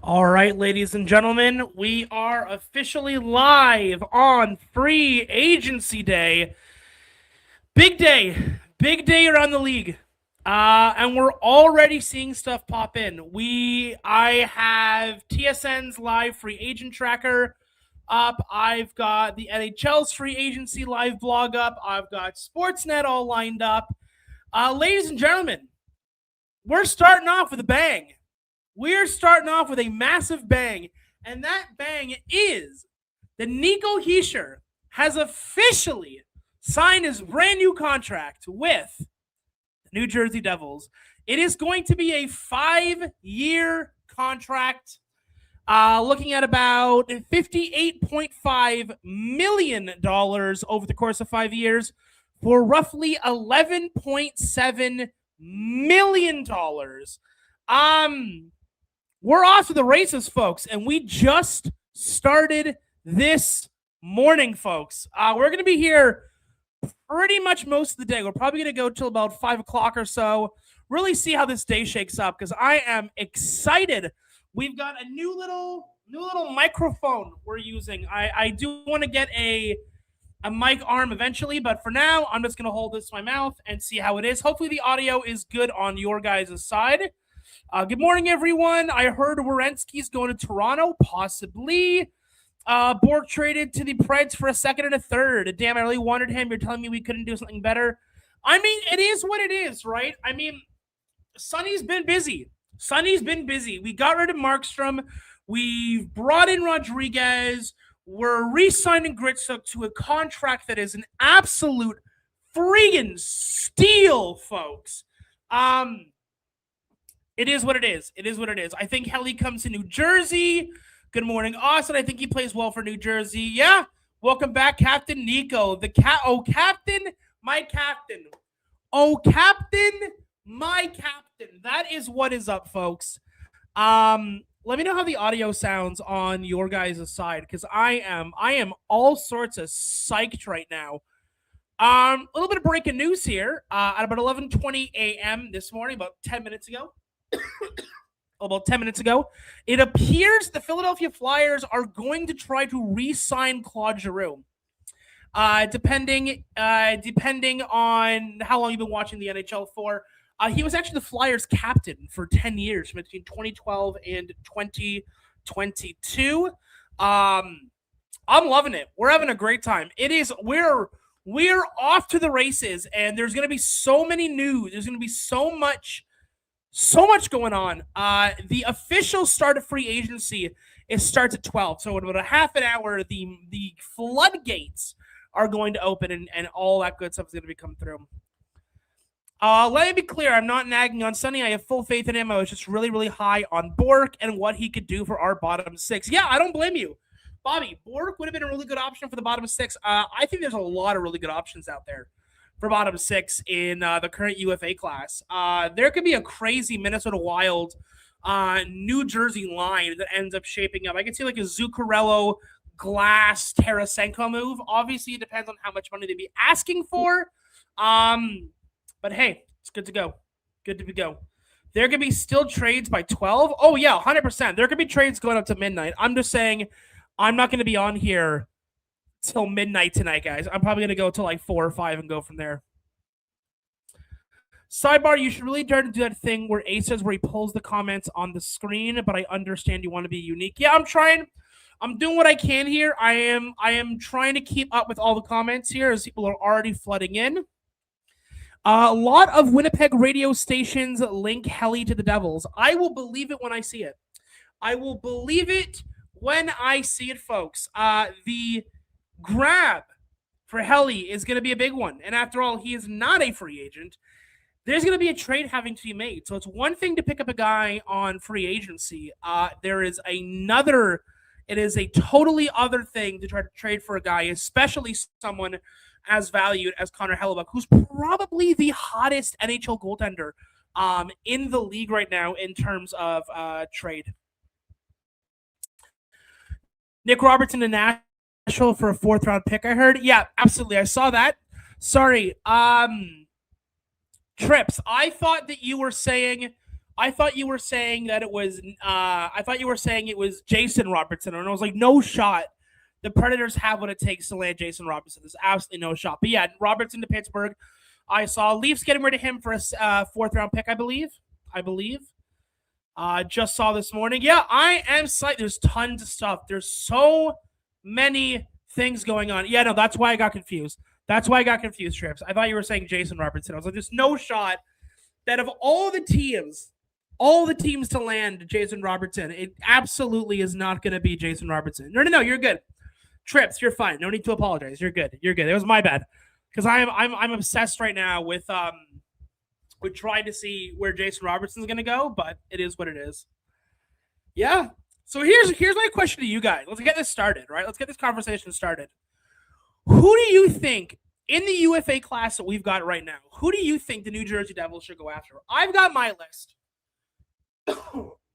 All right, ladies and gentlemen, we are officially live on Free Agency Day. Big day around the league. And we're already seeing stuff pop in. I have TSN's live free agent tracker up. I've got the NHL's free agency live blog up. I've got Sportsnet all lined up. Ladies and gentlemen, we're starting off with a bang. We're starting off with a massive bang, and that bang is that Nico Hischier has officially signed his brand new contract with the New Jersey Devils. It is going to be a 5-year contract, looking at about $58.5 million over the course of 5 years for roughly $11.7 million. We're off to the races, folks, and we just started this morning, folks. We're going to be here pretty much most of the day. We're probably going to go till about 5 o'clock or so. Really see how this day shakes up because I am excited. We've got a new little microphone we're using. I do want to get a mic arm eventually, but for now, I'm just going to hold this to my mouth and see how it is. Hopefully, the audio is good on your guys' side. Good morning, everyone. I heard Werenski's going to Toronto, possibly. Bork traded to the Preds for a second and a third. Damn, I really wanted him. You're telling me we couldn't do something better? I mean, it is what it is, right? I mean, Sonny's been busy. We got rid of Markstrom. We've brought in Rodriguez. We're re-signing Gritsuk to a contract that is an absolute friggin' steal, folks. It is what it is. I think Helly comes to New Jersey. Good morning, Austin. I think he plays well for New Jersey. Yeah. Welcome back, Captain Nico. Captain, my captain. That is what is up, folks. Let me know how the audio sounds on your guys' side, because I am all sorts of psyched right now. A little bit of breaking news here. At about 11:20 a.m. this morning, about 10 minutes ago, it appears the Philadelphia Flyers are going to try to re-sign Claude Giroux. Depending on how long you've been watching the NHL for. He was actually the Flyers captain for 10 years between 2012 and 2022. I'm loving it. We're having a great time. We're off to the races, and there's going to be so many news. There's going to be so much going on. The official start of free agency starts at 12. So in about a half an hour, the floodgates are going to open, and all that good stuff is going to be coming through. Let me be clear. I'm not nagging on Sonny. I have full faith in him. I was just really, really high on Bork and what he could do for our bottom six. Yeah, I don't blame you. Bobby, Bork would have been a really good option for the bottom six. I think there's a lot of really good options out there for bottom six in the current UFA class. There could be a crazy Minnesota Wild New Jersey line that ends up shaping up. I could see like a Zuccarello, Glass, Tarasenko move. Obviously, it depends on how much money they'd be asking for. But hey, it's good to go. There could be still trades by 12. Oh, yeah, 100%. There could be trades going up to midnight. I'm just saying I'm not going to be on here till midnight tonight, guys. I'm probably going to go till like 4 or 5 and go from there. Sidebar, you should really dare to do that thing where Ace says where he pulls the comments on the screen, but I understand you want to be unique. Yeah, I'm trying. I'm doing what I can here. I am trying to keep up with all the comments here as people are already flooding in. A lot of Winnipeg radio stations link Helly to the Devils. I will believe it when I see it. Folks. The grab for Helly is going to be a big one. And after all, he is not a free agent. There's going to be a trade having to be made. So it's one thing to pick up a guy on free agency. It is a totally other thing to try to trade for a guy, especially someone as valued as Connor Hellebuyck, who's probably the hottest NHL goaltender in the league right now in terms of trade. Nick Robertson to Nashville for a 4th-round pick, I heard. Yeah, absolutely. I saw that. Sorry. Trips, I thought that you were saying I thought you were saying that it was. I thought you were saying it was Jason Robertson, and I was like, no shot. The Predators have what it takes to land Jason Robertson. There's absolutely no shot. But yeah, Robertson to Pittsburgh. I saw Leafs getting rid of him for a fourth round pick, I believe. Just saw this morning. Yeah, I am psyched. There's tons of stuff. There's so many things going on. Yeah, no, that's why I got confused. Trips. I thought you were saying Jason Robertson. I was like, there's no shot that of all the teams to land Jason Robertson, it absolutely is not going to be Jason Robertson. No, you're good. Trips, you're fine. No need to apologize. You're good. It was my bad because I'm obsessed right now with trying to see where Jason Robertson's going to go, but it is what it is. Yeah. So here's my question to you guys. Let's get this started, right? Let's get this conversation started. Who do you think in the UFA class that we've got right now, who do you think the New Jersey Devils should go after? I've got my list.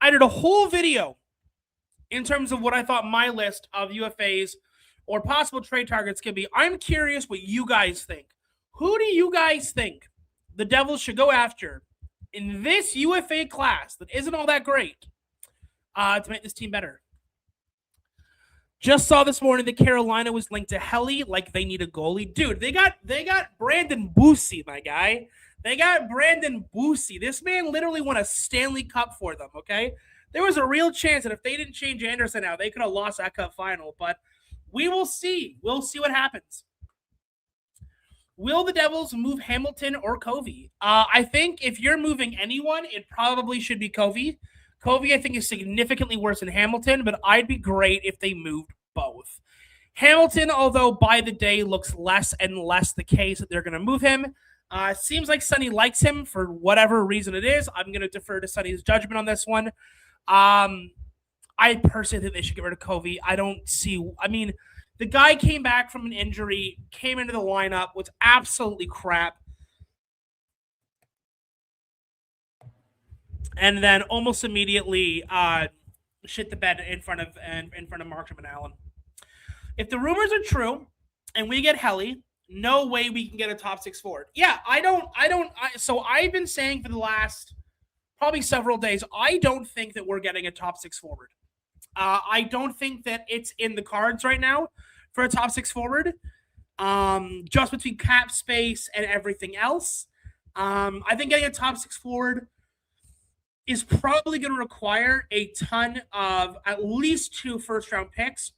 I did a whole video in terms of what I thought my list of UFAs or possible trade targets could be. I'm curious what you guys think. Who do you guys think the Devils should go after in this UFA class that isn't all that great to make this team better? Just saw this morning that Carolina was linked to Helly like they need a goalie. Dude, they got Brandon Bussi, my guy. They got Brandon Bussi. This man literally won a Stanley Cup for them, okay? There was a real chance that if they didn't change Anderson out, they could have lost that cup final, but we will see. We'll see what happens. Will the Devils move Hamilton or Covey? I think if you're moving anyone, it probably should be Covey. Covey, I think, is significantly worse than Hamilton, but I'd be great if they moved both. Hamilton, although by the day looks less and less the case that they're going to move him. Seems like Sonny likes him for whatever reason it is. I'm going to defer to Sonny's judgment on this one. I personally think they should get rid of Covey. The guy came back from an injury, came into the lineup, was absolutely crap. And then almost immediately shit the bed in front of Markstrom and Allen. If the rumors are true and we get Helly, no way we can get a top six forward. Yeah, so I've been saying for the last probably several days, I don't think that we're getting a top six forward. I don't think that it's in the cards right now for a top six forward. Just between cap space and everything else. I think getting a top six forward is probably going to require a ton of at least 2 first-round picks,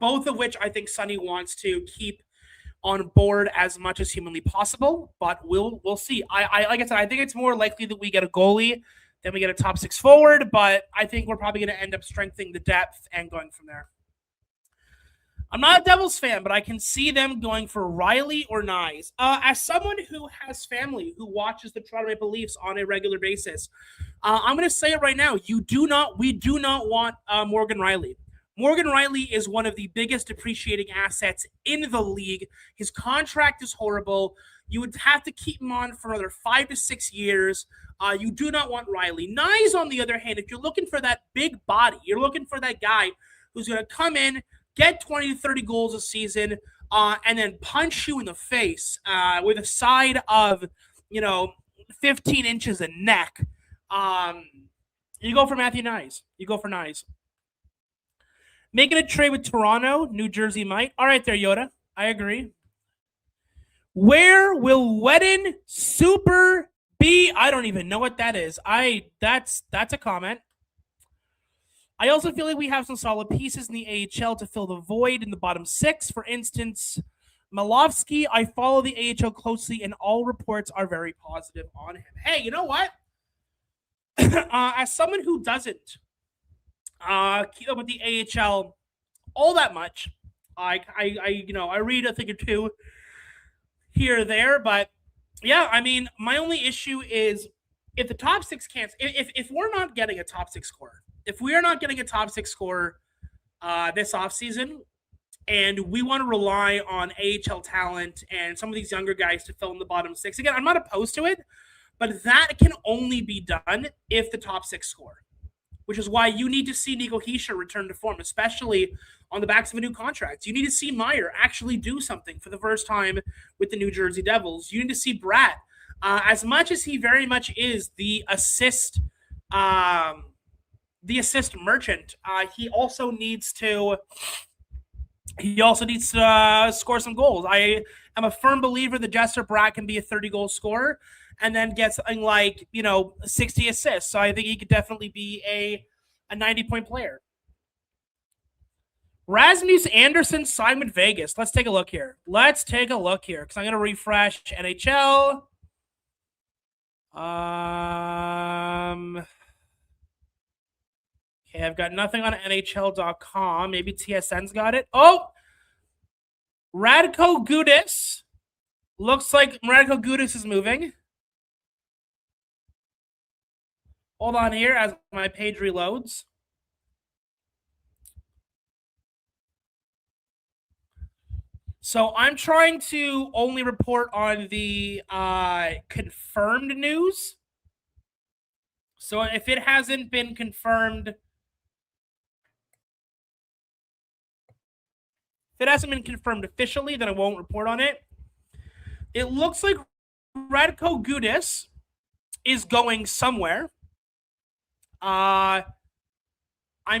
both of which I think Sonny wants to keep on board as much as humanly possible. But we'll see. I like I said, I think it's more likely that we get a goalie than we get a top six forward, but I think we're probably going to end up strengthening the depth and going from there. I'm not a Devils fan, but I can see them going for Riley or Nyes. As someone who has family who watches the Toronto Maple Leafs on a regular basis, I'm going to say it right now. We do not want Morgan Riley. Morgan Riley is one of the biggest depreciating assets in the league. His contract is horrible. You would have to keep him on for another 5 to 6 years. You do not want Riley. Nyes, on the other hand, if you're looking for that big body, you're looking for that guy who's going to come in, get 20 to 30 goals a season, and then punch you in the face with a side of, 15 inches of neck. You go for Matthew Nyes. You go for Nyes. Making a trade with Toronto, New Jersey might. All right there, Yoda. I agree. Where will Wedden Super be? I don't even know what that is. That's a comment. I also feel like we have some solid pieces in the AHL to fill the void in the bottom 6. For instance, Malovsky, I follow the AHL closely, and all reports are very positive on him. Hey, you know what? As someone who doesn't keep up with the AHL all that much, I read a thing or two here or there, but yeah, I mean, my only issue is if the top 6 can't, if we're not getting a top 6 scorer, if we are not getting a top 6 scorer this offseason, and we want to rely on AHL talent and some of these younger guys to fill in the bottom 6, again, I'm not opposed to it, but that can only be done if the top 6 score, which is why you need to see Nico Hischier return to form, especially on the backs of a new contract. You need to see Meyer actually do something for the first time with the New Jersey Devils. You need to see Bratt As much as he very much is the assist merchant, he also needs to score some goals. I am a firm believer that Jesper Bratt can be a 30-goal scorer and then get something like 60 assists. So I think he could definitely be a 90-point player. Rasmus Andersson signed with Vegas. Let's take a look here. Because I'm going to refresh NHL. Okay, I've got nothing on NHL.com. Maybe TSN's got it. Oh, Radko Gudas. Looks like Radko Gudas is moving. Hold on here as my page reloads. So I'm trying to only report on the confirmed news. So if it hasn't been confirmed, officially, then I won't report on it. It looks like Radko Gudas is going somewhere. I'm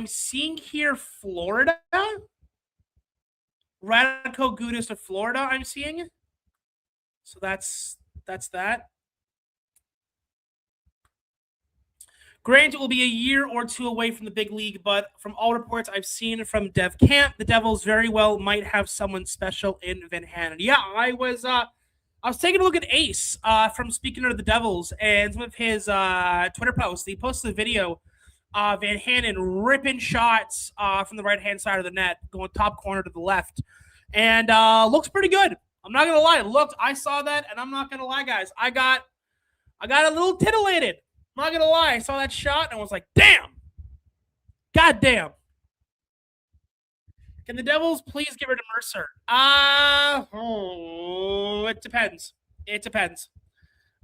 seeing here Florida. Radko Gudas to Florida, I'm seeing. So that's that. Granted, it will be a year or two away from the big league, but from all reports I've seen from Dev Camp, the Devils very well might have someone special in Van Hanen. Yeah, I was taking a look at Ace from Speaking of the Devils and some of his Twitter posts. He posted a video of Van Hanen ripping shots from the right-hand side of the net, going top corner to the left, and looks pretty good. I'm not going to lie. I saw that, and I'm not going to lie, guys. I got a little titillated. I'm not going to lie. I saw that shot, and I was like, damn. God damn. Can the Devils please get rid of Mercer? It depends.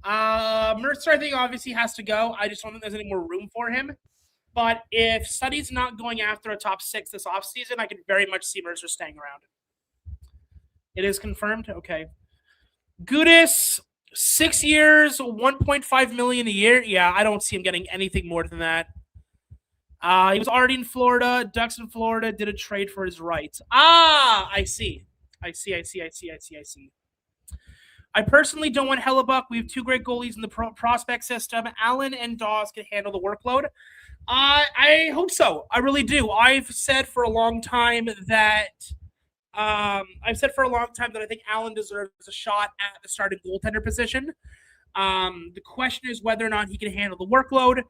Mercer, I think, obviously has to go. I just don't think there's any more room for him. But if Suddy's not going after a top 6 this offseason, I can very much see Mercer staying around. It is confirmed? Okay. Gudas, 6 years, $1.5 million a year. Yeah, I don't see him getting anything more than that. He was already in Florida. Ducks in Florida did a trade for his rights. I see. I personally don't want Hellebuck. We have 2 great goalies in the prospect system. Allen and Dawes can handle the workload. I hope so. I really do. I've said for a long time that I think Allen deserves a shot at the starting goaltender position. The question is whether or not he can handle the workload.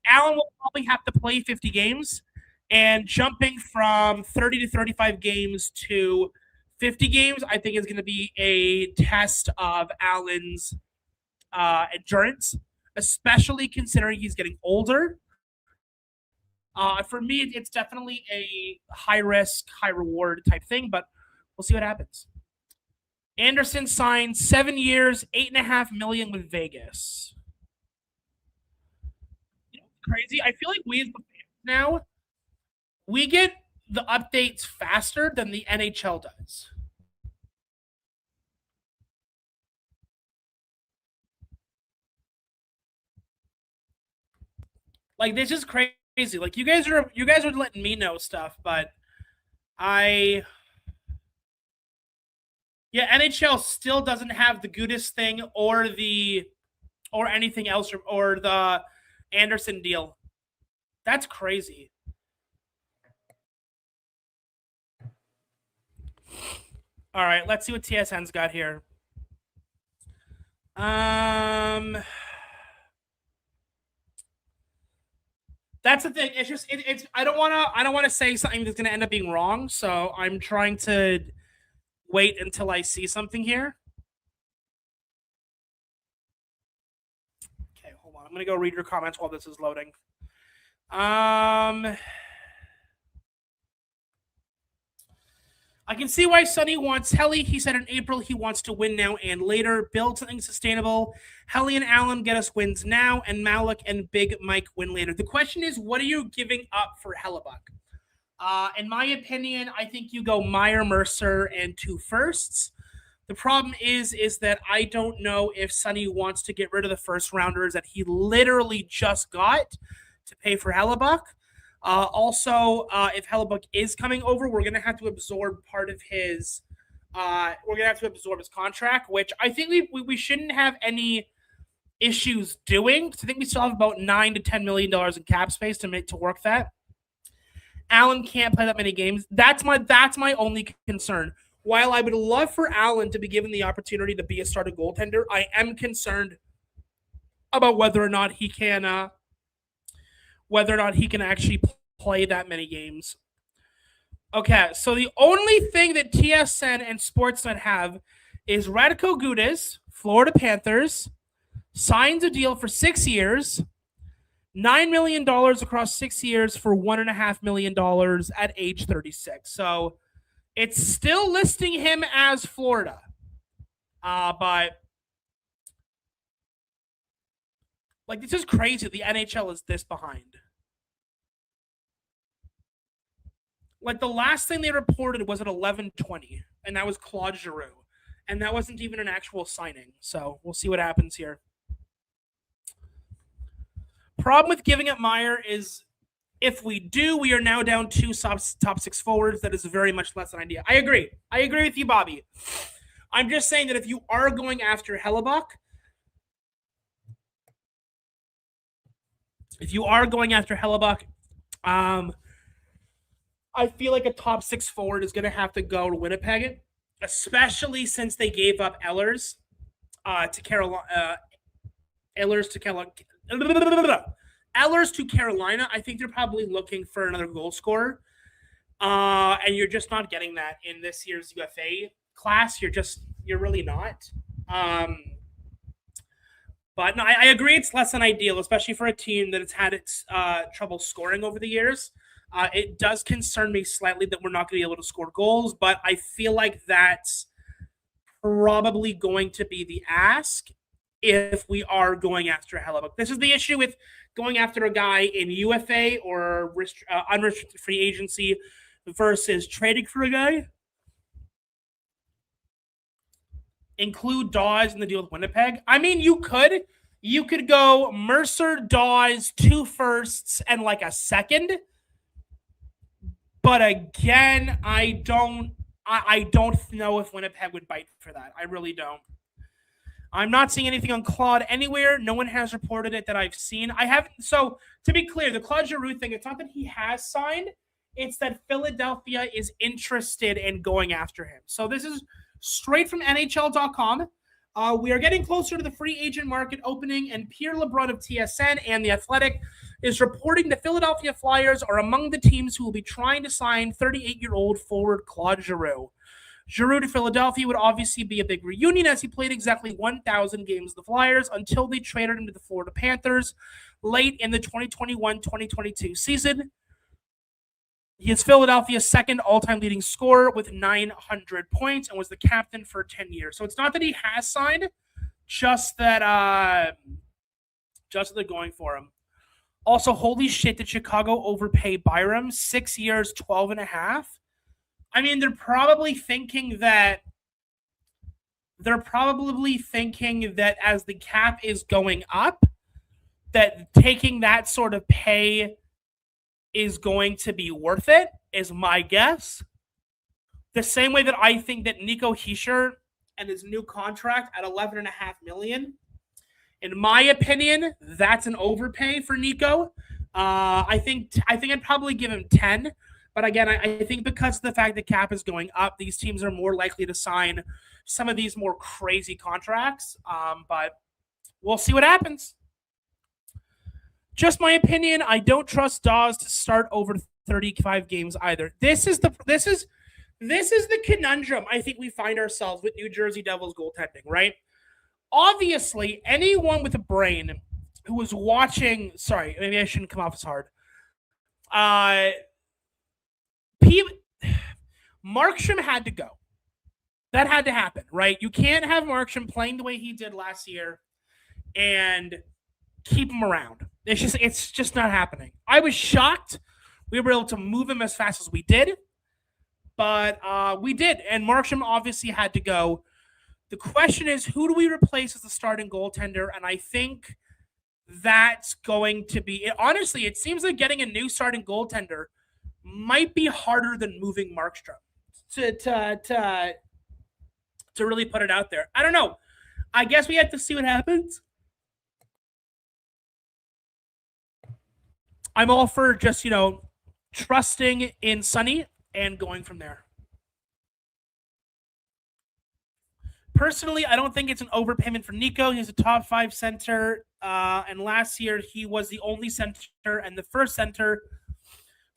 Allen will probably have to play 50 games, and jumping from 30 to 35 games to 50 games, I think is going to be a test of Allen's endurance, especially considering he's getting older. For me, it's definitely a high risk, high reward type thing, but we'll see what happens. Andersson signed 7 years, $8.5 million with Vegas. Crazy. I feel like we as the fans now, we get the updates faster than the NHL does. Like, this is crazy. Like, you guys are letting me know stuff, but NHL still doesn't have the Gudas thing or anything else or the Andersson deal. That's crazy. All right, let's see what TSN's got here. That's the thing. It's just I don't want to say something that's going to end up being wrong, so I'm trying to wait until I see something here. Okay, hold on. I'm going to go read your comments while this is loading. I can see why Sonny wants Helly. He said in April he wants to win now and later, build something sustainable. Helly and Allen get us wins now, and Malik and Big Mike win later. The question is, what are you giving up for Hellebuck? In my opinion, I think you go Meyer, Mercer, and 2 firsts. The problem is that I don't know if Sonny wants to get rid of the first rounders that he literally just got to pay for Hellebuck. If Hellebuck is coming over, we're gonna have to absorb part of his. We're gonna have to absorb his contract, which I think we shouldn't have any issues doing. I think we still have about $9 to $10 million in cap space to work that. Allen can't play that many games. That's my only concern. While I would love for Allen to be given the opportunity to be a starting goaltender, I am concerned about whether or not he can actually play that many games. Okay, so the only thing that TSN and Sportsnet have is Radko Gudas, Florida Panthers, signs a deal for 6 years, $9 million across 6 years for $1.5 million at age 36. So it's still listing him as Florida. But like, this is crazy. The NHL is this behind. Like, the last thing they reported was at 11:20, and that was Claude Giroux. And that wasn't even an actual signing. So we'll see what happens here. Problem with giving up Meier is if we do, we are now down 2 top 6 forwards. That is very much less than idea. I agree with you, Bobby. I'm just saying that if you are going after Hellebuck, I feel like a top 6 forward is going to have to go to Winnipeg, especially since they gave up Ehlers to Carolina. I think they're probably looking for another goal scorer. And you're just not getting that in this year's UFA class. You're really not. But no, I agree it's less than ideal, especially for a team that has had its trouble scoring over the years. It does concern me slightly that we're not going to be able to score goals, but I feel like that's probably going to be the ask if we are going after Hellebuck. This is the issue with going after a guy in UFA or unrestricted free agency versus trading for a guy. Include Dawes in the deal with Winnipeg. I mean, you could go Mercer, Dawes, 2 firsts, and like a second. But again, I don't know if Winnipeg would bite for that. I really don't. I'm not seeing anything on Claude anywhere. No one has reported it that I've seen. I haven't. So to be clear, the Claude Giroux thing, it's not that he has signed. It's that Philadelphia is interested in going after him. So this is straight from NHL.com. We are getting closer to the free agent market opening, and Pierre LeBrun of TSN and The Athletic is reporting the Philadelphia Flyers are among the teams who will be trying to sign 38-year-old forward Claude Giroux. Giroux to Philadelphia would obviously be a big reunion, as he played exactly 1,000 games with the Flyers until they traded him to the Florida Panthers late in the 2021-2022 season. He is Philadelphia's second all-time leading scorer with 900 points and was the captain for 10 years. So it's not that he has signed, just that they're going for him. Also, holy shit, did Chicago overpay Byram? 6 years, 12.5. I mean, they're probably thinking that as the cap is going up, that taking that sort of pay is going to be worth it, is my guess. The same way that I think that Nico Hischier and his new contract at $11.5 million, in my opinion, that's an overpay for Nico. I think I'd probably give him 10. But again, I think because of the fact that cap is going up, these teams are more likely to sign some of these more crazy contracts. But we'll see what happens. Just my opinion. I don't trust Dawes to start over 35 games either. This is the conundrum I think we find ourselves with New Jersey Devils goaltending, right? Obviously, anyone with a brain who was watching, sorry, maybe I shouldn't come off as hard. Markstrom had to go. That had to happen, right? You can't have Markstrom playing the way he did last year and keep him around. It's just not happening. I was shocked we were able to move him as fast as we did, but we did. And Markstrom obviously had to go. The question is, who do we replace as the starting goaltender? And I think that's going to be it. Honestly, it seems like getting a new starting goaltender might be harder than moving Markstrom to really put it out there. I don't know. I guess we have to see what happens. I'm all for just, trusting in Sonny and going from there. Personally, I don't think it's an overpayment for Nico. He's a top 5 center. And last year, he was the only center and the first center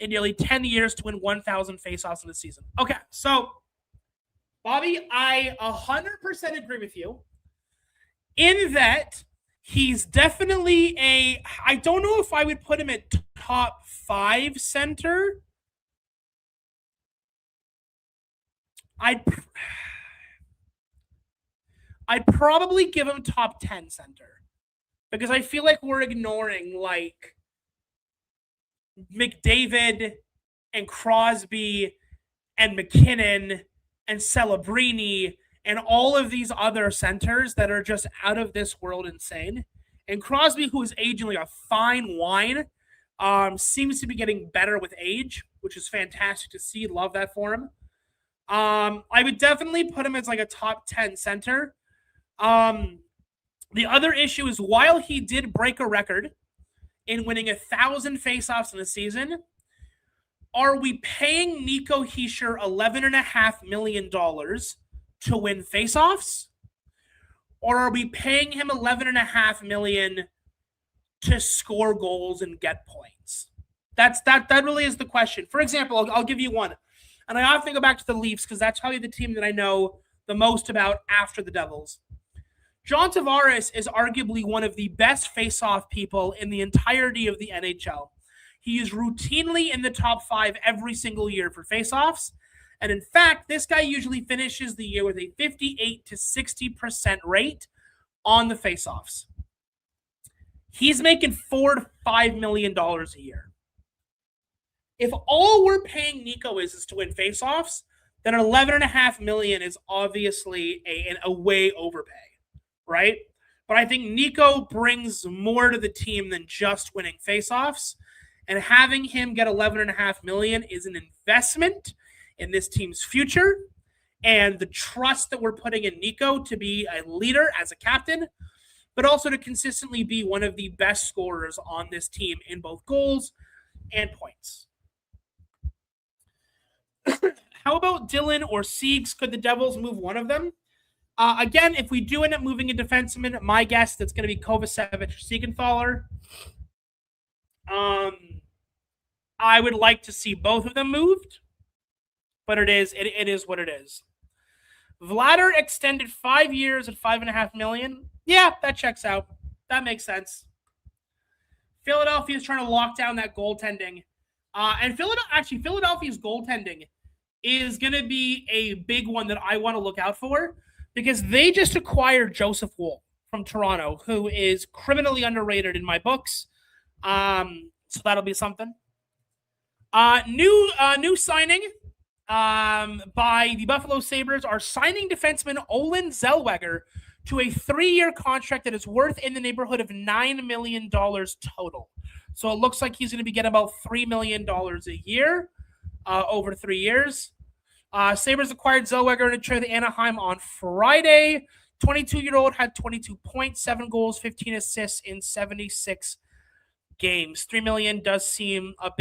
in nearly 10 years to win 1,000 faceoffs in the season. Okay, so, Bobby, I 100% agree with you in that he's definitely I don't know if I would put him at top 5 center. I'd probably give him top 10 center because I feel like we're ignoring like McDavid and Crosby and McKinnon and Celebrini and all of these other centers that are just out of this world insane. And Crosby, who is aging like a fine wine, seems to be getting better with age, which is fantastic to see. Love that for him. I would definitely put him as like a top 10 center. The other issue is while he did break a record in winning 1,000 faceoffs in the season, are we paying Nico Hischier $11.5 million to win faceoffs? Or are we paying him $11.5 million to score goals and get points? That really is the question. For example, I'll give you one. And I often go back to the Leafs because that's probably the team that I know the most about after the Devils. John Tavares is arguably one of the best face-off people in the entirety of the NHL. He is routinely in the top 5 every single year for face-offs. And in fact, this guy usually finishes the year with a 58 to 60% rate on the face-offs. He's making $4 to $5 million a year. If all we're paying Nico is to win face-offs, then $11.5 million is obviously a way overpay, right? But I think Nico brings more to the team than just winning face-offs, and having him get $11.5 million is an investment in this team's future and the trust that we're putting in Nico to be a leader as a captain, but also to consistently be one of the best scorers on this team in both goals and points. How about Dylan or Siegs? Could the Devils move one of them? Again, if we do end up moving a defenseman, my guess that's going to be Kovacevic or Siegenthaler. I would like to see both of them moved, but it is what it is. Vladar extended 5 years at $5.5 million. Yeah, that checks out. That makes sense. Philadelphia is trying to lock down that goaltending. And Philadelphia's goaltending is going to be a big one that I want to look out for because they just acquired Joseph Woll from Toronto, who is criminally underrated in my books. So that'll be something. New signing by the Buffalo Sabres are signing defenseman Olen Zellweger to a 3-year contract that is worth in the neighborhood of $9 million total. So it looks like he's going to be getting about $3 million a year over 3 years. Sabres acquired Zellweger in a trade to Anaheim on Friday. 22-year-old had 22 points, 7 goals, 15 assists in 76 games. $3 million does seem a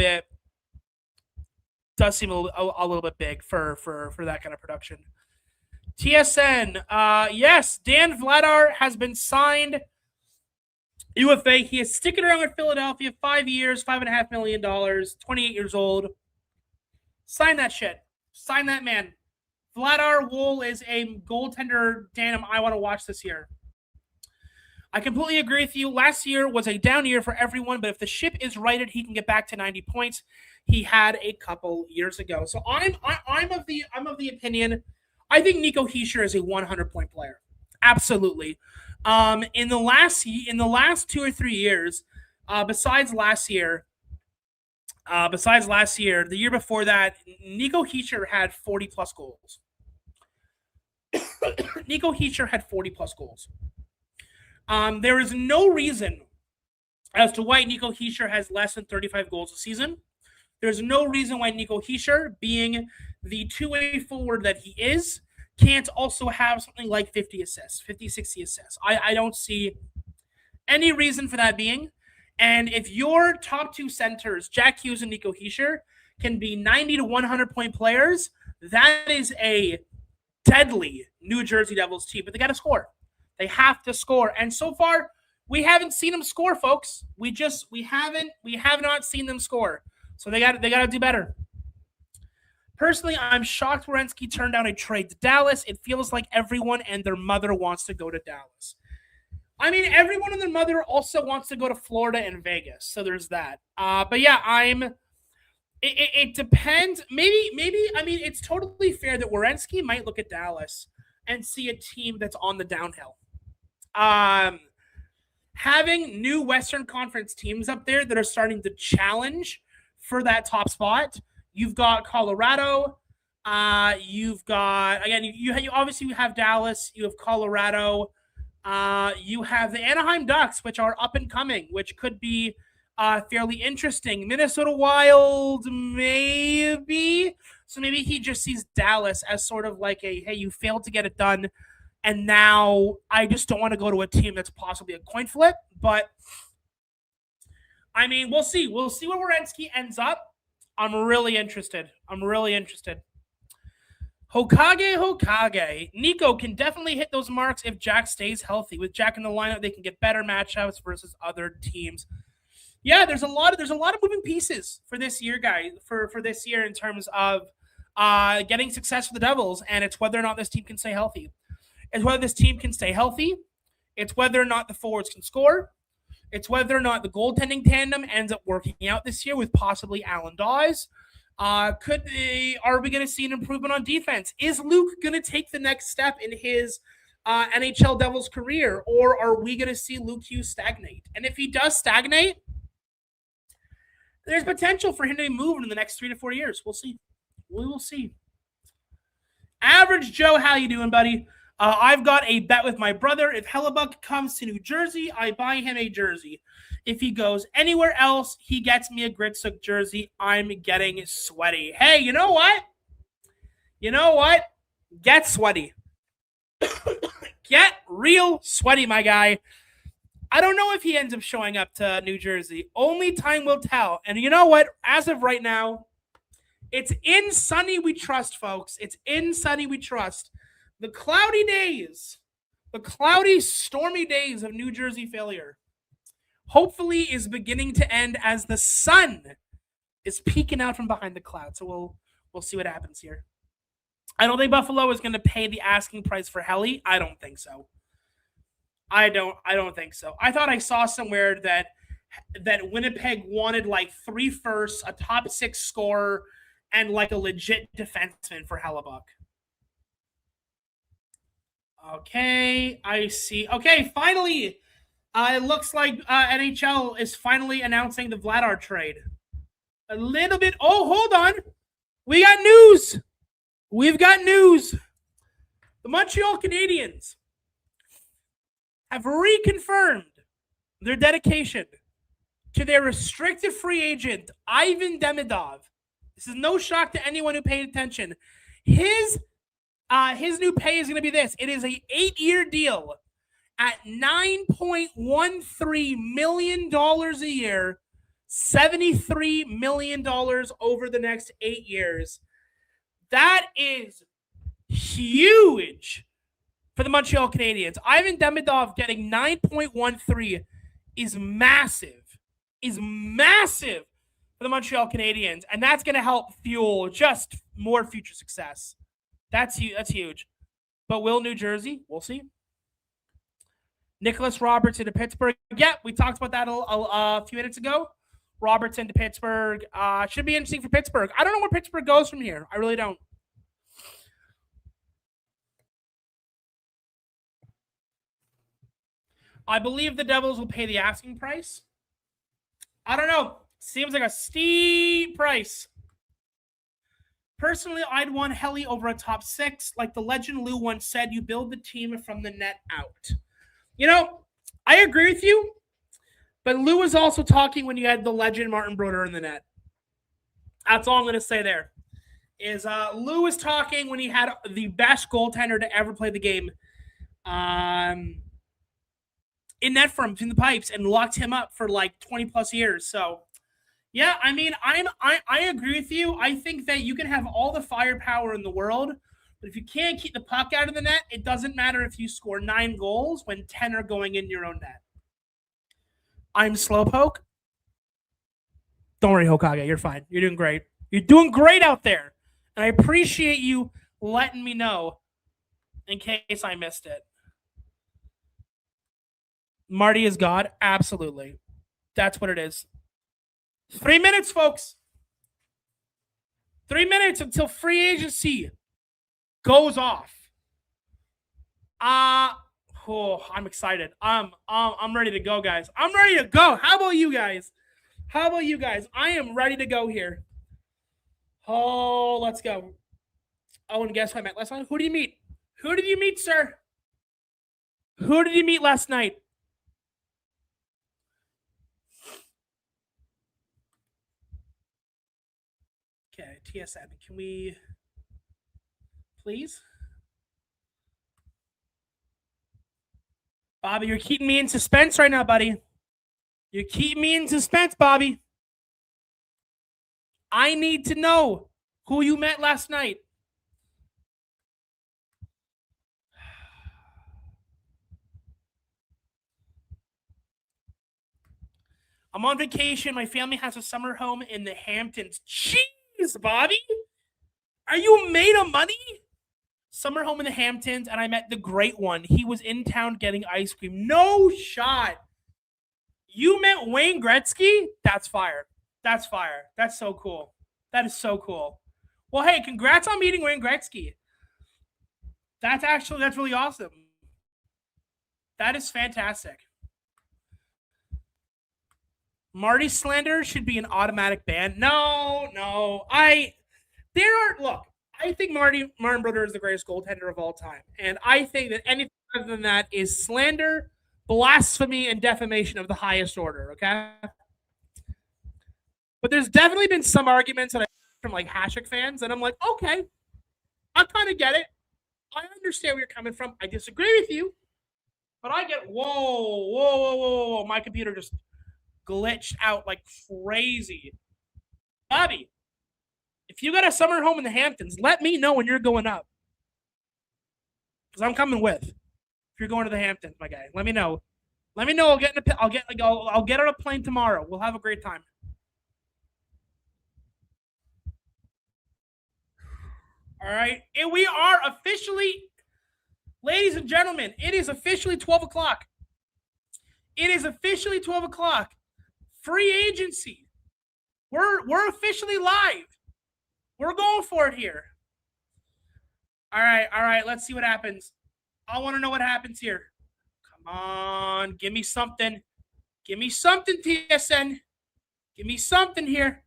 little bit big for that kind of production. TSN, yes, Dan Vladar has been signed UFA. He is sticking around with Philadelphia 5 years, $5.5 million, 28 years old. Sign that shit. Sign that man. Vladar Woll is a goaltender, Dan, I want to watch this year. I completely agree with you. Last year was a down year for everyone, but if the ship is righted, he can get back to 90 points. He had a couple years ago. So I'm of the opinion. I think Nico Hischier is a 100-point player. Absolutely. In the last 2 or 3 years, besides last year, the year before that, Nico Hischier had 40 plus goals. Nico Hischier had 40-plus goals. There is no reason as to why Nico Hischier has less than 35 goals a season. There's no reason why Nico Hischier, being the two-way forward that he is, can't also have something like 50 assists, 50, 60 assists. I don't see any reason for that being. And if your top two centers, Jack Hughes and Nico Hischier, can be 90 to 100-point players, that is a deadly New Jersey Devils team. But they got to score. They have to score. And so far, we haven't seen them score, folks. We have not seen them score. So they got to do better. Personally, I'm shocked Werenski turned down a trade to Dallas. It feels like everyone and their mother wants to go to Dallas. I mean, everyone and their mother also wants to go to Florida and Vegas. So there's that. But yeah, it depends. Maybe, I mean, it's totally fair that Werenski might look at Dallas and see a team that's on the downhill. Having new Western Conference teams up there that are starting to challenge for that top spot. You've got Colorado. You've got, again, you obviously have Dallas. You have Colorado. You have the Anaheim Ducks, which are up and coming, which could be fairly interesting. Minnesota Wild, maybe. So maybe he just sees Dallas as sort of like a, hey, you failed to get it done. And now I just don't want to go to a team that's possibly a coin flip. But, I mean, we'll see. We'll see where Werenski ends up. I'm really interested. Hokage. Nico can definitely hit those marks if Jack stays healthy. With Jack in the lineup, they can get better matchups versus other teams. Yeah, there's a lot of moving pieces for this year, guys. For this year in terms of getting success for the Devils, and it's whether or not this team can stay healthy. It's whether this team can stay healthy. It's whether or not the forwards can score. It's whether or not the goaltending tandem ends up working out this year with possibly Alan Dawes. Are we going to see an improvement on defense? Is Luke going to take the next step in his NHL Devils career, or are we going to see Luke Hughes stagnate? And if he does stagnate, there's potential for him to be moved in the next 3 to 4 years. We'll see. We will see. Average Joe, how you doing, buddy? I've got a bet with my brother. If Hellebuyck comes to New Jersey, I buy him a jersey. If he goes anywhere else, he gets me a Gritsuk jersey. I'm getting sweaty. Hey, you know what? Get sweaty. Get real sweaty, my guy. I don't know if he ends up showing up to New Jersey. Only time will tell. And you know what? As of right now, it's in Sunny we trust, folks. It's in Sunny we trust. The cloudy days, the cloudy, stormy days of New Jersey failure, hopefully is beginning to end as the sun is peeking out from behind the clouds. So we'll see what happens here. I don't think Buffalo is going to pay the asking price for Helly. I don't think so. I don't think so. I thought I saw somewhere that Winnipeg wanted like 3 firsts, a top 6 scorer, and like a legit defenseman for Hellebuyck. Okay, I see. Okay, finally, it looks like NHL is finally announcing the Vladar trade. A little bit. Oh, hold on. We got news. We've got news. The Montreal Canadiens have reconfirmed their dedication to their restricted free agent, Ivan Demidov. This is no shock to anyone who paid attention. His new pay is going to be this. It is a 8-year deal at $9.13 million a year, $73 million over the next 8 years. That is huge for the Montreal Canadiens. Ivan Demidov getting 9.13 is massive. For the Montreal Canadiens, and that's going to help fuel just more future success. That's huge. But will New Jersey? We'll see. Nicholas Robertson to Pittsburgh. Yeah, we talked about that a few minutes ago. Robertson to Pittsburgh. Should be interesting for Pittsburgh. I don't know where Pittsburgh goes from here. I really don't. I believe the Devils will pay the asking price. I don't know. Seems like a steep price. Personally, I'd want Helly over a top 6. Like the legend Lou once said, you build the team from the net out. You know, I agree with you, but Lou was also talking when you had the legend Martin Brodeur in the net. That's all I'm going to say there. Is Lou was talking when he had the best goaltender to ever play the game in net for him between the pipes and locked him up for like 20 plus years. So, yeah, I mean, I agree with you. I think that you can have all the firepower in the world, but if you can't keep the puck out of the net, it doesn't matter if you score 9 goals when 10 are going in your own net. I'm Slowpoke. Don't worry, Hokage. You're fine. You're doing great. You're doing great out there. And I appreciate you letting me know in case I missed it. Marty is God? Absolutely. That's what it is. 3 minutes, folks. 3 minutes until free agency goes off. I'm excited. I'm ready to go, guys. I'm ready to go. How about you guys? I am ready to go here. Oh, let's go. Oh, and guess who I met last night? Who did you meet? Who did you meet, sir? Who did you meet last night? Okay, TSN. Can we please? Bobby, you're keeping me in suspense right now, buddy. You're keeping me in suspense, Bobby. I need to know who you met last night. I'm on vacation. My family has a summer home in the Hamptons. Jeez, Bobby. Are you made of money? Summer home in the Hamptons, and I met the great one. He was in town getting ice cream. No shot. You met Wayne Gretzky? That's fire. That's fire. That's so cool. That is so cool. Well, hey, congrats on meeting Wayne Gretzky. That's really awesome. That is fantastic. Marty slander should be an automatic ban. No. I think Martin Brodeur is the greatest goaltender of all time. And I think that anything other than that is slander, blasphemy, and defamation of the highest order, okay? But there's definitely been some arguments that I from like Hasek fans, and I'm like, okay, I kind of get it. I understand where you're coming from. I disagree with you, but I get whoa. My computer just glitched out like crazy. Bobby, if you got a summer home in the Hamptons, let me know when you're going up. Because I'm coming with. If you're going to the Hamptons, my guy, let me know. Let me know. I'll get on a plane tomorrow. We'll have a great time. All right. And we are officially, ladies and gentlemen, it is officially 12 o'clock. It is officially 12 o'clock. Free agency. We're officially live. We're going for it here. All right. Let's see what happens. I want to know what happens here. Come on. Give me something. Give me something, TSN. Give me something here.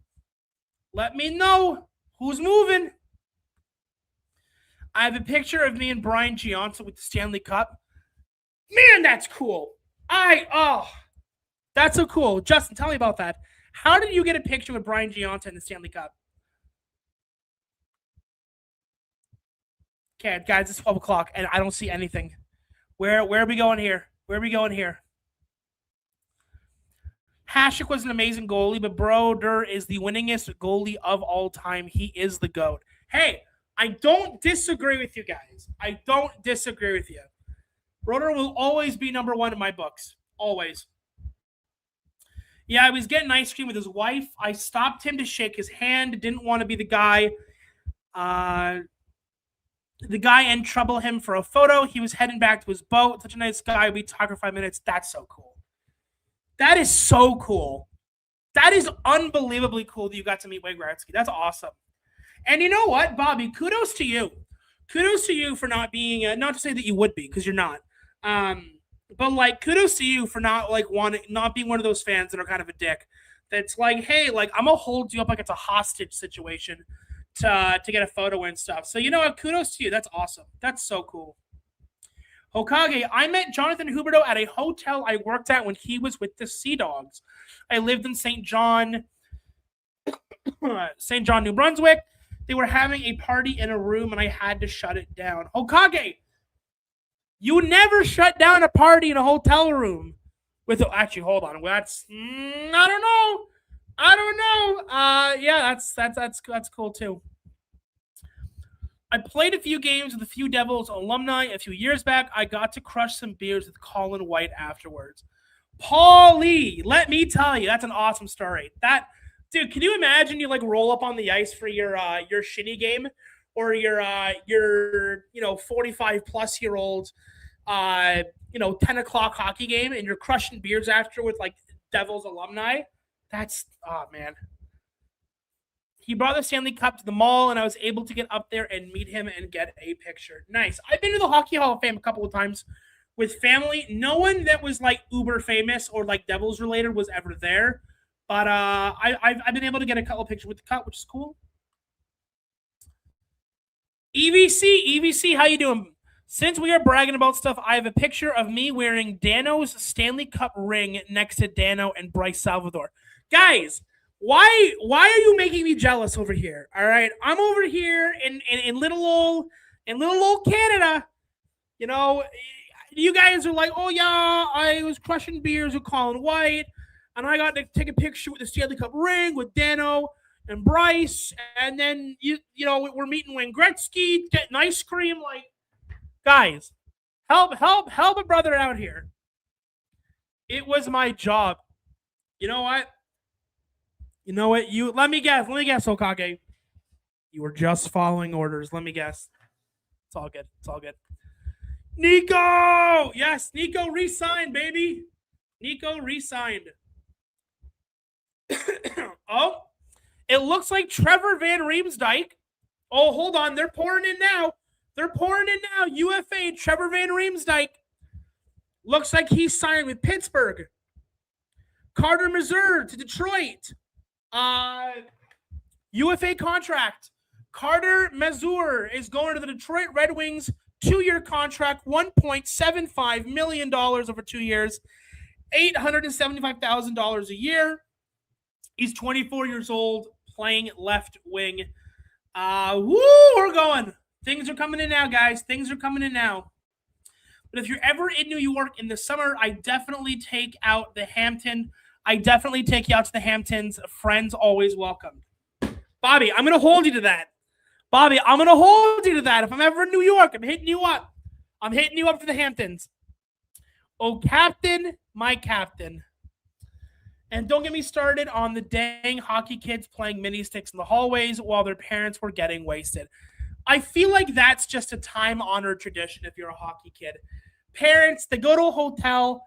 Let me know who's moving. I have a picture of me and Brian Gionta with the Stanley Cup. Man, that's cool. That's so cool. Justin, tell me about that. How did you get a picture with Brian Gionta in the Stanley Cup? Okay, guys, it's 12 o'clock, and I don't see anything. Where are we going here? Hasek was an amazing goalie, but Brodeur is the winningest goalie of all time. He is the GOAT. Hey, I don't disagree with you guys. I don't disagree with you. Brodeur will always be number one in my books. Always. Yeah, I was getting ice cream with his wife. I stopped him to shake his hand. Didn't want to be the guy and trouble him for a photo. He was heading back to his boat. Such a nice guy. We talked for 5 minutes. That's so cool. That is so cool. That is unbelievably cool that you got to meet Wayne Gretzky. That's awesome. And you know what, Bobby? Kudos to you. Kudos to you for not being, not to say that you would be, because you're not. But like, kudos to you for not being one of those fans that are kind of a dick. That's like, hey, like, I'm gonna hold you up like it's a hostage situation. to get a photo and stuff. So you know what? Kudos to you. That's awesome. That's so cool. Hokage, I met Jonathan Huberto at a hotel I worked at when he was with the Sea Dogs. I lived in St. John, St. John, New Brunswick. They were having a party in a room and I had to shut it down. Hokage, you never shut down a party in a hotel room. Actually, hold on. That's I don't know. I don't know. Yeah, that's cool too. I played a few games with a few Devils alumni a few years back. I got to crush some beers with Colin White afterwards. Paulie, let me tell you, that's an awesome story. That dude, can you imagine you like roll up on the ice for your shitty game or your 45 plus year old 10 o'clock hockey game and you're crushing beers after with like Devils alumni? That's man. He brought the Stanley Cup to the mall, and I was able to get up there and meet him and get a picture. Nice. I've been to the Hockey Hall of Fame a couple of times with family. No one that was like uber famous or like Devils related was ever there, but I've been able to get a couple of pictures with the cup, which is cool. EVC, how you doing? Since we are bragging about stuff, I have a picture of me wearing Dano's Stanley Cup ring next to Dano and Bryce Salvador. Guys, why are you making me jealous over here? All right, I'm over here in little old Canada. You know, you guys are like, oh yeah, I was crushing beers with Colin White, and I got to take a picture with the Stanley Cup ring with Dano and Bryce, and then we're meeting Wayne Gretzky, getting ice cream. Like, guys, help a brother out here. It was my job. You know what? You let me guess, Hokage. You were just following orders. Let me guess. It's all good. Nico! Yes, Nico re-signed, baby. Nico re-signed. Oh, it looks like Trevor Van Riemsdyk. Oh, hold on. They're pouring in now. UFA, Trevor Van Riemsdyk. Looks like he's signed with Pittsburgh. Carter Mazur to Detroit. UFA contract. Carter Mazur is going to the Detroit Red Wings. 2-year contract, $1.75 million over 2 years, $875,000 a year. He's 24 years old, playing left wing. We're going. Things are coming in now, guys. Things are coming in now. But if you're ever in New York in the summer, I definitely take out the Hampton. I definitely take you out to the Hamptons. Friends always welcome. Bobby, I'm going to hold you to that. If I'm ever in New York, I'm hitting you up. I'm hitting you up for the Hamptons. Oh, captain, my captain. And don't get me started on the dang hockey kids playing mini sticks in the hallways while their parents were getting wasted. I feel like that's just a time-honored tradition if you're a hockey kid. Parents, they go to a hotel,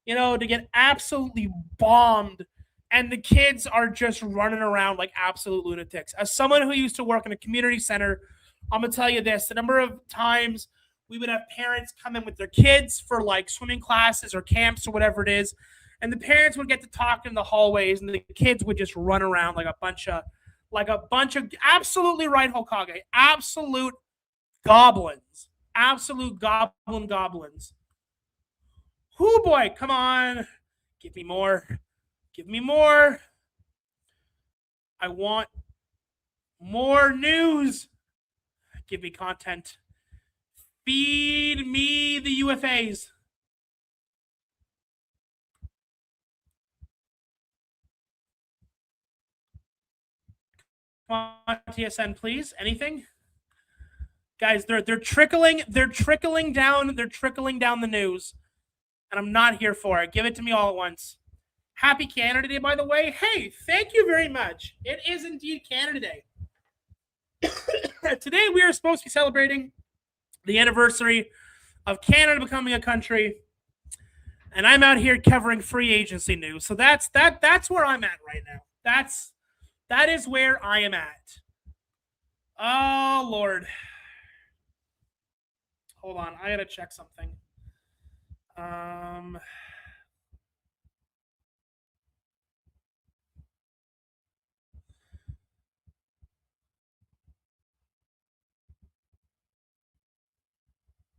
to get absolutely bombed, and the kids are just running around like absolute lunatics. As someone who used to work in a community center, I'm going to tell you this. The number of times we would have parents come in with their kids for like swimming classes or camps or whatever it is, and the parents would get to talk in the hallways, and the kids would just run around like a bunch of absolutely right, Hokage. Absolute goblins. Absolute goblins. Whoo boy, come on. Give me more. I want more news. Give me content. Feed me the UFAs. Come on, TSN, please. Anything? Guys, they're trickling down the news. And I'm not here for it. Give it to me all at once. Happy Canada Day, by the way. Hey, thank you very much. It is indeed Canada Day. Today we are supposed to be celebrating the anniversary of Canada becoming a country, and I'm out here covering free agency news. So that's where I'm at right now. That is where I am at. Oh Lord. Hold on, I gotta check something.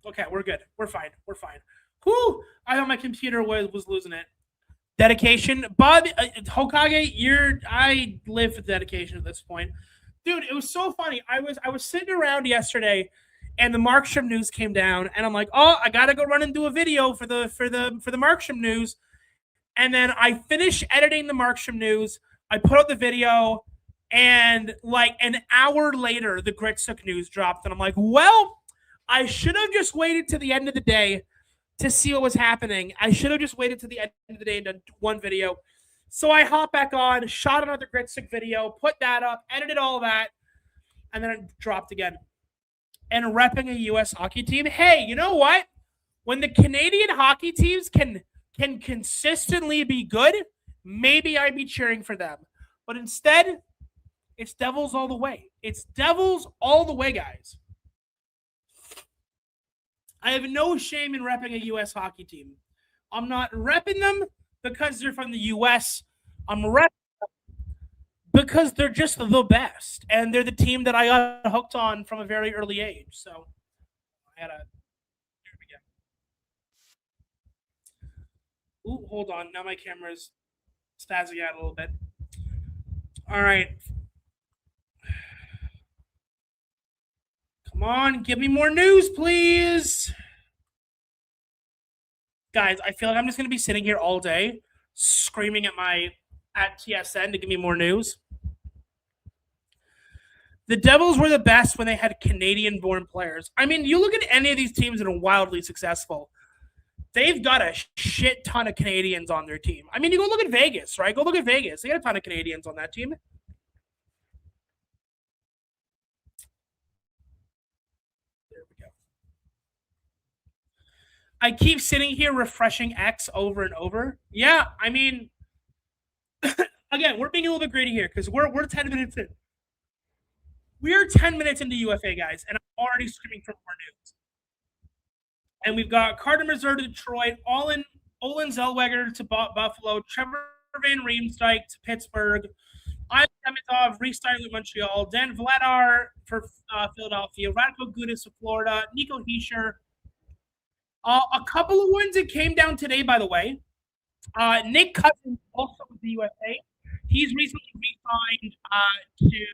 Okay, we're good. We're fine. We're fine. Whew! I thought my computer was losing it. Dedication, Bob Hokage. I live for dedication at this point, dude. It was so funny. I was sitting around yesterday, and the Markstrom news came down, and I'm like, oh, I gotta go run and do a video for the Markstrom news. And then I finished editing the Markstrom news. I put out the video, and like an hour later, the Gritsuk news dropped, and I'm like, well, I should have just waited to the end of the day to see what was happening. I should have just waited to the end of the day and done one video. So I hopped back on, shot another Gritsuk video, put that up, edited all that, and then it dropped again. And repping a U.S. hockey team. Hey, you know what? When the Canadian hockey teams can consistently be good, maybe I'd be cheering for them. But instead, it's Devils all the way. It's Devils all the way, guys. I have no shame in repping a U.S. hockey team. I'm not repping them because they're from the U.S. I'm repping them because they're just the best. And they're the team that I got hooked on from a very early age. So I gotta. Here we go. Ooh, hold on. Now my camera's spazzing out a little bit. All right. Come on, give me more news, please. Guys, I feel like I'm just going to be sitting here all day screaming at TSN to give me more news. The Devils were the best when they had Canadian-born players. I mean, you look at any of these teams that are wildly successful. They've got a shit ton of Canadians on their team. I mean, you go look at Vegas, right? Go look at Vegas. They got a ton of Canadians on that team. I keep sitting here refreshing X over and over. Yeah, I mean, again, we're being a little bit greedy here because we're 10 minutes in. We're 10 minutes into UFA, guys, and I'm already screaming for more news. And we've got Carter Mazur to Detroit, Olin Zellweger to Buffalo, Trevor Van Riemsdyk to Pittsburgh, Ivan Demidov restarting with Montreal, Dan Vladar for Philadelphia, Radko Gudas for Florida, Nico Hischier. A couple of ones that came down today, by the way. Nick Cousins, also with the USA. He's recently re-signed to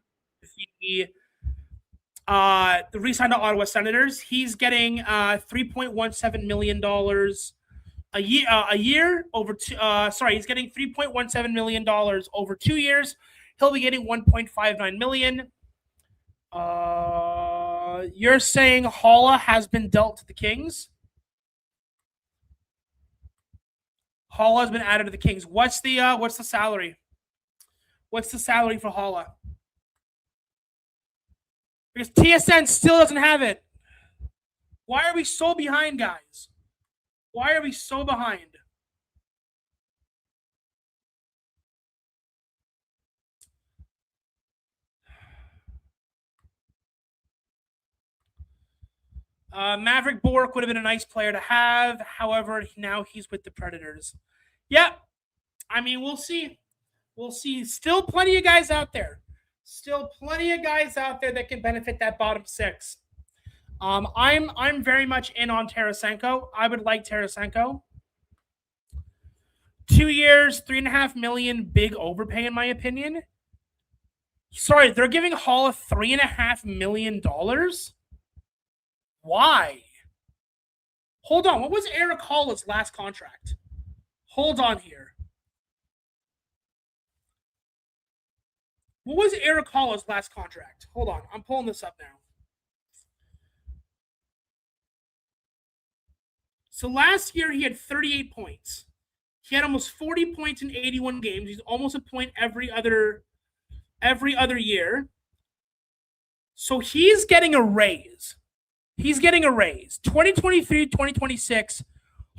re-signed to Ottawa Senators. He's getting $3.17 million a year over two. He's getting $3.17 million over 2 years. He'll be getting $1.59 million. You're saying Haula has been dealt to the Kings? Haula has been added to the Kings. What's the salary? What's the salary for Haula? Because TSN still doesn't have it. Why are we so behind, guys? Why are we so behind? Maverick Bourque would have been a nice player to have. However, now he's with the Predators. Yeah, I mean, we'll see. We'll see. Still plenty of guys out there. Still plenty of guys out there that can benefit that bottom six. I'm very much in on Tarasenko. I would like Tarasenko. 2 years, $3.5 million, big overpay in my opinion. Sorry, they're giving Hall $3.5 million. Why? Hold on. What was Eric Haula's last contract? Hold on here. What was Eric Haula's last contract? Hold on. I'm pulling this up now. So last year he had 38 points. He had almost 40 points in 81 games. He's almost a point every other year. So he's getting a raise. 2023, 2026,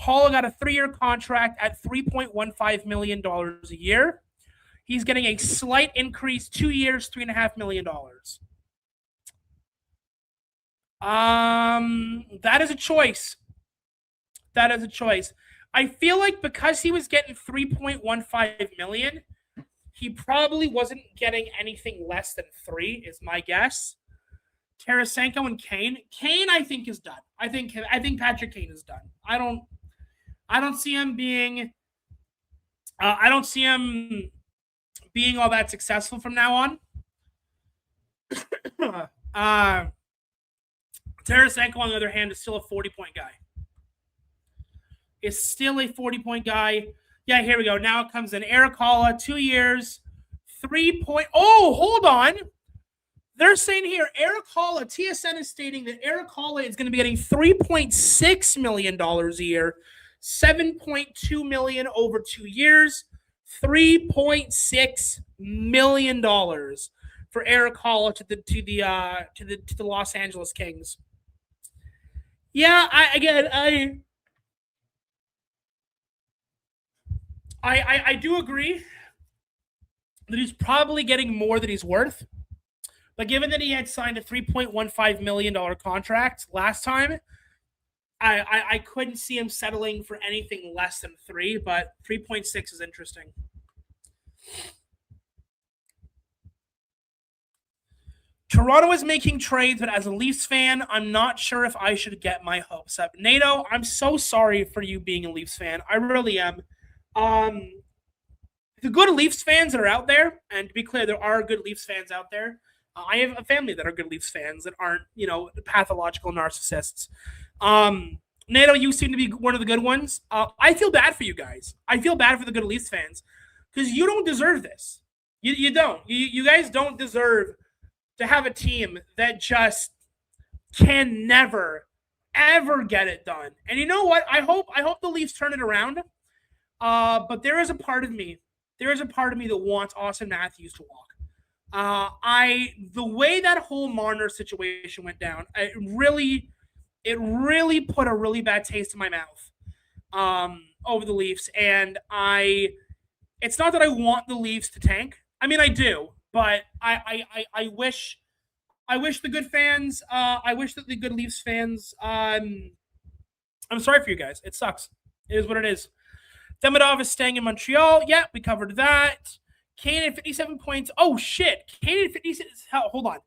Haula got a 3-year contract at $3.15 million a year. He's getting a slight increase, 2 years, $3.5 million. That is a choice. I feel like because he was getting $3.15 million, he probably wasn't getting anything less than 3, is my guess. Tarasenko and Kane. Kane, I think, is done. I think Patrick Kane is done. I don't see him being. I don't see him being all that successful from now on. Tarasenko, on the other hand, is still a 40-point guy. Is still a 40-point guy. Yeah, here we go. Now it comes in. Erik Haula, 2 years, 3 point. Oh, hold on. They're saying here, Erik Haula, TSN is stating that Erik Haula is going to be getting $3.6 million a year, $7.2 million over 2 years, $3.6 million for Erik Haula to the Los Angeles Kings. Yeah, I do agree that he's probably getting more than he's worth. But given that he had signed a $3.15 million contract last time, I couldn't see him settling for anything less than 3, but 3.6 is interesting. Toronto is making trades, but as a Leafs fan, I'm not sure if I should get my hopes up. Nato, I'm so sorry for you being a Leafs fan. I really am. The good Leafs fans that are out there, and to be clear, there are good Leafs fans out there. I have a family that are good Leafs fans that aren't, pathological narcissists. Nato, you seem to be one of the good ones. I feel bad for you guys. I feel bad for the good Leafs fans because you don't deserve this. You don't. You guys don't deserve to have a team that just can never, ever get it done. And you know what? I hope the Leafs turn it around. But there is a part of me that wants Austin Matthews to walk. The way that whole Marner situation went down, it really put a really bad taste in my mouth over the Leafs. And it's not that I want the Leafs to tank. I mean, I do, but I wish the good fans, I wish that the good Leafs fans, I'm sorry for you guys. It sucks. It is what it is. Demidov is staying in Montreal. Yeah, we covered that. Kane at 57 points. Oh, shit. Kane at 56. Hold on.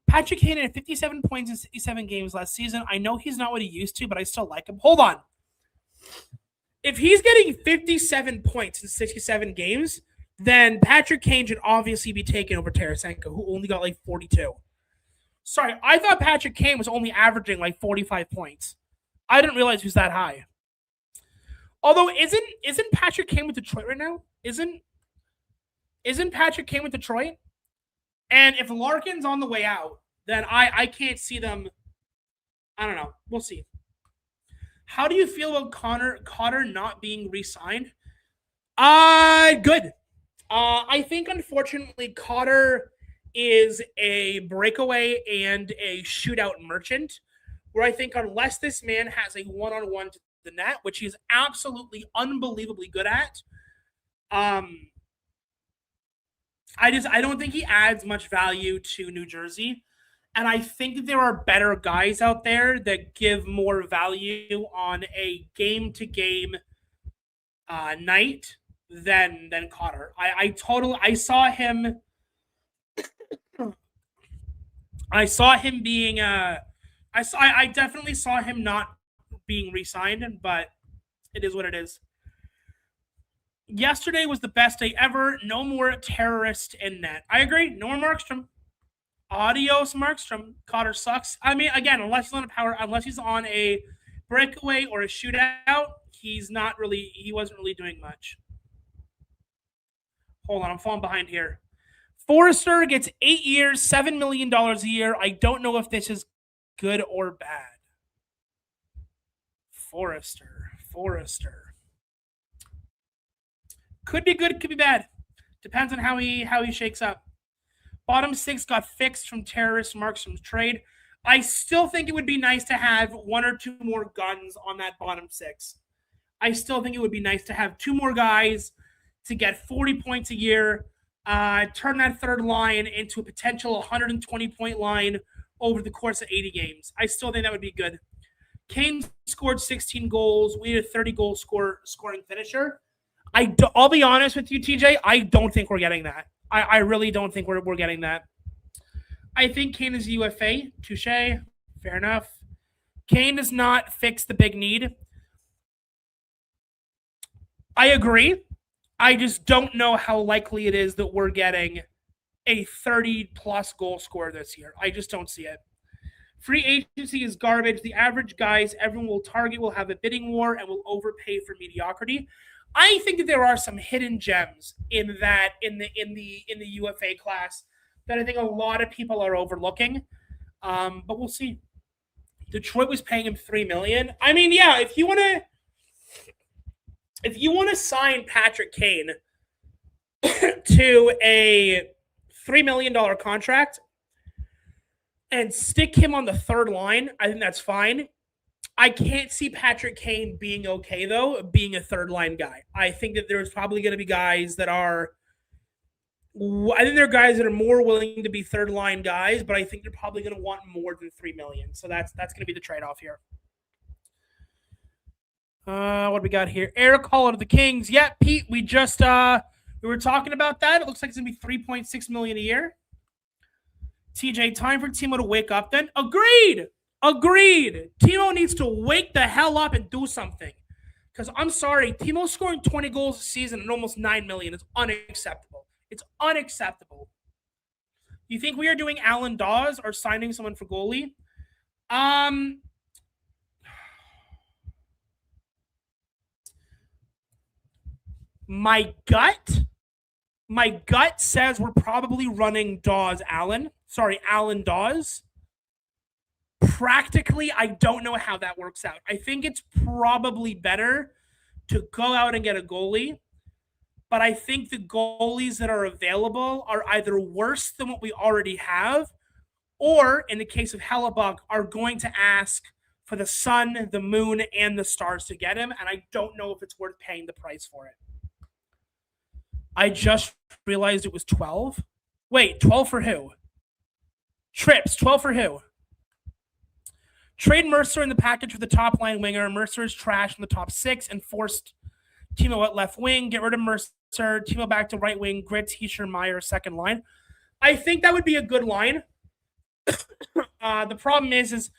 Patrick Kane at 57 points in 67 games last season. I know he's not what he used to, but I still like him. Hold on. If he's getting 57 points in 67 games, then Patrick Kane should obviously be taken over Tarasenko, who only got like 42. Sorry, I thought Patrick Kane was only averaging like 45 points. I didn't realize he was that high. Although, isn't Patrick Kane with Detroit right now? Isn't Patrick Kane with Detroit? And if Larkin's on the way out, then I can't see them. I don't know. We'll see. How do you feel about Cotter not being re-signed? Good. I think, unfortunately, Cotter is a breakaway and a shootout merchant, where I think unless this man has a one-on-one to the net, which he's absolutely unbelievably good at, I don't think he adds much value to New Jersey. And I think that there are better guys out there that give more value on a game-to-game night than Cotter. I saw him being I definitely saw him not being re-signed, but it is what it is. Yesterday was the best day ever. No more terrorist in net. I agree. No more Markstrom. Adios, Markstrom. Cotter sucks. I mean, again, unless he's on a breakaway or a shootout, he wasn't really doing much. Hold on, I'm falling behind here. Forrester gets 8 years, $7 million a year. I don't know if this is good or bad. Forrester. Could be good, could be bad. Depends on how he shakes up. Bottom 6 got fixed from terrorist Markstrom's trade. I still think it would be nice to have 1 or 2 more guns on that bottom 6. I still think it would be nice to have 2 more guys to get 40 points a year, turn that third line into a potential 120-point line over the course of 80 games. I still think that would be good. Kane scored 16 goals. We need a 30-goal scoring finisher. I'll be honest with you, TJ. I don't think we're getting that. I really don't think we're getting that. I think Kane is a UFA. Touche. Fair enough. Kane does not fix the big need. I agree. I just don't know how likely it is that we're getting a 30-plus goal scorer this year. I just don't see it. Free agency is garbage. The average guys everyone will target will have a bidding war and will overpay for mediocrity. I think that there are some hidden gems in the UFA class that I think a lot of people are overlooking. But we'll see. Detroit was paying him $3 million. I mean, yeah, if you want to sign Patrick Kane to a $3 million contract and stick him on the third line, I think that's fine. I can't see Patrick Kane being okay, though, being a third line guy. I think that there's probably going to be guys that are. I think there are guys that are more willing to be third line guys, but I think they're probably going to want more than $3 million. So that's going to be the trade off here. What do we got here? Eric Hall of the Kings. Yeah, Pete, we were talking about that. It looks like it's going to be $3.6 million a year. TJ, time for Timo to wake up then. Agreed. Timo needs to wake the hell up and do something. Because I'm sorry, Timo scoring 20 goals a season and almost $9 million is unacceptable. It's unacceptable. You think we are doing Alan Dawes or signing someone for goalie? My gut says we're probably running Alan Dawes. Practically, I don't know how that works out. I think it's probably better to go out and get a goalie, but I think the goalies that are available are either worse than what we already have, or in the case of Hellebuck, are going to ask for the sun, the moon, and the stars to get him, and I don't know if it's worth paying the price for it. I just realized it was 12. Wait, 12 for who? Trips, 12 for who? Trade Mercer in the package for the top line winger. Mercer is trash in the top six and forced Timo at left wing. Get rid of Mercer. Timo back to right wing. Gritz, Hischier, Meyer, second line. I think that would be a good line. The problem is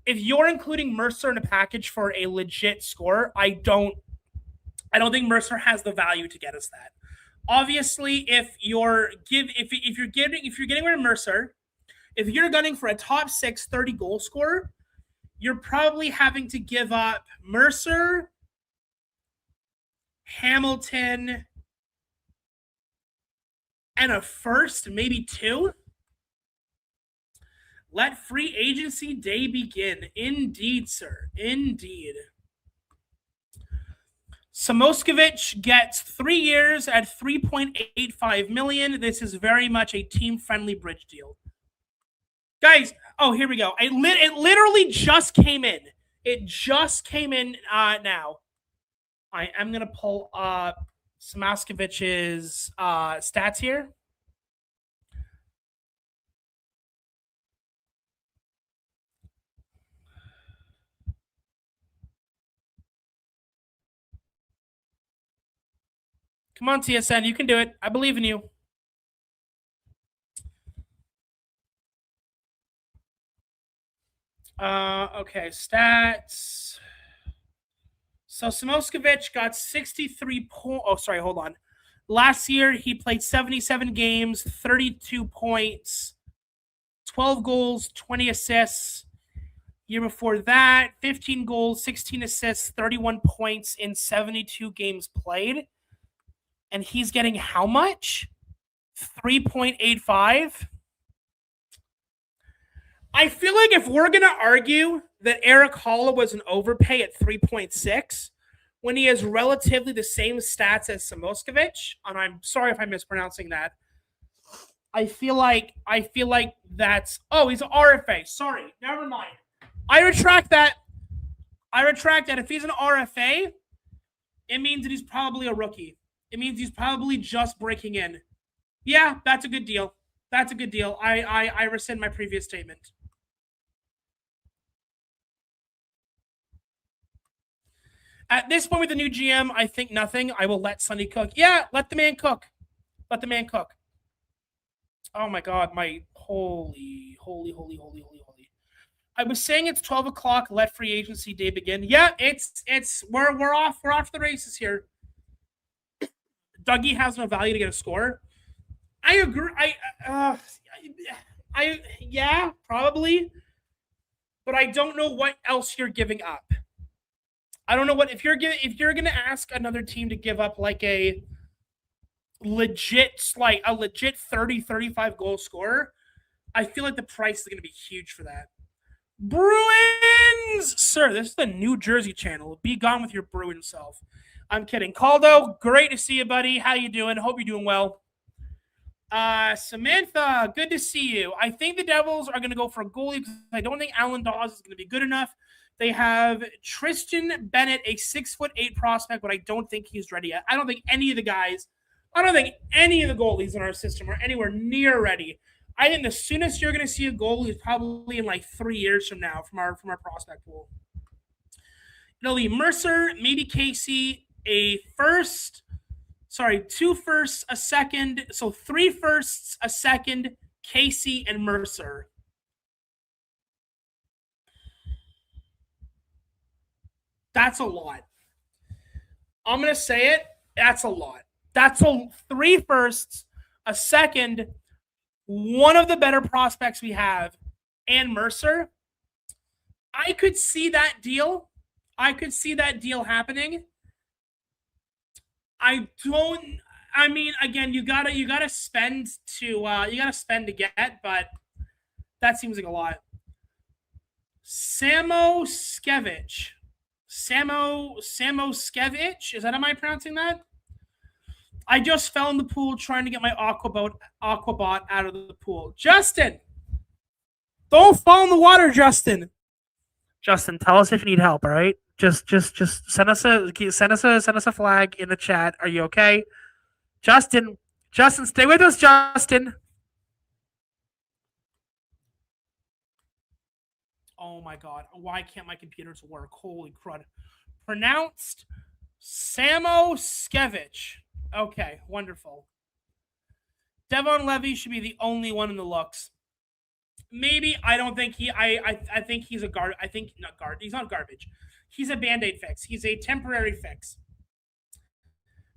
if you're including Mercer in a package for a legit score, I don't think Mercer has the value to get us that. Obviously, if you're getting rid of Mercer, if you're gunning for a top 6 30 goal scorer, you're probably having to give up Mercer, Hamilton, and a first, maybe 2. Let free agency day begin. Indeed, sir. Indeed. Samoskevich gets 3 years at $3.85 million. This is very much a team-friendly bridge deal. Guys, here we go. It literally just came in. It just came in now. I am going to pull up Samoskevich's stats here. Come on, TSN. You can do it. I believe in you. Okay, stats. So Samoskevich got 63 points. Oh, sorry, hold on. Last year, he played 77 games, 32 points, 12 goals, 20 assists. Year before that, 15 goals, 16 assists, 31 points in 72 games played. And he's getting how much? 3.85? I feel like if we're going to argue that Eric Haula was an overpay at 3.6 when he has relatively the same stats as Samoskevich, and I'm sorry if I'm mispronouncing that, I feel like that's he's an RFA. Sorry, never mind. I retract that. If he's an RFA, it means that he's probably a rookie. It means he's probably just breaking in. Yeah, that's a good deal. I rescind my previous statement. At this point with the new GM, I think nothing. I will let Sonny cook. Yeah, let the man cook. Oh my god, my holy. I was saying it's 12 o'clock. Let free agency day begin. Yeah, it's we're off. We're off the races here. Dougie has no value to get a score. I agree. I yeah, probably, but I don't know what else you're giving up. I don't know what if you're gonna ask another team to give up like a legit 30-35 goal scorer. I feel like the price is gonna be huge for that. Bruins, sir. This is the New Jersey channel. Be gone with your Bruin self. I'm kidding. Caldo, great to see you, buddy. How you doing? Hope you're doing well. Samantha, good to see you. I think the Devils are going to go for a goalie because I don't think Alan Dawes is going to be good enough. They have Tristan Bennett, a 6'8" prospect, but I don't think he's ready yet. I don't think any of the goalies in our system are anywhere near ready. I think the soonest you're going to see a goalie is probably in like 3 years from now from our prospect pool. It'll be Mercer, maybe Casey, a first. Sorry, 2 firsts, a second. So 3 firsts, a second, Casey and Mercer. That's a lot. I'm going to say it. That's a lot. That's 3 firsts, a second, one of the better prospects we have, and Mercer. I could see that deal. I could see that deal happening. I mean, again, you gotta spend to get, but that seems like a lot. Samoskevich. Samoskevich? Am I pronouncing that? I just fell in the pool trying to get my Aquabot out of the pool. Justin! Don't fall in the water, Justin. Justin, tell us if you need help, all right? Just send us a flag in the chat. Are you okay? Justin, stay with us, Justin. Oh my god, why can't my computers work? Holy crud. Pronounced Samoskevich. Okay, wonderful. Devon Levy should be the only one in the looks. Maybe. I don't think I think he's a guard. I think not guard. He's not garbage. He's a band-aid fix. He's a temporary fix.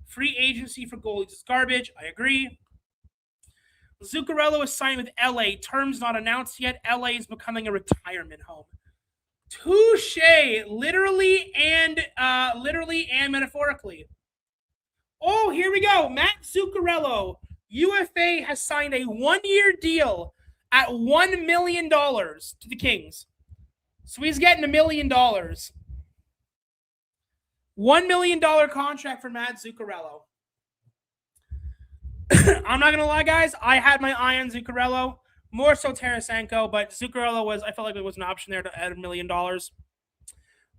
Free agency for goalies is garbage. I agree. Zuccarello is signed with LA. Terms not announced yet. LA is becoming a retirement home. Touche, literally and metaphorically. Oh, here we go. Matt Zuccarello. UFA has signed a 1-year deal at $1 million to the Kings. So he's getting $1 million. $1 million contract for Matt Zuccarello. I'm not going to lie, guys. I had my eye on Zuccarello. More so Tarasenko, but Zuccarello I felt like there was an option there to add $1 million.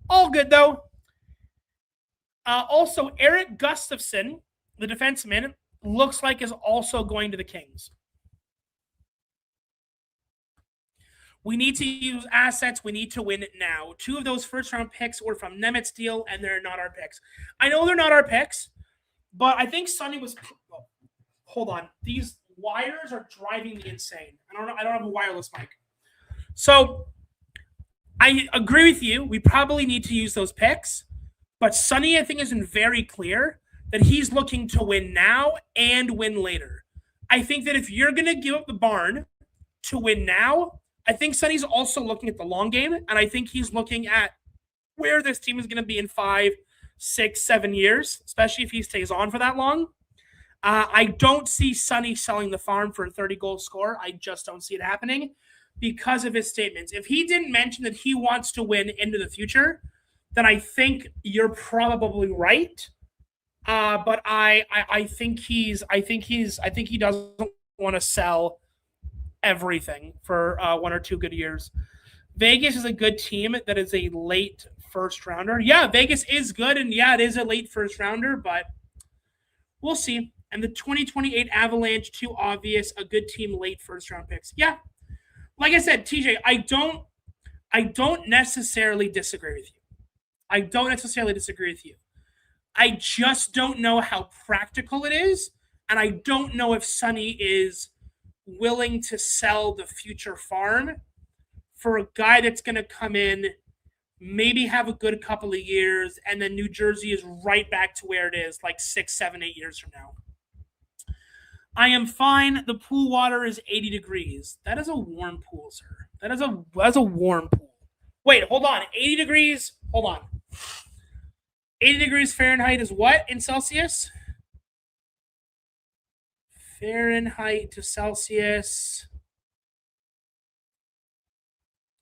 All good, though. Also, Eric Gustafson, the defenseman, looks like is also going to the Kings. We need to use assets. We need to win it now. 2 of those first-round picks were from Nemet's deal, and they're not our picks. I know they're not our picks, but I think Sonny was... Oh, hold on. These wires are driving me insane. I don't have a wireless mic. So I agree with you. We probably need to use those picks, but Sonny, I think, has been very clear that he's looking to win now and win later. I think that if you're going to give up the barn to win now, I think Sonny's also looking at the long game, and I think he's looking at where this team is going to be in 5, 6, 7 years, especially if he stays on for that long. I don't see Sonny selling the farm for a 30-goal score. I just don't see it happening because of his statements. If he didn't mention that he wants to win into the future, then I think you're probably right. But I think he doesn't want to sell everything for 1 or 2 good years. Vegas is a good team that is a late first rounder. Yeah, Vegas is good, and yeah, it is a late first rounder, but we'll see. And the 2028 Avalanche, too obvious, a good team, late first round picks. Yeah, like I said, TJ, I don't necessarily disagree with you. I just don't know how practical it is, and I don't know if Sonny is willing to sell the future farm for a guy that's going to come in, maybe have a good couple of years, and then New Jersey is right back to where it is like 6, 7, 8 years from now. I am fine. The pool water is 80 degrees. That is a warm pool, sir. That's a warm pool. Wait, hold on. 80 degrees. Hold on. 80 degrees Fahrenheit is what in Celsius? Fahrenheit to Celsius.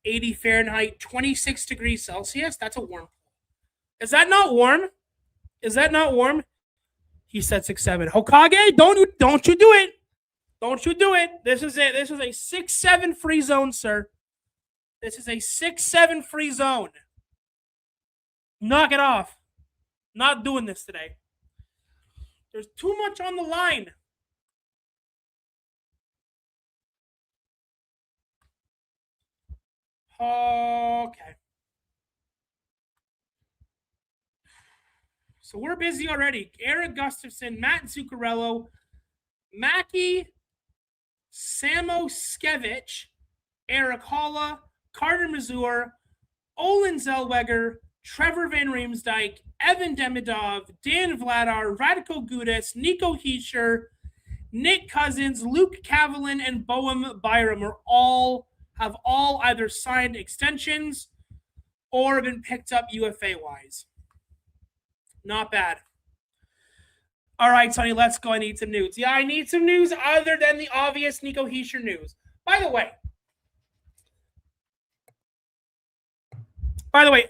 80 Fahrenheit, 26 degrees Celsius. That's a warm pool. Is that not warm? Is that not warm? He said 6-7. Hokage, don't you do it. Don't you do it. This is a 6-7 free zone, sir. This is a 6-7 free zone. Knock it off. Not doing this today. There's too much on the line. Okay. So we're busy already. Eric Gustafson, Matt Zuccarello, Mackie Samoskevich, Eric Holla, Carter Mazur, Olin Zellweger, Trevor Van Riemsdyk, Evan Demidov, Dan Vladar, Radko Gudas, Nico Heischer, Nick Cousins, Luke Kavalin, and Boehm Byram have all either signed extensions or been picked up UFA-wise. Not bad. All right, Sonny, let's go. I need some news. Yeah, I need some news other than the obvious Nico Heischer news. By the way,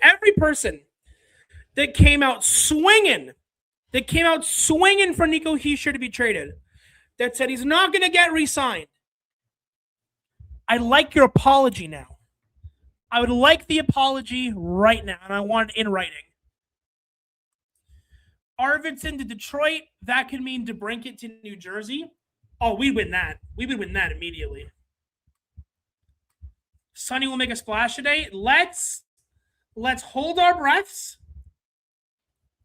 every person that came out swinging for Nico Heischer to be traded, that said he's not going to get re-signed, I like your apology now. I would like the apology right now, and I want it in writing. Arvidsson to Detroit, that could mean DeBrincat to New Jersey. Oh, we'd win that. We would win that immediately. Sonny will make a splash today. Let's hold our breaths.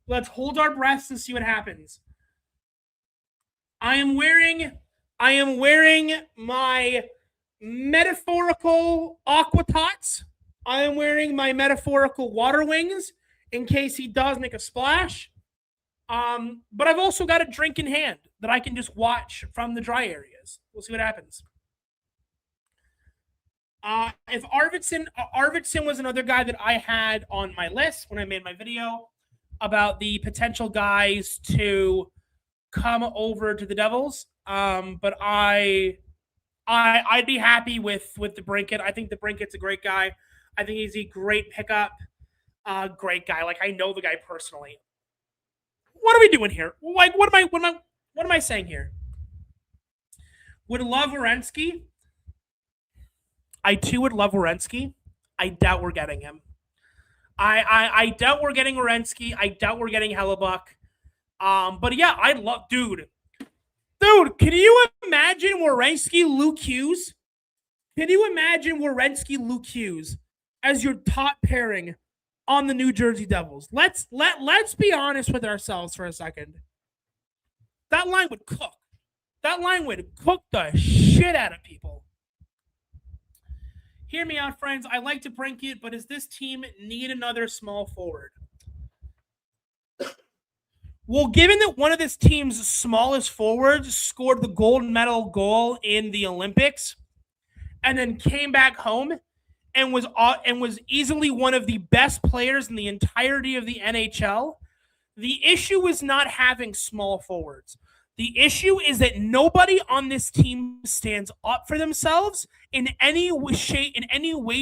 Let's hold our breaths and see what happens. I am wearing my metaphorical aqua tots. I am wearing my metaphorical water wings in case he does make a splash. But I've also got a drink in hand that I can just watch from the dry areas. We'll see what happens. If Arvidsson was another guy that I had on my list when I made my video about the potential guys to come over to the Devils. But I'd be happy with DeBrincat. I think DeBrincat's a great guy. I think he's a great pickup. Great guy. Like, I know the guy personally. What are we doing here? Like, what am I saying here? Would love Werenski. I too would love Werenski. I doubt we're getting him. I doubt we're getting Werenski. I doubt we're getting Hellebuck. But yeah, I love, dude, can you imagine Werenski, Luke Hughes? Can you imagine Werenski, Luke Hughes as your top pairing on the New Jersey Devils? Let's be honest with ourselves for a second. That line would cook. That line would cook the shit out of people. Hear me out, friends. I like DeBrincat, but does this team need another small forward? Well, given that one of this team's smallest forwards scored the gold medal goal in the Olympics and then came back home and was easily one of the best players in the entirety of the NHL, the issue is not having small forwards. The issue is that nobody on this team stands up for themselves in any way,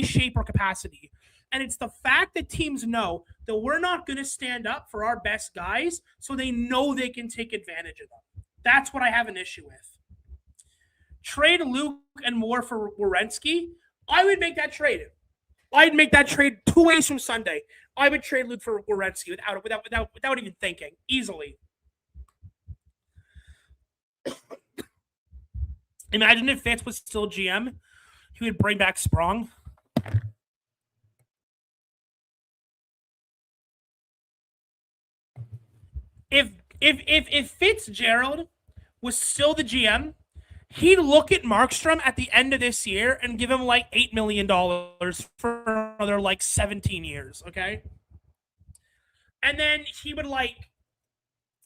shape, or capacity. And it's the fact that teams know that we're not going to stand up for our best guys, so they know they can take advantage of them. That's what I have an issue with. Trade Luke and more for Werenski. I would make that trade. I'd make that trade 2 ways from Sunday. I would trade Luke for Werenski without even thinking, easily. Imagine if Fitz was still GM, he would bring back Sprong. If Fitzgerald was still the GM, he'd look at Markstrom at the end of this year and give him like $8 million for another like 17 years. Okay. And then he would like,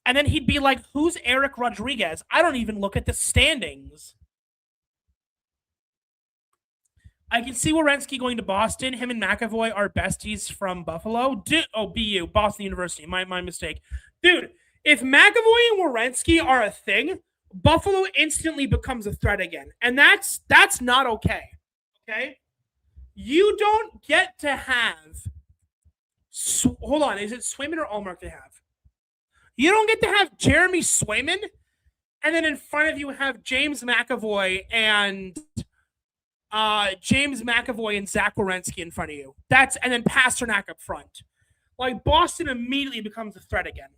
and then he'd be like, who's Eric Rodriguez? I don't even look at the standings. I can see Werenski going to Boston. Him and McAvoy are besties from Buffalo. BU, Boston University. My mistake. Dude, if McAvoy and Werenski are a thing, Buffalo instantly becomes a threat again. And that's not okay. Okay? You don't get to have hold on, is it Swayman or Allmark they have? You don't get to have Jeremy Swayman and then in front of you have James McAvoy and Zach Werenski in front of you. And then Pasternak up front. Like Boston immediately becomes a threat again.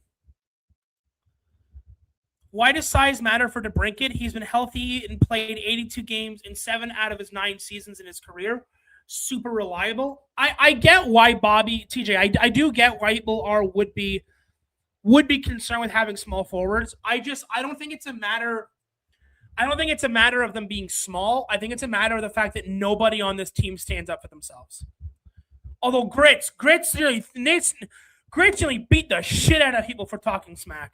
Why does size matter for DeBrincat? He's been healthy and played 82 games in 7 out of his 9 seasons in his career. Super reliable. I get why Bobby TJ. I do get why people would be concerned with having small forwards. I don't think it's a matter. I don't think it's a matter of them being small. I think it's a matter of the fact that nobody on this team stands up for themselves. Although Grits really beat the shit out of people for talking smack.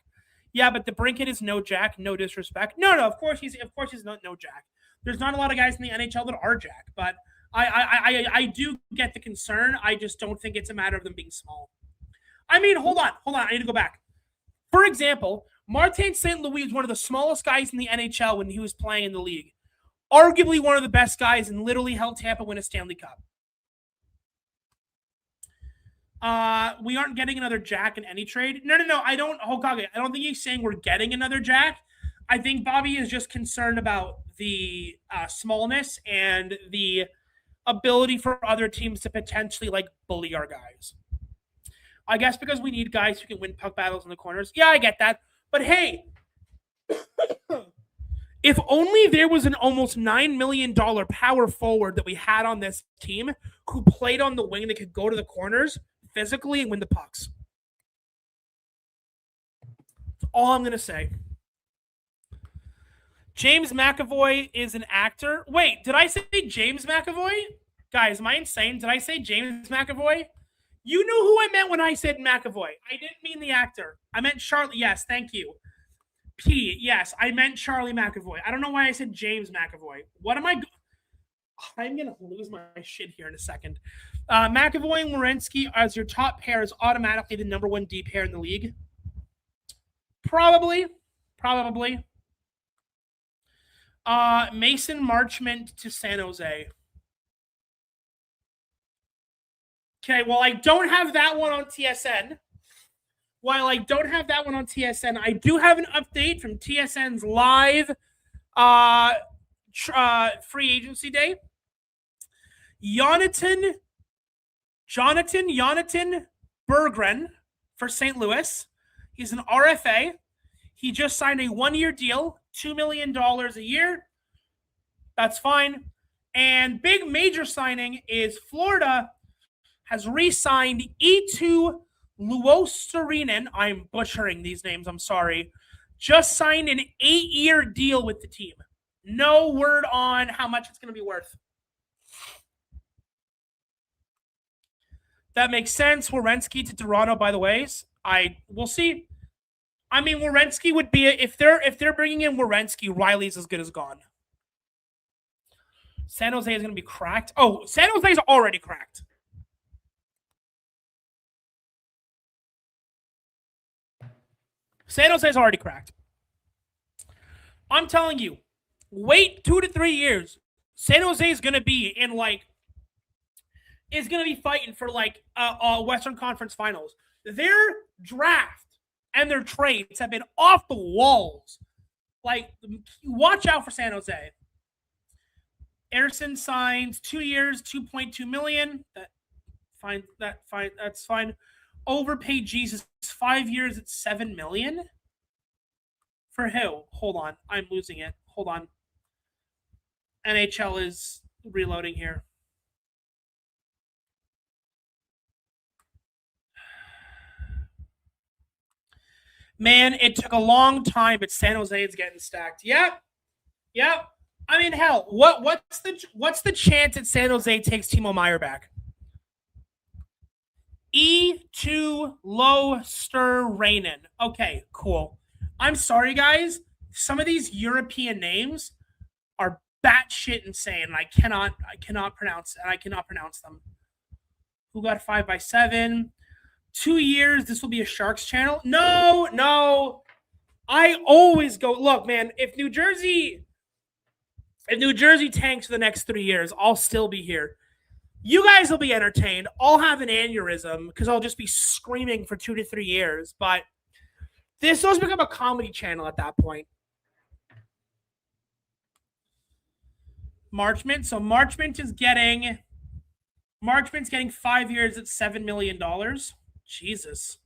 Yeah, but DeBrincat is no Jack. No disrespect. No. Of course he's not no Jack. There's not a lot of guys in the NHL that are Jack, but I do get the concern. I just don't think it's a matter of them being small. I mean, hold on. I need to go back. For example, Martin St. Louis was one of the smallest guys in the NHL when he was playing in the league. Arguably one of the best guys and literally helped Tampa win a Stanley Cup. We aren't getting another Jack in any trade. No. I don't think he's saying we're getting another Jack. I think Bobby is just concerned about the smallness and the ability for other teams to potentially like bully our guys. I guess because we need guys who can win puck battles in the corners. Yeah, I get that. But hey, if only there was an almost $9 million power forward that we had on this team who played on the wing that could go to the corners physically and win the pucks. That's all I'm going to say. James McAvoy is an actor. Wait, did I say James McAvoy? Guys, am I insane? Did I say James McAvoy? You knew who I meant when I said McAvoy. I didn't mean the actor. I meant Charlie. Yes, thank you. Yes, I meant Charlie McAvoy. I don't know why I said James McAvoy. What am I? I'm going to lose my shit here in a second. McAvoy and Werenski as your top pair is automatically the number 1 D pair in the league. Probably. Mason Marchment to San Jose. Okay, well, I don't have that one on TSN. I do have an update from TSN's live free agency day. Jonathan Berggren for St. Louis. He's an RFA. He just signed a 1-year deal, $2 million a year. That's fine. And big major signing is Florida has re-signed Eetu Luostarinen. I'm butchering these names. I'm sorry. Just signed an 8-year deal with the team. No word on how much it's going to be worth. That makes sense. Werenski to Toronto, by the way. We'll see. I mean, Werenski would be if they're bringing in Werenski, Riley's as good as gone. San Jose is going to be cracked. Oh, San Jose is already cracked. San Jose is already cracked. I'm telling you, wait 2 to 3 years. San Jose is going to be fighting for Western Conference Finals. Their draft and their trades have been off the walls. Watch out for San Jose. Ersson signs 2 years, $2.2 million. That's fine. Overpaid Jesus 5 years at $7 million. For who? Hold on, I'm losing it. Hold on. NHL is reloading here. Man, it took a long time, but San Jose is getting stacked. Yep. Yep. I mean, hell, what's the chance that San Jose takes Timo Meier back? E2 Losterrainen. Okay, cool. I'm sorry, guys. Some of these European names are batshit insane. I cannot pronounce them. Who got 5x7? 2 years. This will be a Sharks channel. No. I always go. Look, man. If New Jersey tanks for the next 3 years, I'll still be here. You guys will be entertained. I'll have an aneurysm because I'll just be screaming for 2 to 3 years. But this will become a comedy channel at that point. Marchment. So Marchment's getting 5 years at $7 million. Jesus.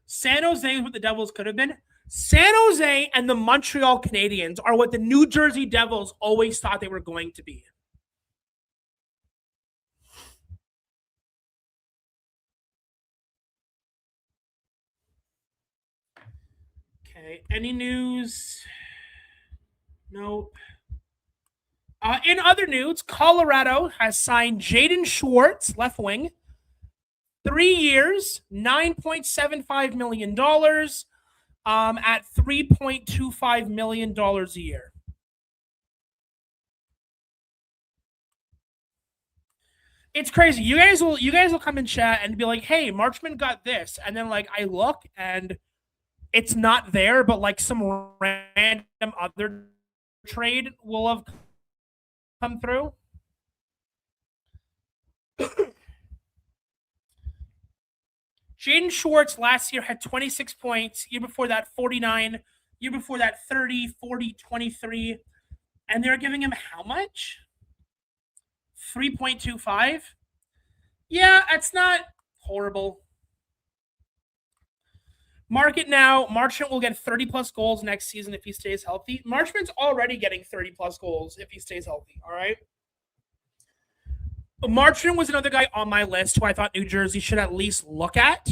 San Jose is what the Devils could have been. San Jose and the Montreal Canadiens are what the New Jersey Devils always thought they were going to be. Okay. Any news? Nope. In other news, Colorado has signed Jaden Schwartz, left wing, 3 years, $9.75 million, at $3.25 million a year. It's crazy. You guys will come in chat and be like, "Hey, Marchment got this," and then like I look and it's not there, but like some random other trade will have come through. Jaden Schwartz last year had 26 points. Year before that, 49. Year before that, 30, 40, 23. And they're giving him how much? 3.25? Yeah, that's not horrible. Market now. Marchment will get 30-plus goals next season if he stays healthy. Marchment's already getting 30-plus goals if he stays healthy, all right? Marchment was another guy on my list who I thought New Jersey should at least look at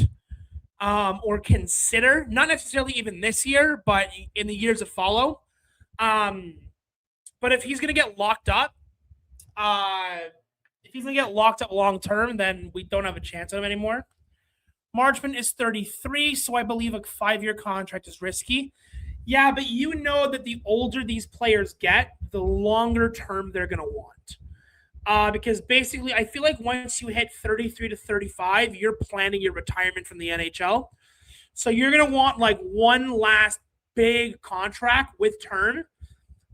or consider. Not necessarily even this year, but in the years that follow. But if he's going to get locked up, long term, then we don't have a chance of him anymore. Marchment is 33, so I believe a 5-year contract is risky. Yeah, but you know that the older these players get, the longer term they're going to want. Because basically, I feel like once you hit 33 to 35, you're planning your retirement from the NHL. So you're going to want like one last big contract with term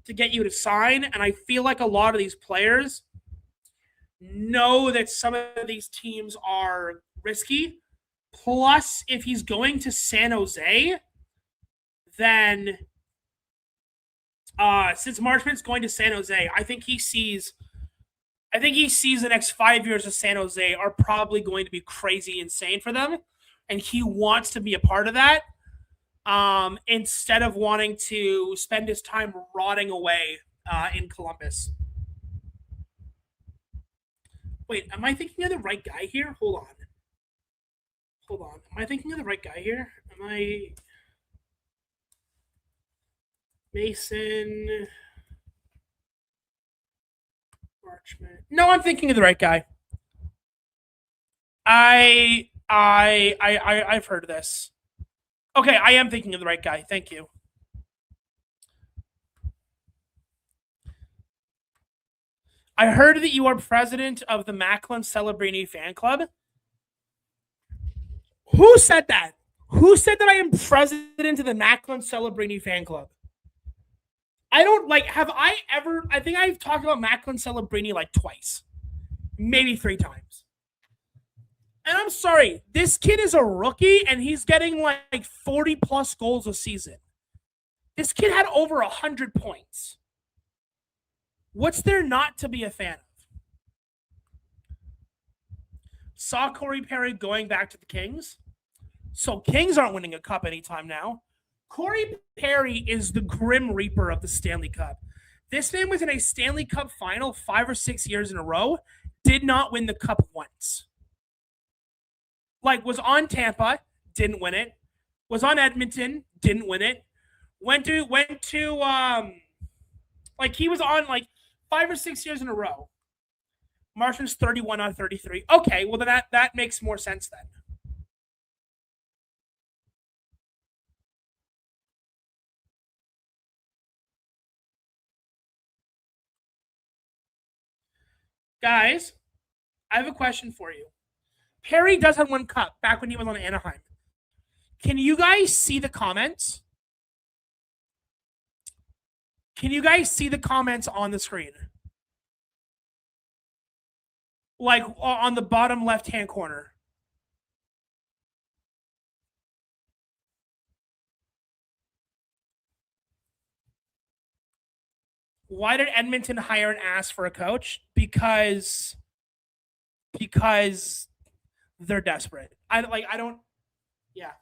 to get you to sign. And I feel like a lot of these players know that some of these teams are risky. Plus, if he's going to San Jose, then since Marchment's going to San Jose, I think he sees the next 5 years of San Jose are probably going to be crazy insane for them. And he wants to be a part of that instead of wanting to spend his time rotting away in Columbus. Wait, am I thinking of the right guy here? Hold on. Am I thinking of the right guy here? Am I... Mason... Marchment. No, I'm thinking of the right guy. I've heard of this. Okay, I am thinking of the right guy. Thank you. I heard that you are president of the Macklin Celebrini fan club. Who said that? Who said that I am president of the Macklin Celebrini fan club? I don't have I ever, I think I've talked about Macklin Celebrini like twice, maybe 3 times. And I'm sorry, this kid is a rookie and he's getting like 40 plus goals a season. This kid had over 100 points. What's there not to be a fan of? Saw Corey Perry going back to the Kings. So Kings aren't winning a cup anytime now. Corey Perry is the Grim Reaper of the Stanley Cup. This man was in a Stanley Cup final 5 or 6 years in a row, did not win the cup once. Was on Tampa, didn't win it. Was on Edmonton, didn't win it. Went to Like he was on like 5 or 6 years in a row. Marchment's 31 on 33. Okay, well then that makes more sense then. Guys, I have a question for you. Perry does have one cup back when he was on Anaheim. Can you guys see the comments? Can you guys see the comments on the screen? Like on the bottom left-hand corner. Why did Edmonton hire an ass for a coach? Because they're desperate. I don't. Yeah.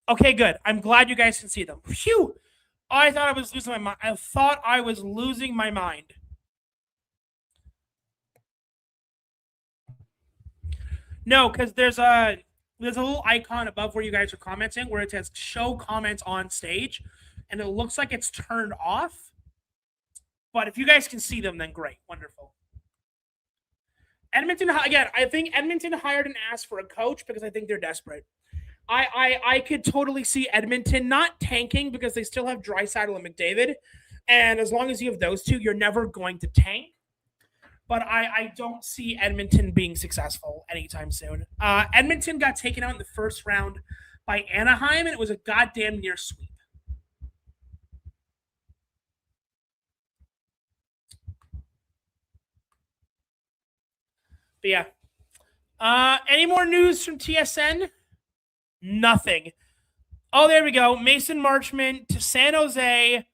Okay, good. I'm glad you guys can see them. Phew. I thought I was losing my mind. I thought I was losing my mind. No, because there's a little icon above where you guys are commenting where it says show comments on stage, and it looks like it's turned off. But if you guys can see them, then great. Wonderful. Edmonton, again, I think Edmonton hired an ass for a coach because I think they're desperate. I could totally see Edmonton not tanking because they still have Draisaitl and McDavid. And as long as you have those two, you're never going to tank. But I don't see Edmonton being successful anytime soon. Edmonton got taken out in the first round by Anaheim, and it was a goddamn near sweep. But yeah. Any more news from TSN? Nothing. Oh, there we go. Mason Marchment to San Jose.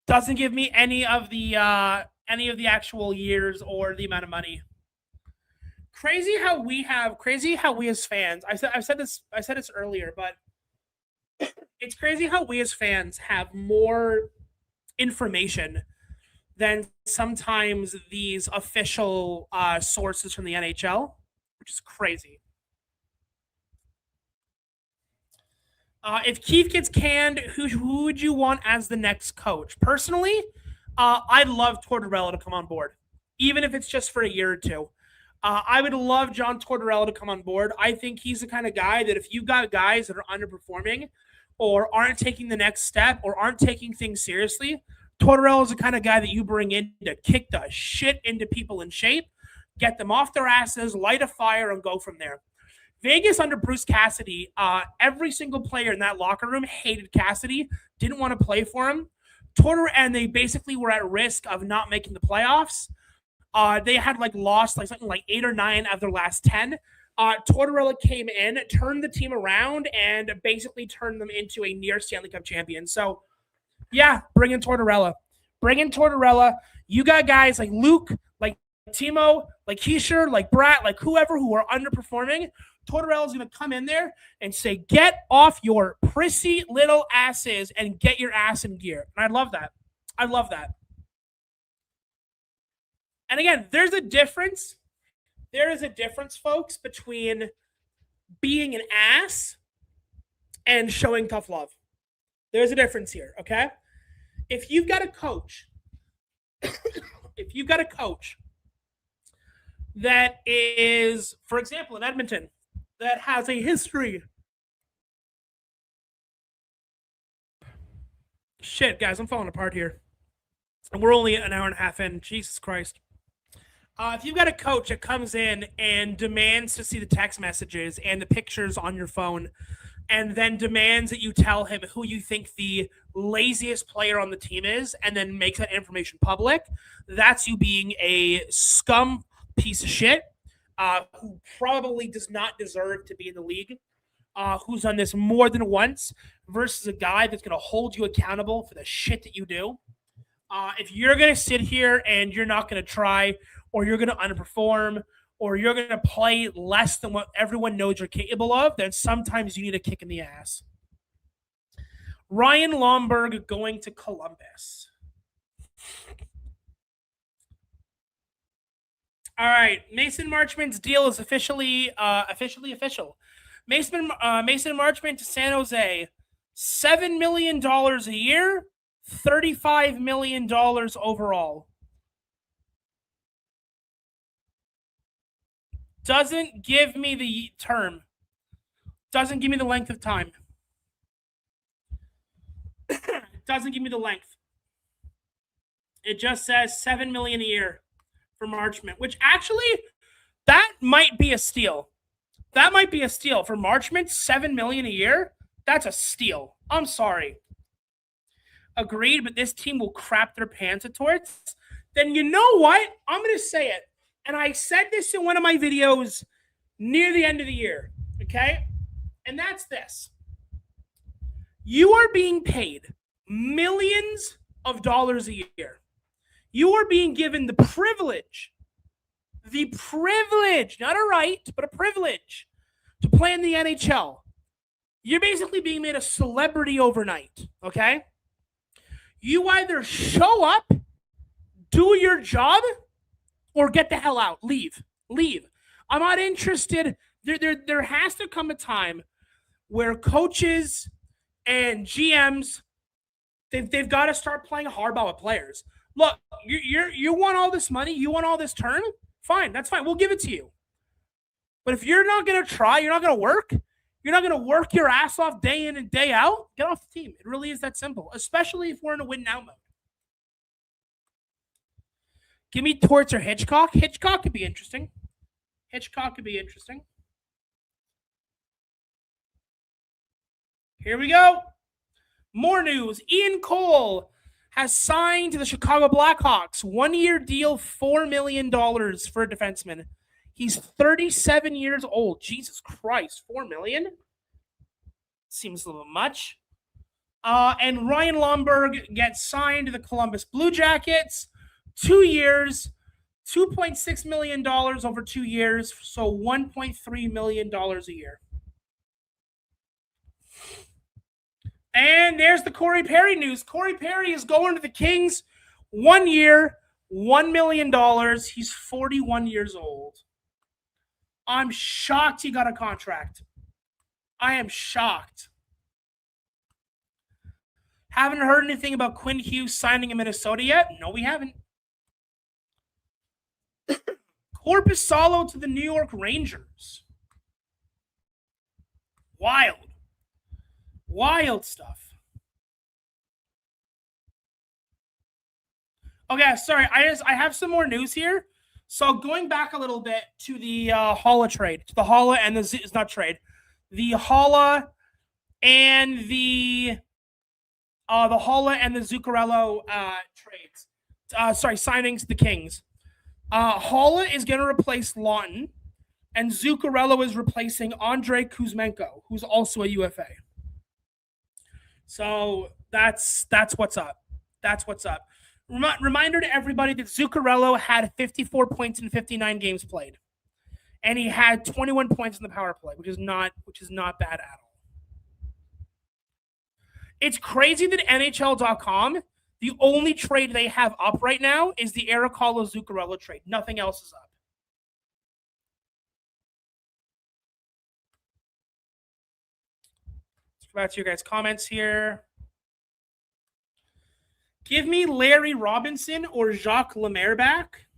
Doesn't give me any of the actual years or the amount of money. Crazy how we as fans. I said this earlier, but it's crazy how we as fans have more information than sometimes these official sources from the NHL, which is crazy. If Keith gets canned, who would you want as the next coach? Personally, I'd love Tortorella to come on board, even if it's just for a year or two. I would love John Tortorella to come on board. I think he's the kind of guy that if you got guys that are underperforming or aren't taking the next step or aren't taking things seriously, Tortorella is the kind of guy that you bring in to kick the shit into people in shape, get them off their asses, light a fire, and go from there. Vegas under Bruce Cassidy, every single player in that locker room hated Cassidy, didn't want to play for him. And they basically were at risk of not making the playoffs. They had lost something like 8 or 9 of their last 10. Tortorella came in, turned the team around, and basically turned them into a near Stanley Cup champion. So, yeah, bring in Tortorella. Bring in Tortorella. You got guys like Luke, like Timo, like Keisher, like Brat, like whoever who are underperforming. Tortorella's going to come in there and say, get off your prissy little asses and get your ass in gear. And I love that. I love that. And again, there's a difference. There is a difference, folks, between being an ass and showing tough love. There's a difference here, okay? If you've got a coach, that is, for example, in Edmonton, that has a history. Shit, guys, I'm falling apart here. And we're only an hour and a half in. Jesus Christ. If you've got a coach that comes in and demands to see the text messages and the pictures on your phone, and then demands that you tell him who you think the laziest player on the team is, and then makes that information public, that's you being a scum piece of shit who probably does not deserve to be in the league, who's done this more than once, versus a guy that's going to hold you accountable for the shit that you do. If you're going to sit here and you're not going to try, or you're going to underperform, or you're going to play less than what everyone knows you're capable of, then sometimes you need a kick in the ass. Ryan Lomberg going to Columbus. All right, Mason Marchment's deal is officially official. Mason Marchment to San Jose, $7 million a year, $35 million overall. Doesn't give me the term. Doesn't give me the length of time. Doesn't give me the length. It just says $7 million a year for Marchment, which actually, that might be a steal. That might be a steal for Marchment. $7 million a year. That's a steal. I'm sorry. Agreed, but this team will crap their pants at torts. Then you know what? I'm going to say it. And I said this in one of my videos near the end of the year. Okay? And that's this. You are being paid millions of dollars a year. You are being given the privilege, not a right, but a privilege to play in the NHL. You're basically being made a celebrity overnight, okay? You either show up, do your job, or get the hell out. Leave. I'm not interested. There has to come a time where coaches and GMs, they've got to start playing hardball with players. Look, you want all this money, you want all this term? Fine, that's fine. We'll give it to you. But if you're not going to try, you're not going to work, you're not going to work your ass off day in and day out, get off the team. It really is that simple, especially if we're in a win-now mode. Give me Torts or Hitchcock. Hitchcock could be interesting. Here we go. More news. Ian Cole has signed to the Chicago Blackhawks. 1-year deal, $4 million for a defenseman. He's 37 years old. Jesus Christ, $4 million? Seems a little much. And Ryan Lomberg gets signed to the Columbus Blue Jackets. 2 years, $2.6 million over 2 years, so $1.3 million a year. And there's the Corey Perry news. Corey Perry is going to the Kings. 1 year, $1 million. He's 41 years old. I'm shocked he got a contract. I am shocked. Haven't heard anything about Quinn Hughes signing in Minnesota yet? No, we haven't. Korpisalo to the New York Rangers. Wild stuff. Okay, sorry. I have some more news here. So going back a little bit to the Holla trade, to the Holla and the it's not trade, the Holla and the Holla and the Zuccarello trades. Signings to the Kings. Holla is going to replace Lawton, and Zuccarello is replacing Andrei Kuzmenko, who's also a UFA. So that's what's up. Reminder to everybody that Zuccarello had 54 points in 59 games played, and he had 21 points in the power play, which is not bad at all. It's crazy that NHL.com, the only trade they have up right now is the Erik Haula-Zuccarello trade. Nothing else is up. Let's go back to your guys' comments here. Give me Larry Robinson or Jacques Lemaire back.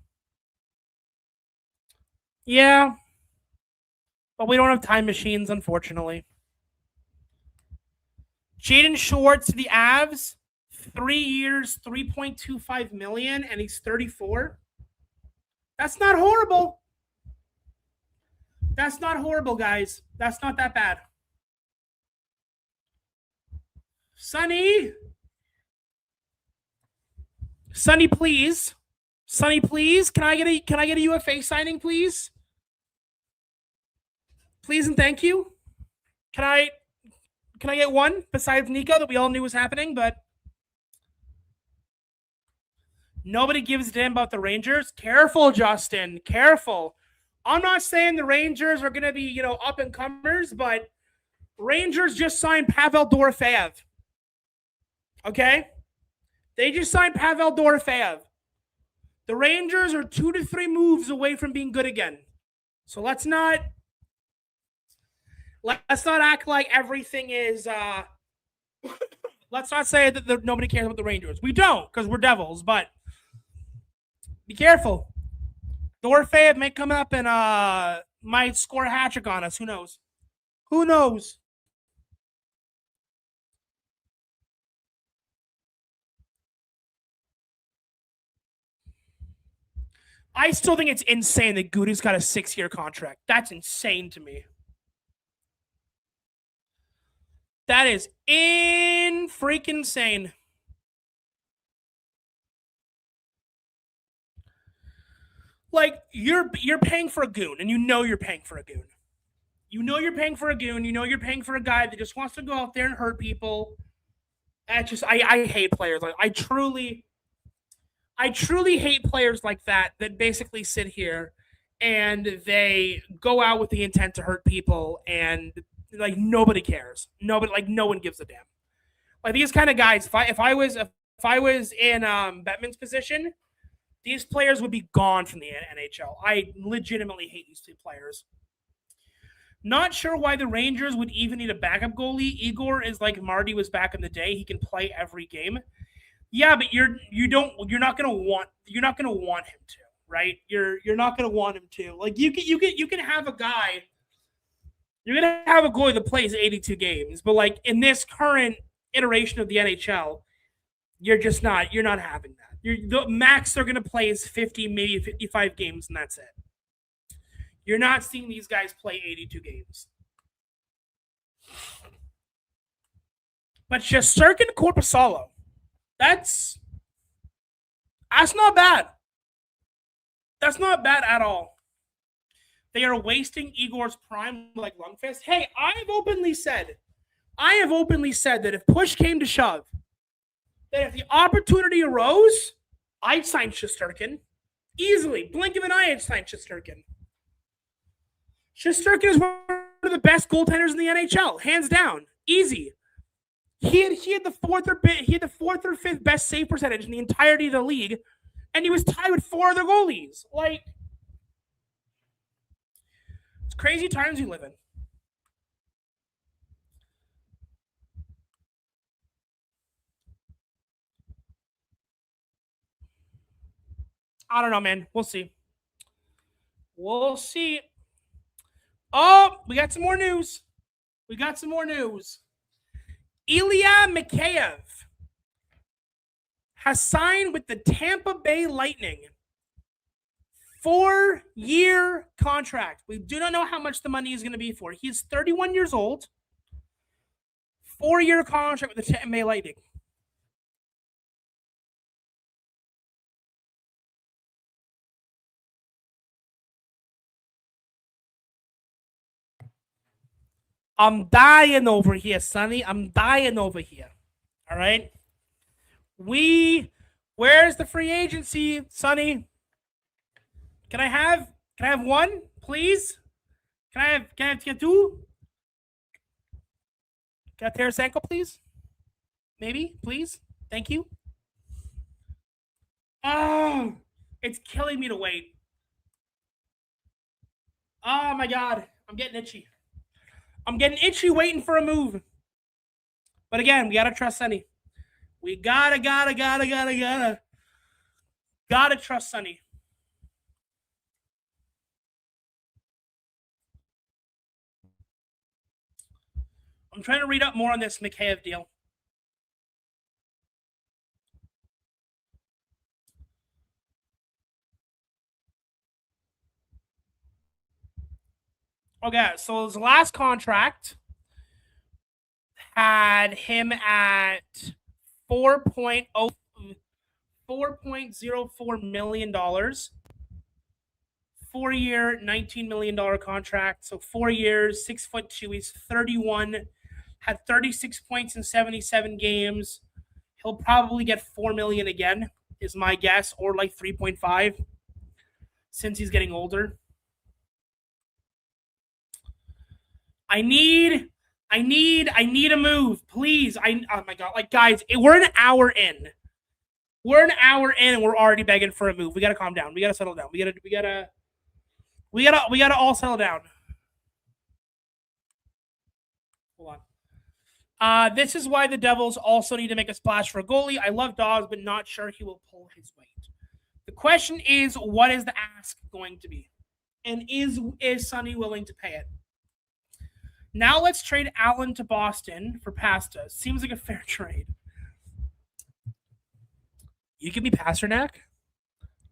Yeah. But we don't have time machines, unfortunately. Jaden Schwartz to the Avs. 3 years, $3.25 million, and he's 34. That's not horrible. That's not horrible, guys. That's not that bad. Sonny, please. Can I get a UFA signing, please? Please and thank you. Can I get one besides Nico that we all knew was happening, but nobody gives a damn about the Rangers? Careful, Justin. Careful. I'm not saying the Rangers are going to be, up-and-comers, but Rangers just signed Pavel Dorofeyev. Okay? They just signed Pavel Dorofeyev. The Rangers are 2 to 3 moves away from being good again. So let's not act like everything is Let's not say that nobody cares about the Rangers. We don't, because we're Devils, but be careful. Dorofeyev may come up and might score a hat trick on us. Who knows? Who knows? I still think it's insane that Goody's got a 6-year contract. That's insane to me. That is freaking insane. Like you're paying for a goon, and you know you're paying for a goon. You know you're paying for a goon. You know you're paying for a guy that just wants to go out there and hurt people. I hate players like I truly hate players like that basically sit here and they go out with the intent to hurt people and like nobody cares. Nobody like no one gives a damn. Like these kind of guys, if I was in Bettman's position, these players would be gone from the NHL. I legitimately hate these two players. Not sure why the Rangers would even need a backup goalie. Igor is like Marty was back in the day. He can play every game. Yeah, but you're not gonna want him to, right? You're not gonna want him to. Like you can have a guy. You're gonna have a goalie that plays 82 games, but like in this current iteration of the NHL, you're not having that. The max they're gonna play is 50, maybe 55 games, and that's it. You're not seeing these guys play 82 games. But Shesterkin, Korpisalo, that's not bad. That's not bad at all. They are wasting Igor's prime like Lundqvist. Hey, I have openly said that if push came to shove, that if the opportunity arose, I'd sign Shesterkin. Easily. Blink of an eye, I'd sign Shesterkin. Shesterkin is one of the best goaltenders in the NHL, hands down. Easy. He had the fourth or fifth best save percentage in the entirety of the league, and he was tied with 4 other goalies. Like, it's crazy times we live in. I don't know, man. We'll see. We'll see. Oh, we got some more news. Ilya Mikheyev has signed with the Tampa Bay Lightning. 4-year contract. We do not know how much the money is going to be for. He's 31 years old. 4-year contract with the Tampa Bay Lightning. I'm dying over here, Sonny. I'm dying over here. All right. Where's the free agency, Sonny? Can I have one, please? Can I have two? Can I have Tarasenko, please? Maybe, please. Thank you. Oh, it's killing me to wait. Oh my God, I'm getting itchy. I'm getting itchy waiting for a move. But again, we gotta trust Sonny. We gotta trust Sonny. I'm trying to read up more on this Mikheyev deal. Okay, so his last contract had him at $4.04 million. 4-year, $19 million contract. So 4 years, 6'2". He's 31, had 36 points in 77 games. He'll probably get $4 million again, is my guess, or like 3.5 since he's getting older. I need a move, please. Oh my God, like guys, we're an hour in. And we're already begging for a move. We gotta calm down. We gotta settle down. We gotta all settle down. Hold This is why the Devils also need to make a splash for a goalie. I love Dawes, but not sure he will pull his weight. The question is, what is the ask going to be? And is Sonny willing to pay it? Now let's trade Allen to Boston for Pasta. Seems like a fair trade. You can be Pasternak.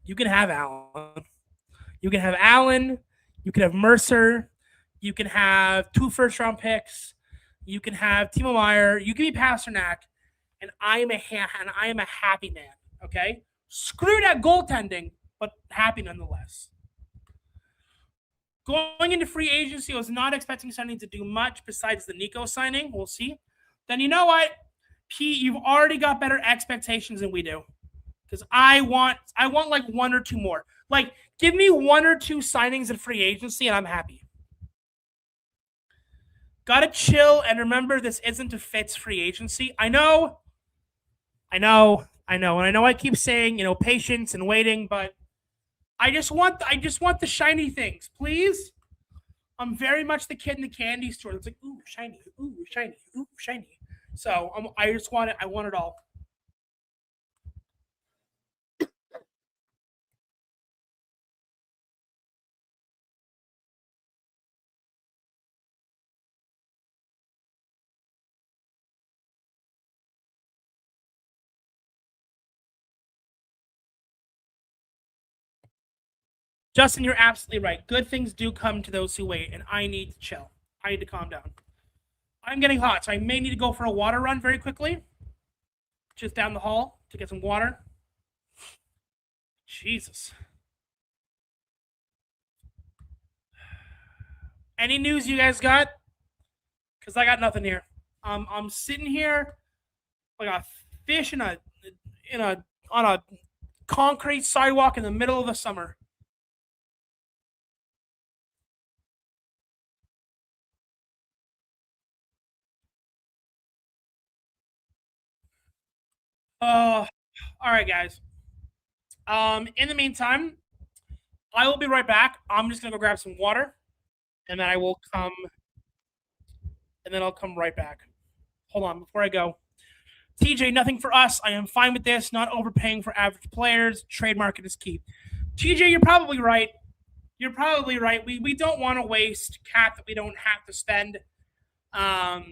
You can have Allen. You can have Allen. You can have Mercer. You can have 2 first-round picks. You can have Timo Meier. You can be Pasternak, and I am a happy man. Okay, screw that goaltending, but happy nonetheless. Going into free agency, I was not expecting Sonny to do much besides the Nico signing. We'll see. Then you know what, Pete, you've already got better expectations than we do, because I want like 1 or 2 more. Like, give me 1 or 2 signings in free agency, and I'm happy. Gotta chill and remember this isn't a Fitz free agency. I know. And I know I keep saying, patience and waiting, but I just want the shiny things, please. I'm very much the kid in the candy store that's like, ooh, shiny, ooh, shiny, ooh, shiny. So I just want it. I want it all. Justin, you're absolutely right. Good things do come to those who wait, and I need to chill. I need to calm down. I'm getting hot, so I may need to go for a water run very quickly. Just down the hall to get some water. Jesus. Any news you guys got? Because I got nothing here. I'm sitting here like a fish on a concrete sidewalk in the middle of the summer. All right, guys. In the meantime, I will be right back. I'm just gonna go grab some water, and then I'll come right back. Hold on, before I go. TJ, nothing for us. I am fine with this. Not overpaying for average players. Trade market is key. TJ, you're probably right. You're probably right. We don't want to waste cap that we don't have to spend. I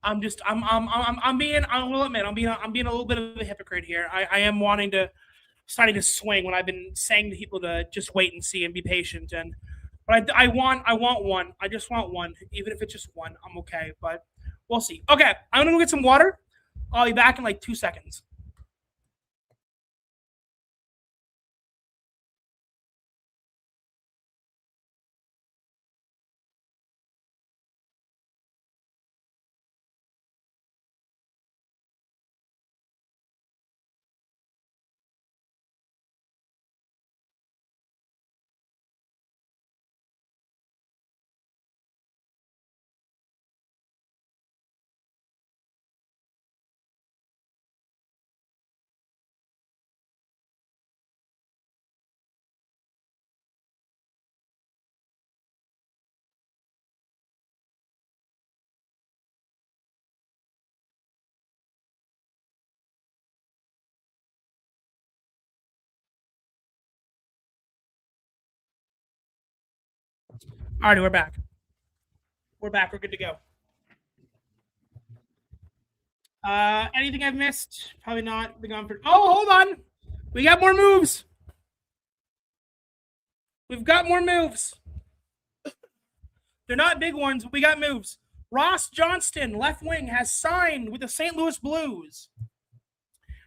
will admit, I'm being a little bit of a hypocrite here. I am starting to swing when I've been saying to people to just wait and see and be patient. But I want one. I just want one, even if it's just one. I'm okay, but we'll see. Okay, I'm gonna go get some water. I'll be back in like 2 seconds. All right, we're back. We're back. We're good to go. Anything I've missed? Probably not. Been gone for. Oh, hold on. We got more moves. We've got more moves. They're not big ones, but we got moves. Ross Johnston, left wing, has signed with the St. Louis Blues.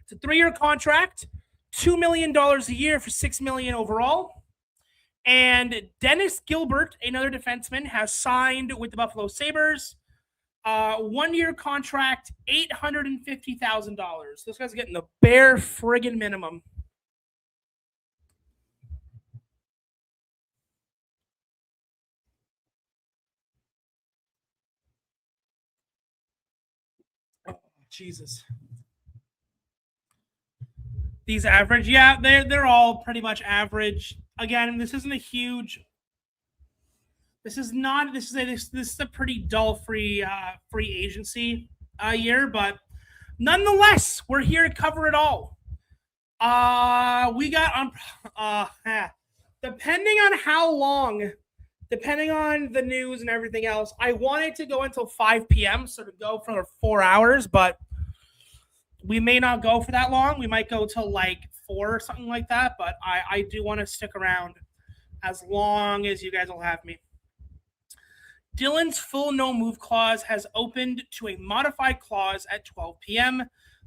It's a 3-year contract, $2 million a year for $6 million overall. And Dennis Gilbert, another defenseman, has signed with the Buffalo Sabres. 1-year contract, $850,000. This guy's getting the bare friggin' minimum. Oh, Jesus. These average, yeah, they're all pretty much average. Again, this isn't a huge This is not. This is a pretty dull free agency year, but nonetheless, we're here to cover it all. We got on. Depending on how long, depending on the news and everything else, I wanted to go until 5 p.m. So to go for 4 hours, but we may not go for that long. We might go till like 4 or something like that. But I do want to stick around as long as you guys will have me. Dylan's full no move clause has opened to a modified clause at 12 p.m.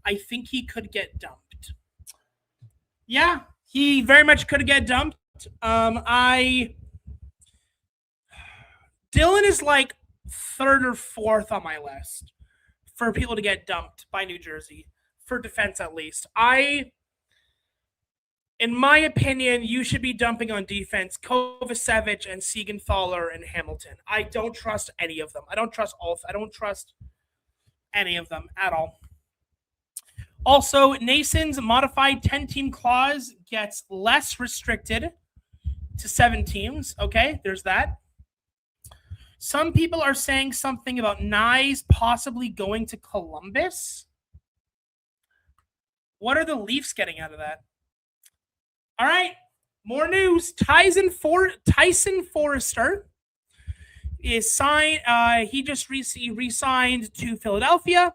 I think he could get dumped. Yeah, he very much could get dumped. Dylan is like third or fourth on my list for people to get dumped by New Jersey, for defense at least. In my opinion, you should be dumping on defense Kovacevic and Siegenthaler and Hamilton. I don't trust any of them. I don't trust any of them at all. Also, Nason's modified 10-team clause gets less restricted to 7 teams. Okay, there's that. Some people are saying something about Knies possibly going to Columbus. What are the Leafs getting out of that? All right, more news. Tyson Foerster is signed. He just re-signed to Philadelphia.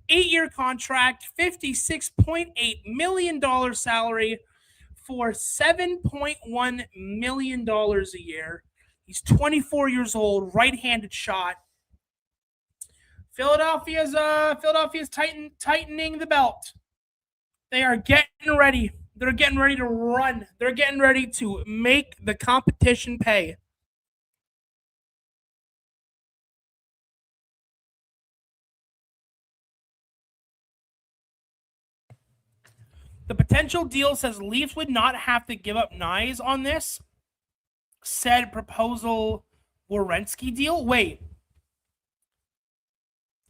8-year contract, $56.8 million salary for $7.1 million a year. He's 24 years old, right-handed shot. Philadelphia's tightening the belt. They are getting ready. They're getting ready to run. They're getting ready to make the competition pay. The potential deal says Leafs would not have to give up Knies on this said proposal Werenski deal. Wait.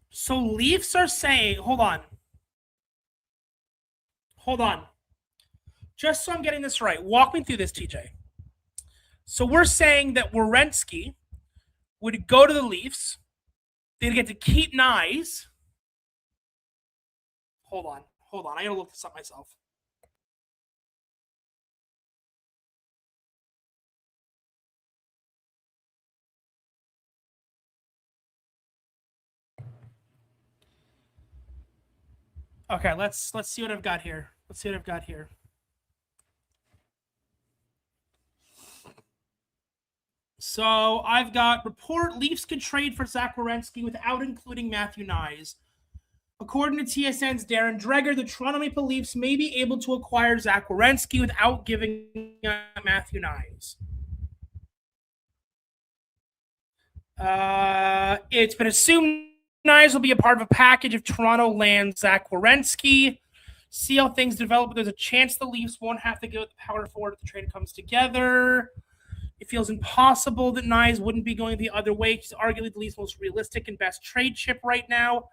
So Leafs are saying, hold on. Just so I'm getting this right, walk me through this, TJ. So we're saying that Werenski would go to the Leafs. They'd get to keep Knies. Hold on. I gotta look this up myself. Okay, let's see what I've got here. So I've got report Leafs can trade for Zach Werenski without including Matthew Knies. According to TSN's Darren Dreger, the Toronto Maple Leafs may be able to acquire Zach Werenski without giving Matthew Knies. It's been assumed Knies will be a part of a package if Toronto lands Zach Werenski. See how things develop, but there's a chance the Leafs won't have to go with the power forward if the trade comes together. It feels impossible that Knies wouldn't be going the other way. He's arguably the Leafs' most realistic and best trade chip right now,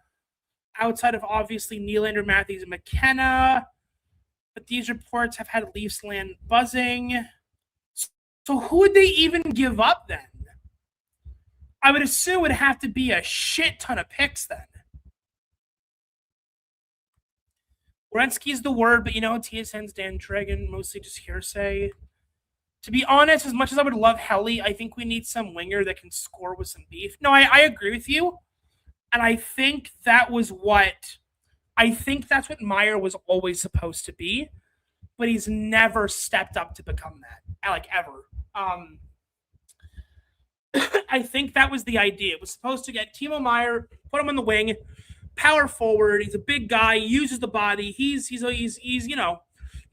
outside of obviously Nylander, Matthews, and McKenna. But these reports have had Leafs land buzzing. So who would they even give up then? I would assume it would have to be a shit ton of picks then. Werenski is the word, but TSN's Dan Dragon, mostly just hearsay. To be honest, as much as I would love Helly, I think we need some winger that can score with some beef. No, I agree with you. And I think that's what Meier was always supposed to be, but he's never stepped up to become that, like ever. I think that was the idea. It was supposed to get Timo Meier, put him on the wing, power forward. He's a big guy, he uses the body. He's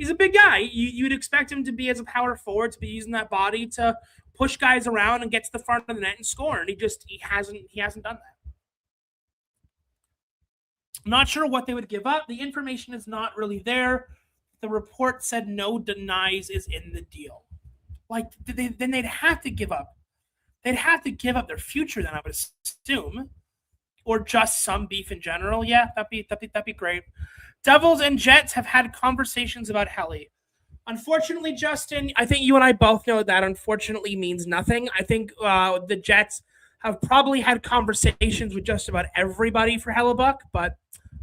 a big guy. You'd expect him to be as a power forward, to be using that body to push guys around and get to the front of the net and score. And he hasn't done that. I'm not sure what they would give up. The information is not really there. The report said no Knies is in the deal. Like then they'd have to give up. They'd have to give up their future then, I would assume, or just some beef in general. Yeah, that'd be great. Devils and Jets have had conversations about Helly. Unfortunately, Justin, I think you and I both know that unfortunately means nothing. I think the Jets have probably had conversations with just about everybody for Hellebuyck, but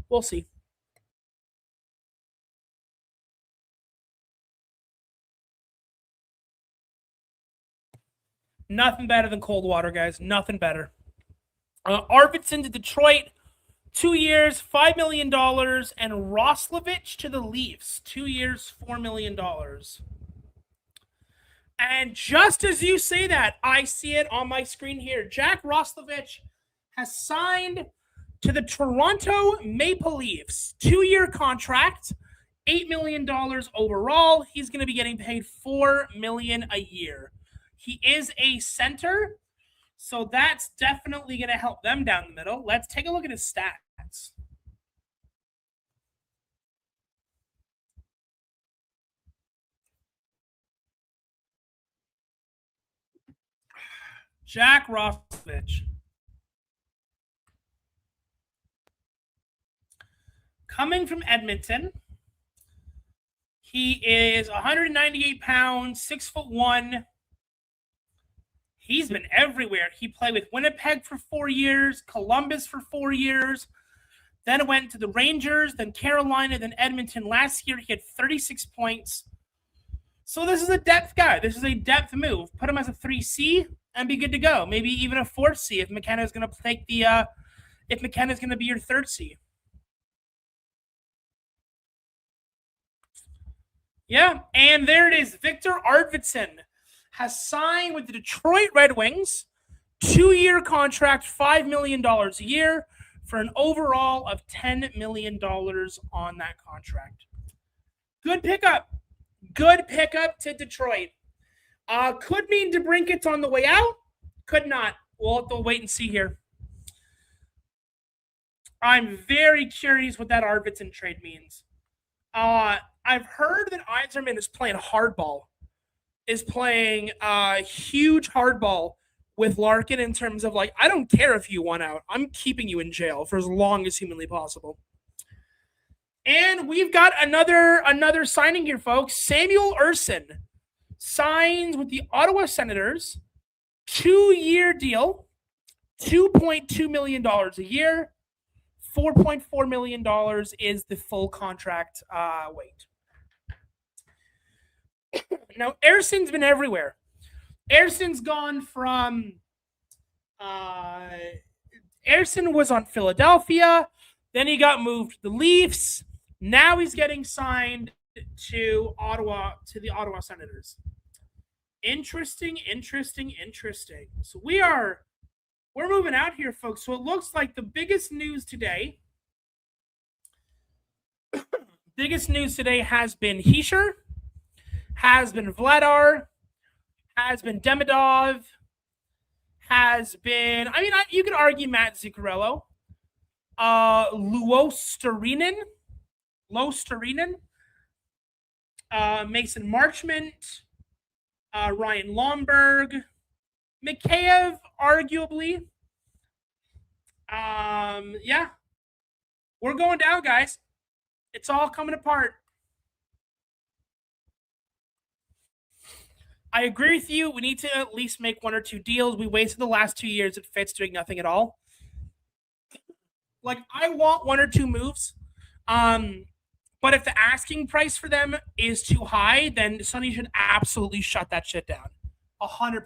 we'll see. Nothing better than cold water, guys. Nothing better. Arvidsson to Detroit, 2 years, $5 million, and Roslovich to the Leafs, 2 years, $4 million. And just as you say that, I see it on my screen here. Jack Roslovich has signed to the Toronto Maple Leafs, 2-year contract, $8 million overall. He's going to be getting paid $4 million a year. He is a center, so that's definitely going to help them down the middle. Let's take a look at his stats. Jack Roslovich. Coming from Edmonton, he is 198 pounds, 6'1". He's been everywhere. He played with Winnipeg for 4 years, Columbus for 4 years, then went to the Rangers, then Carolina, then Edmonton. Last year, he had 36 points. So this is a depth guy. This is a depth move. Put him as a 3C and be good to go. Maybe even a 4C if McKenna is going to take the if McKenna is going to be your 3rd C. Yeah, and there it is. Victor Arvidsson has signed with the Detroit Red Wings, 2-year contract, $5 million a year for an overall of $10 million on that contract. Good pickup. Good pickup to Detroit. Could mean DeBrincat's on the way out. Could not. We'll have to wait and see here. I'm very curious what that Arvidsson trade means. I've heard that Yzerman is playing hardball, is playing huge hardball with Larkin in terms of like, I don't care if you want out. I'm keeping you in jail for as long as humanly possible. And we've got another signing here, folks. Samuel Ersson signs with the Ottawa Senators, 2-year deal, $2.2 million a year. $4.4 million is the full contract weight. Now, Ersson's been everywhere. Ersson's gone from Ersson was on Philadelphia, then he got moved to the Leafs. Now he's getting signed to Ottawa, to the Ottawa Senators. Interesting. So we're moving out here, folks. So it looks like the biggest news today has been Hischier, has been Vladar, has been Demidov, has been, I mean, you could argue Matt Zuccarello, Luostarinen, Mason Marchment, Ryan Lomberg, Mikheyev, arguably. Yeah. We're going down, guys. It's all coming apart. I agree with you. We need to at least make 1 or 2 deals. We wasted the last 2 years at Fitz doing nothing at all. Like, I want 1 or 2 moves. But if the asking price for them is too high, then Sonny should absolutely shut that shit down. 100%.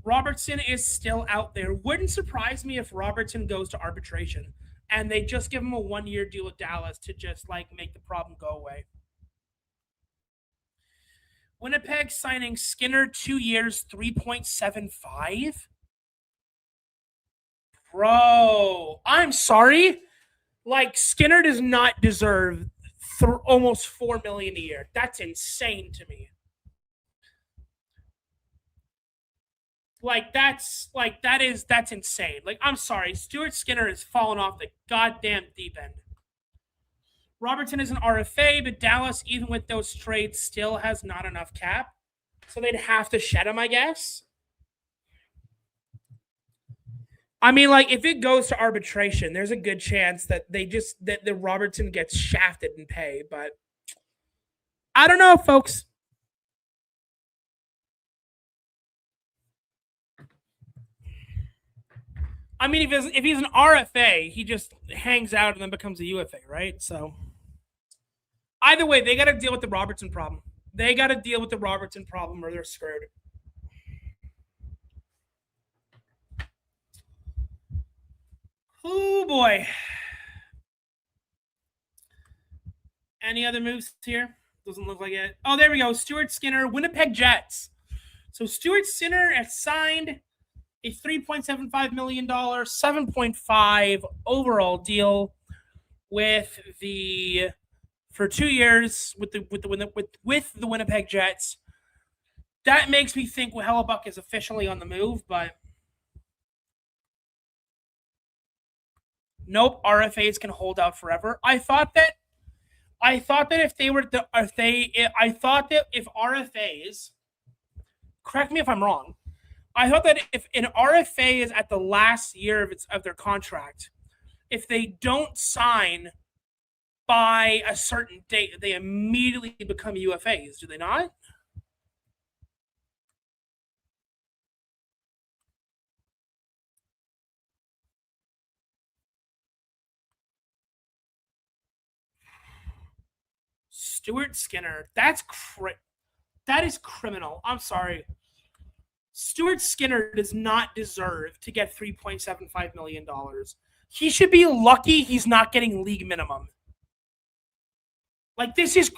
Robertson is still out there. Wouldn't surprise me if Robertson goes to arbitration and they just give him a 1-year deal with Dallas to just like make the problem go away. Winnipeg signing Skinner 2 years, 3.75. Bro, I'm sorry. Like, Skinner does not deserve almost $4 million a year. That's insane to me. That's insane. Like, I'm sorry. Stuart Skinner has fallen off the goddamn deep end. Robertson is an RFA, but Dallas, even with those trades, still has not enough cap. So they'd have to shed him, I guess. I mean, like, if it goes to arbitration, there's a good chance that the Robertson gets shafted in pay, but I don't know, folks. I mean, if he's an RFA, he just hangs out and then becomes a UFA, right? So either way, they got to deal with the Robertson problem. They got to deal with the Robertson problem or they're screwed. Oh, boy. Any other moves here? Doesn't look like it. Oh, there we go. Stuart Skinner, Winnipeg Jets. So Stuart Skinner has signed a $3.75 million, 7.5 overall deal with the for 2 years with the Winnipeg Jets. That makes me think Hellebuyck is officially on the move, but nope, RFAs can hold out forever. I thought that if RFAs, correct me if I'm wrong, I thought that if an RFA is at the last year of their contract, if they don't sign by a certain date, they immediately become UFAs. Do they not? Stuart Skinner. That is criminal. I'm sorry. Stuart Skinner does not deserve to get $3.75 million. He should be lucky he's not getting league minimum. Like, this is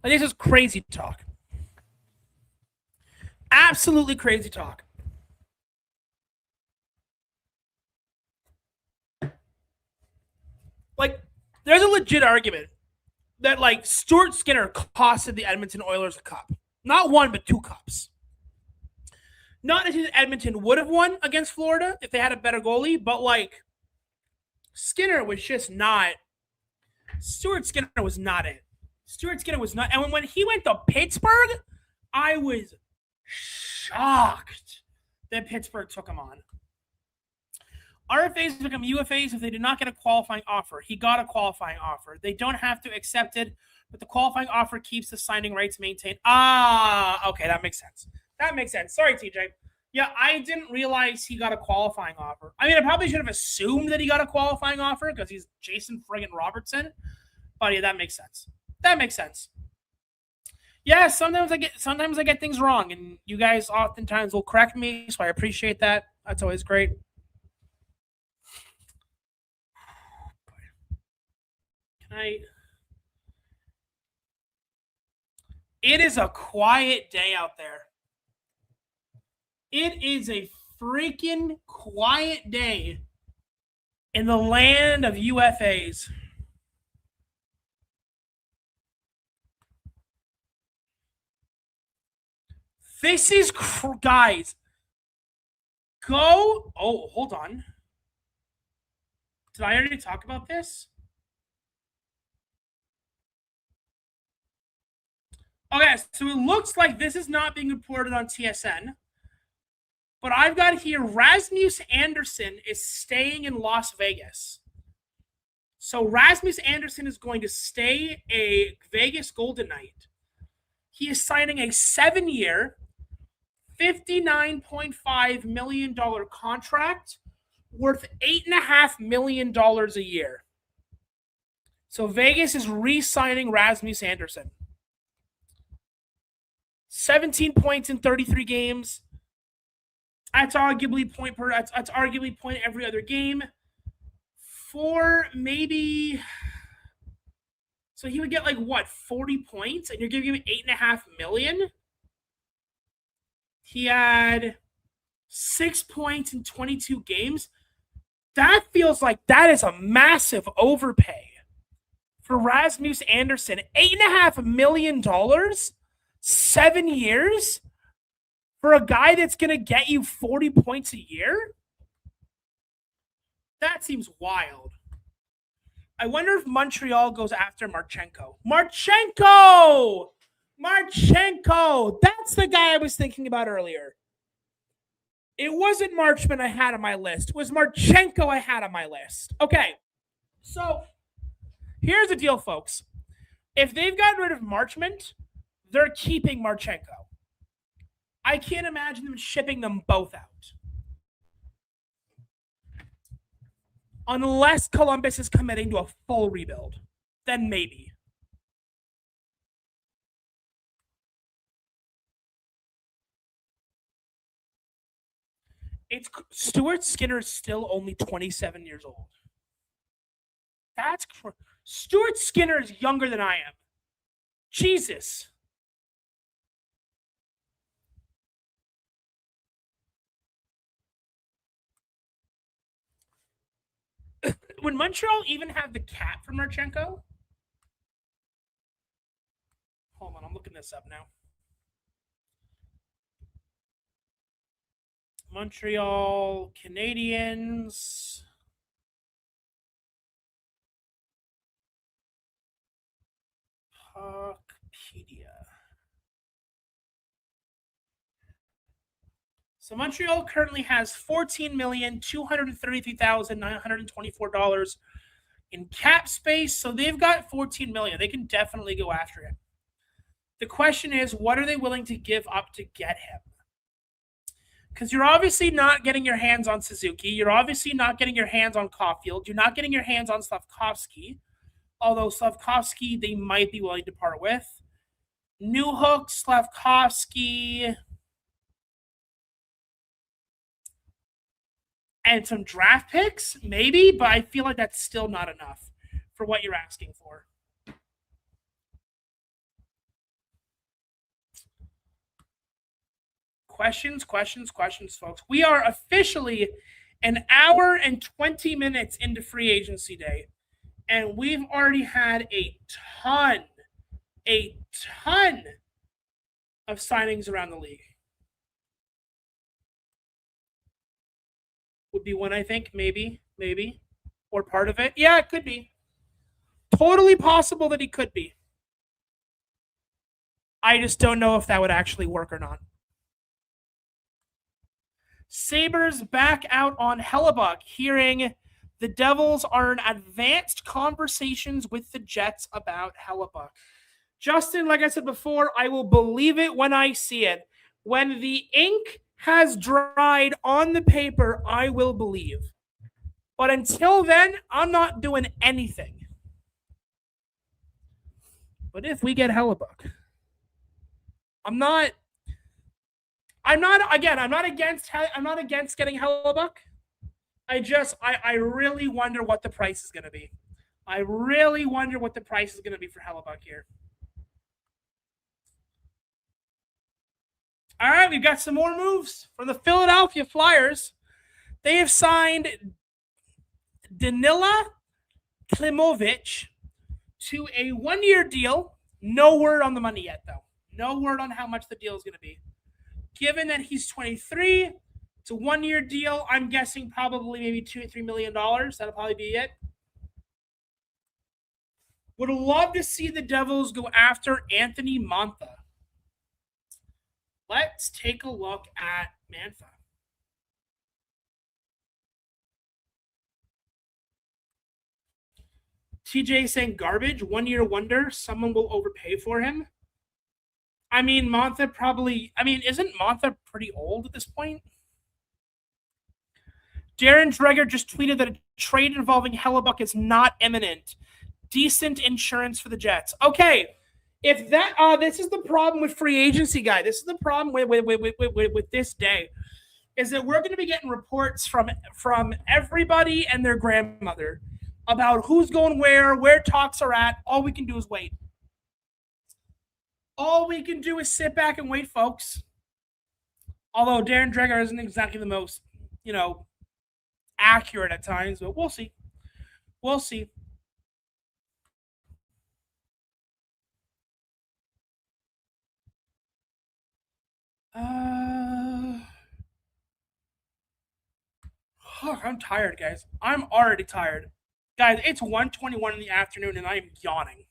this is crazy talk. Absolutely crazy talk. Like, there's a legit argument that, like, Stuart Skinner costed the Edmonton Oilers a cup. Not one, but 2 cups. Not that Edmonton would have won against Florida if they had a better goalie, but, like, Skinner was just not. Stuart Skinner was not it. Stuart Skinner was not. And when he went to Pittsburgh, I was shocked that Pittsburgh took him on. RFAs become UFAs if they did not get a qualifying offer. He got a qualifying offer. They don't have to accept it, but the qualifying offer keeps the signing rights maintained. Okay, that makes sense. That makes sense. Sorry, TJ. Yeah, I didn't realize he got a qualifying offer. I mean, I probably should have assumed that he got a qualifying offer because he's Jason friggin' Robertson. But yeah, that makes sense. That makes sense. Yeah, sometimes I get things wrong, and you guys oftentimes will correct me, so I appreciate that. That's always great. It is a quiet day out there. It is a freaking quiet day in the land of UFAs. This is, guys, go. Oh, hold on. Did I already talk about this? Okay, so it looks like this is not being reported on TSN. But I've got here Rasmus Andersson is staying in Las Vegas. So Rasmus Andersson is going to stay a Vegas Golden Knight. He is signing a 7-year, $59.5 million contract worth $8.5 million a year. So Vegas is re-signing Rasmus Andersson. 17 points in 33 games. That's arguably point every other game. For maybe, so he would get like what, 40 points, and you're giving him $8.5 million. He had 6 points in 22 games. That feels like that is a massive overpay for Rasmus Andersson. $8.5 million, 7 years. For a guy that's going to get you 40 points a year? That seems wild. I wonder if Montreal goes after Marchenko. Marchenko! That's the guy I was thinking about earlier. It wasn't Marchman I had on my list. It was Marchenko I had on my list. Okay, so here's the deal, folks. If they've gotten rid of Marchment, they're keeping Marchenko. I can't imagine them shipping them both out. Unless Columbus is committing to a full rebuild, then maybe. It's Stuart Skinner is still only 27 years old. That's Stuart Skinner is younger than I am. Jesus. Would Montreal even have the cap for Marchenko? Hold on, I'm looking this up now. Montreal Canadiens. Puckpedia. So Montreal currently has $14,233,924 in cap space. So they've got $14 million. They can definitely go after him. The question is, what are they willing to give up to get him? Because you're obviously not getting your hands on Suzuki. You're obviously not getting your hands on Caulfield. You're not getting your hands on Slafkovsky. Although Slafkovsky, they might be willing to part with. Newhook, Slafkovsky, and some draft picks, maybe, but I feel like that's still not enough for what you're asking for. Questions, folks. We are officially an hour and 20 minutes into free agency day, and we've already had a ton of signings around the league. Would be one, I think, maybe, or part of it. Yeah, it could be. Totally possible that he could be. I just don't know if that would actually work or not. Sabres back out on Hellebuyck, hearing the Devils are in advanced conversations with the Jets about Hellebuyck. Justin, like I said before, I will believe it when I see it. When the ink has dried on the paper, I will believe. But until then, I'm not doing anything. But if we get Hellebuyck, I'm not against getting Hellebuyck. I really wonder what the price is going to be. I really wonder what the price is going to be for Hellebuyck here. All right, we've got some more moves from the Philadelphia Flyers. They have signed Danila Klimovich to a one-year deal. No word on the money yet, though. No word on how much the deal is going to be. Given that he's 23, it's a one-year deal. I'm guessing probably maybe $2 or $3 million. That'll probably be it. Would love to see the Devils go after Anthony Mantha. Let's take a look at Mantha. TJ saying garbage, one-year wonder. Someone will overpay for him. I mean, Mantha probably. I mean, isn't Mantha pretty old at this point? Darren Dreger just tweeted that a trade involving Hellebuyck is not imminent. Decent insurance for the Jets. Okay, if that this is the problem with free agency, guy. This is the problem with this day, is that we're going to be getting reports from everybody and their grandmother about who's going where talks are at. All we can do is wait. All we can do is sit back and wait, folks. Although Darren Dreger isn't exactly the most, accurate at times, but we'll see. We'll see. I'm tired, guys. I'm already tired. Guys, it's 1:21 in the afternoon and I'm yawning.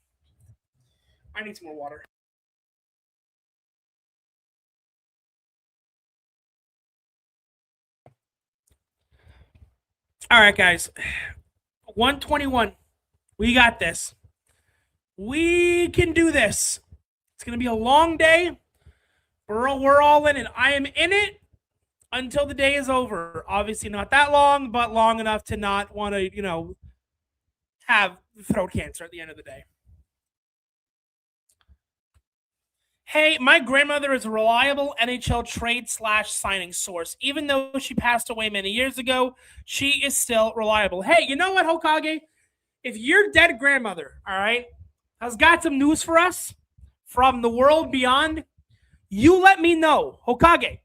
I need some more water. All right, guys. 121. We got this. We can do this. It's going to be a long day. We're all in it. I am in it until the day is over. Obviously, not that long, but long enough to not want to, have throat cancer at the end of the day. Hey, my grandmother is a reliable NHL trade / signing source. Even though she passed away many years ago, she is still reliable. Hey, you know what, Hokage? If your dead grandmother, all right, has got some news for us from the world beyond, you let me know, Hokage.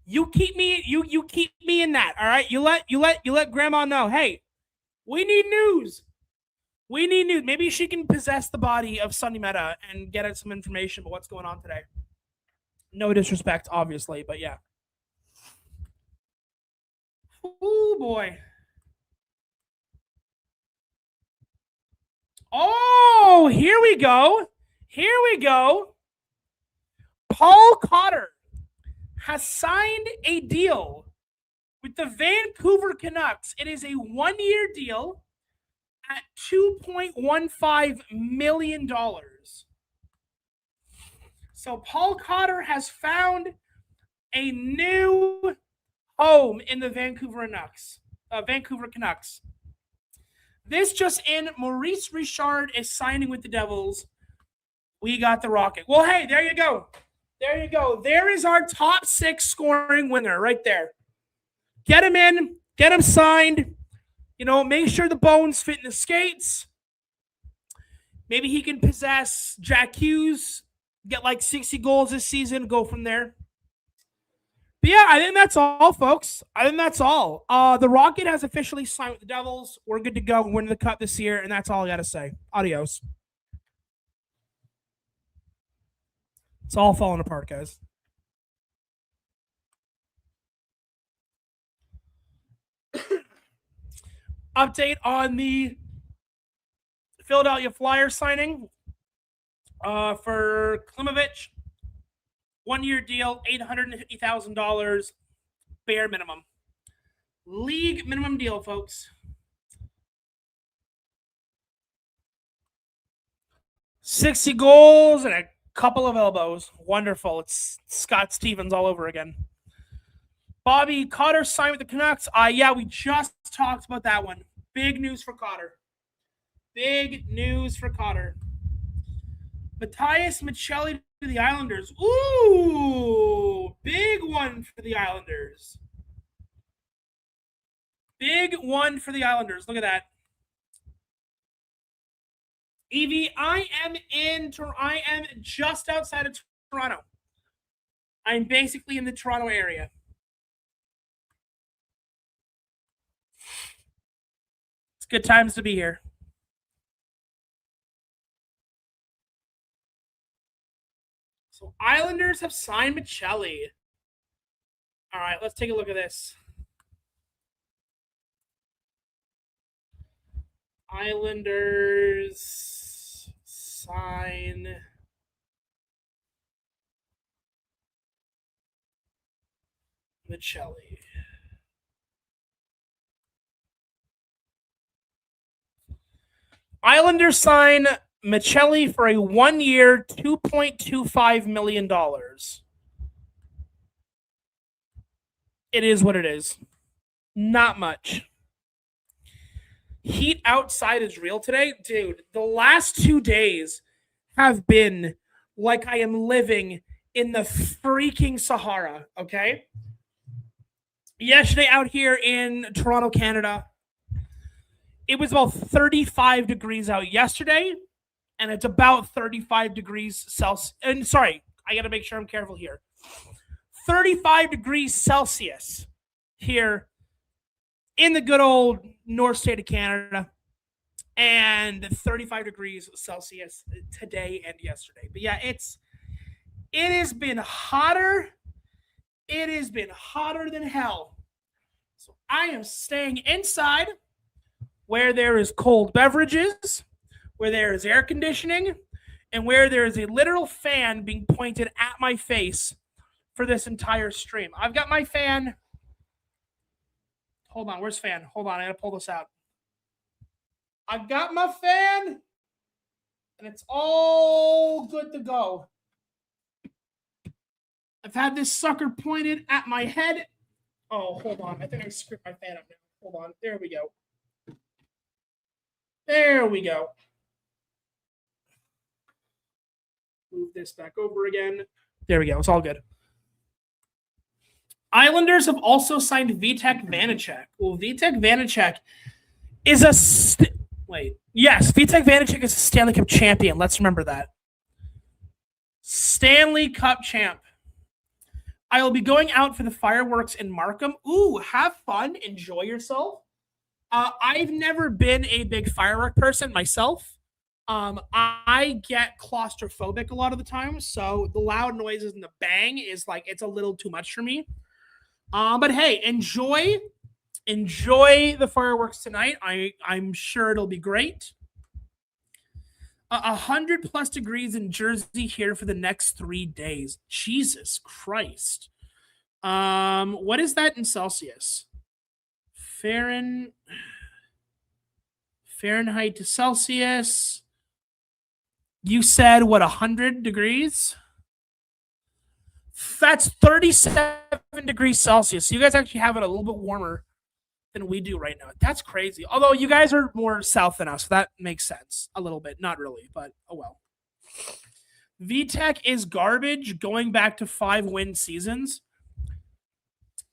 You keep me in that, all right? You let grandma know, hey, we need news. We need news. Maybe she can possess the body of Sunny Meta and get us some information about what's going on today. No disrespect, obviously, but yeah. Oh boy. Oh, here we go. Here we go. Paul Cotter has signed a deal with the Vancouver Canucks. It is a 1-year deal at $2.15 million. So Paul Cotter has found a new home in the Vancouver Canucks. This just in, Maurice Richard is signing with the Devils. We got the Rocket. Well, hey, there you go. There you go. There is our top 6 scoring winger right there. Get him in. Get him signed. Make sure the bones fit in the skates. Maybe he can possess Jack Hughes, get like 60 goals this season, go from there. But yeah, I think that's all, folks. I think that's all. The Rocket has officially signed with the Devils. We're good to go. We're in the cup this year, and that's all I got to say. Adios. It's all falling apart, guys. Update on the Philadelphia Flyers signing for Klimovich. 1-year deal, $850,000, bare minimum. League minimum deal, folks. 60 goals and a couple of elbows. Wonderful. It's Scott Stevens all over again. Bobby Cotter signed with the Canucks. Yeah, we just talked about that one. Big news for Cotter. Big news for Cotter. Matthias Michelli to the Islanders. Ooh, big one for the Islanders. Big one for the Islanders. Look at that. Evie, I am just outside of Toronto. I'm basically in the Toronto area. It's good times to be here. So Islanders have signed Michelli. All right, let's take a look at this. Islanders sign Michelli. Islanders sign Michelli for a 1-year, $2.25 million. It is what it is. Not much. Heat outside is real today. Dude, the last 2 days have been like I am living in the freaking Sahara, okay? Yesterday out here in Toronto, Canada, it was about 35 degrees out yesterday, and it's about 35 degrees Celsius. And sorry, I got to make sure I'm careful here. 35 degrees Celsius here in the good old North State of Canada, and 35 degrees Celsius today and yesterday. But yeah, it has been hotter. It has been hotter than hell. So I am staying inside where there is cold beverages, where there is air conditioning, and where there is a literal fan being pointed at my face for this entire stream. I've got my fan. Hold on. Where's fan? Hold on. I got to pull this out. I got my fan, and it's all good to go. I've had this sucker pointed at my head. Oh, hold on. I think I screwed my fan up now. Hold on. There we go. There we go. Move this back over again. There we go. It's all good. Islanders have also signed Vitek Vanacek. Well, Vitek Vanacek is a Vitek Vanacek is a Stanley Cup champion. Let's remember that. Stanley Cup champ. I will be going out for the fireworks in Markham. Ooh, have fun. Enjoy yourself. I've never been a big firework person myself. I get claustrophobic a lot of the time, so the loud noises and the bang is like, it's a little too much for me. But hey, enjoy the fireworks tonight. I'm sure it'll be great. 100+ degrees in Jersey here for the next 3 days. Jesus Christ. What is that in Celsius? Fahrenheit to Celsius. You said what, 100 degrees? That's 37 degrees Celsius. So you guys actually have it a little bit warmer than we do right now. That's crazy. Although you guys are more south than us, so that makes sense a little bit. Not really, but oh well. Vitek is garbage going back to 5-win seasons.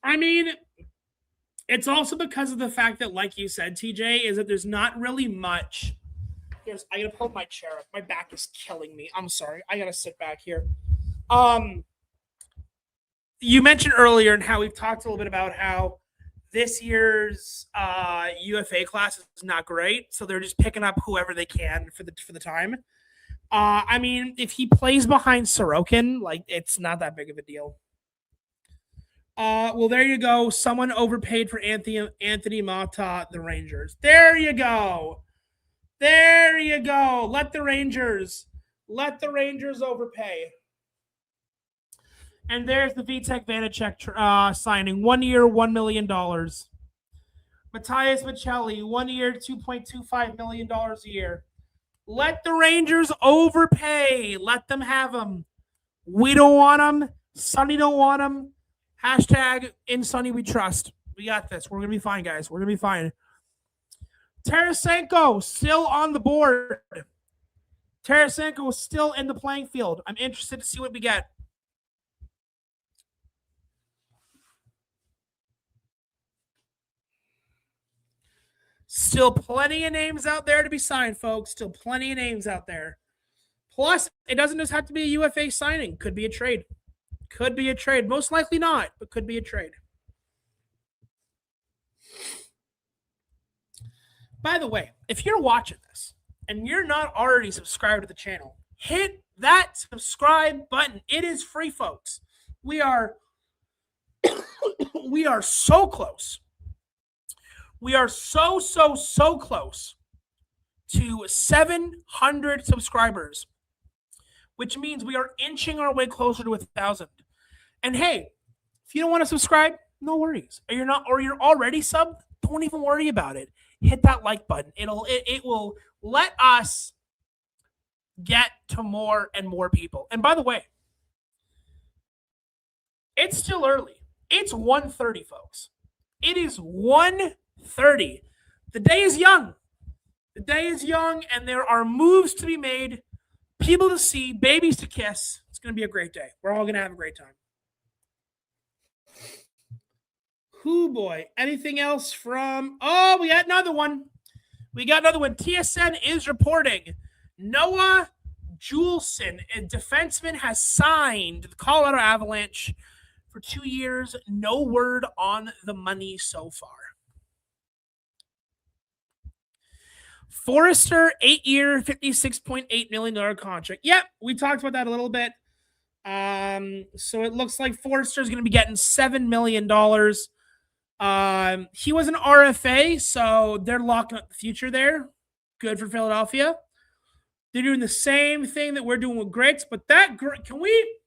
I mean, it's also because of the fact that, like you said, TJ, is that there's not really much. I gotta pull my chair up. My back is killing me. I'm sorry. I gotta sit back here. You mentioned earlier and how we've talked a little bit about how this year's UFA class is not great, so they're just picking up whoever they can for the time. I mean, if he plays behind Sorokin, like, it's not that big of a deal. Well, there you go. Someone overpaid for Anthony Mata, the Rangers. There you go. There you go. Let the Rangers overpay. And there's the Vitek Vanacek signing. 1 year, $1 million. Matias Maccelli, 1 year, $2.25 million a year. Let the Rangers overpay. Let them have them. We don't want them. Sonny don't want them. Hashtag in Sonny we trust. We got this. We're going to be fine, guys. We're going to be fine. Tarasenko still on the board. Tarasenko is still in the playing field. I'm interested to see what we get. Still plenty of names out there to be signed, folks. Still plenty of names out there. Plus, it doesn't just have to be a UFA signing. Could be a trade. Could be a trade. Most likely not, but could be a trade. By the way, if you're watching this and you're not already subscribed to the channel, hit that subscribe button. It is free, folks. We are so close. We are so close to 700 subscribers, which means we are inching our way closer to 1,000. And hey, if you don't want to subscribe, no worries. Or you're already subbed, don't even worry about it. Hit that like button. It will let us get to more and more people. And by the way, it's still early. It's 1:30, folks. It is 1:30. The day is young. The day is young, and there are moves to be made, people to see, babies to kiss. It's going to be a great day. We're all going to have a great time. Whoo boy. Anything else from... Oh, we got another one. TSN is reporting Noah Juulsen, a defenseman, has signed the Colorado Avalanche for 2 years. No word on the money so far. Forrester, 8-year, $56.8 million contract. Yep, we talked about that a little bit. So it looks like Forrester is going to be getting $7 million. He was an RFA, so they're locking up the future there. Good for Philadelphia. They're doing the same thing that we're doing with Griggs, but can we...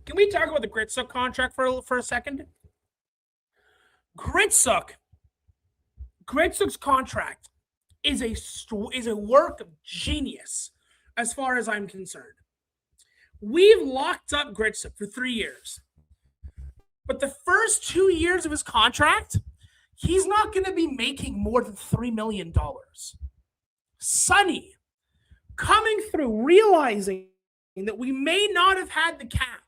Can we talk about the Gritsuk contract for a second? Gritsuk's contract is a work of genius, as far as I'm concerned. We've locked up Gritsuk for 3 years, but the first 2 years of his contract, he's not going to be making more than $3 million. Sonny, coming through, realizing that we may not have had the cap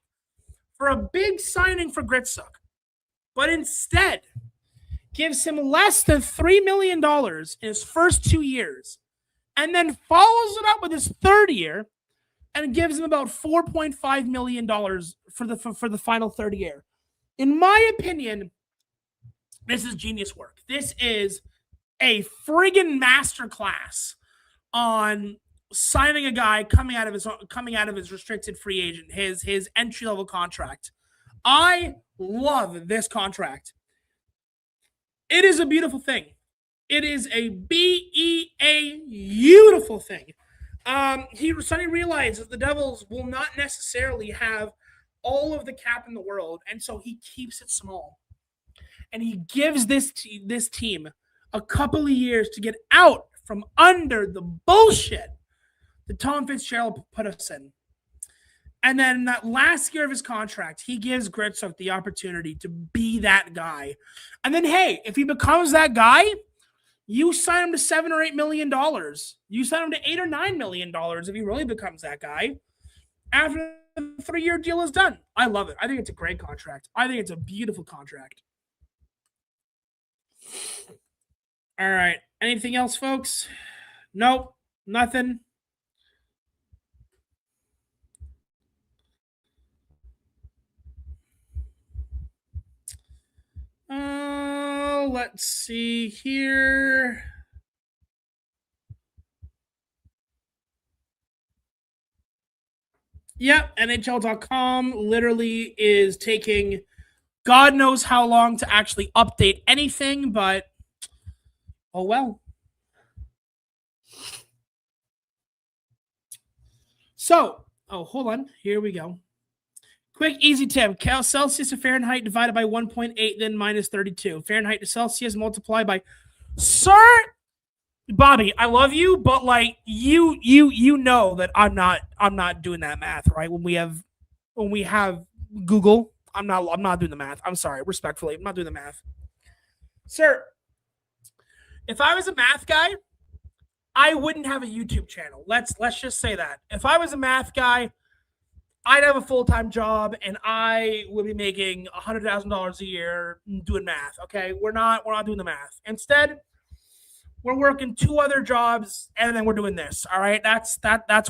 for a big signing for Gritsuk, but instead gives him less than $3 million in his first 2 years, and then follows it up with his third year and gives him about $4.5 million for the final third year. In my opinion, this is genius work. This is a friggin' masterclass on signing a guy coming out of his restricted free agent, his entry level contract. I love this contract. It is a beautiful thing. It is a beautiful thing. Sonny realizes the Devils will not necessarily have all of the cap in the world, and so he keeps it small. And he gives this team a couple of years to get out from under the bullshit that Tom Fitzgerald put us in. And then that last year of his contract, he gives Gritsuk the opportunity to be that guy. And then, hey, if he becomes that guy, you sign him to $7 or $8 million. You sign him to $8 or $9 million if he really becomes that guy after the 3-year deal is done. I love it. I think it's a great contract. I think it's a beautiful contract. All right. Anything else, folks? Nope. Nothing. Let's see here. Yep, NHL.com literally is taking God knows how long to actually update anything, but oh well. So, hold on. Here we go. Quick, easy tip. Celsius to Fahrenheit divided by 1.8, then minus 32. Fahrenheit to Celsius multiplied by... Sir, Bobby, I love you, but like you know that I'm not doing that math, right? When we have Google, I'm not doing the math. I'm sorry, respectfully, I'm not doing the math. Sir, if I was a math guy, I wouldn't have a YouTube channel. Let's just say that. If I was a math guy, I'd have a full-time job and I would be making $100,000 a year doing math. Okay, we're not doing the math. Instead, we're working 2 other jobs and then we're doing this. All right, that's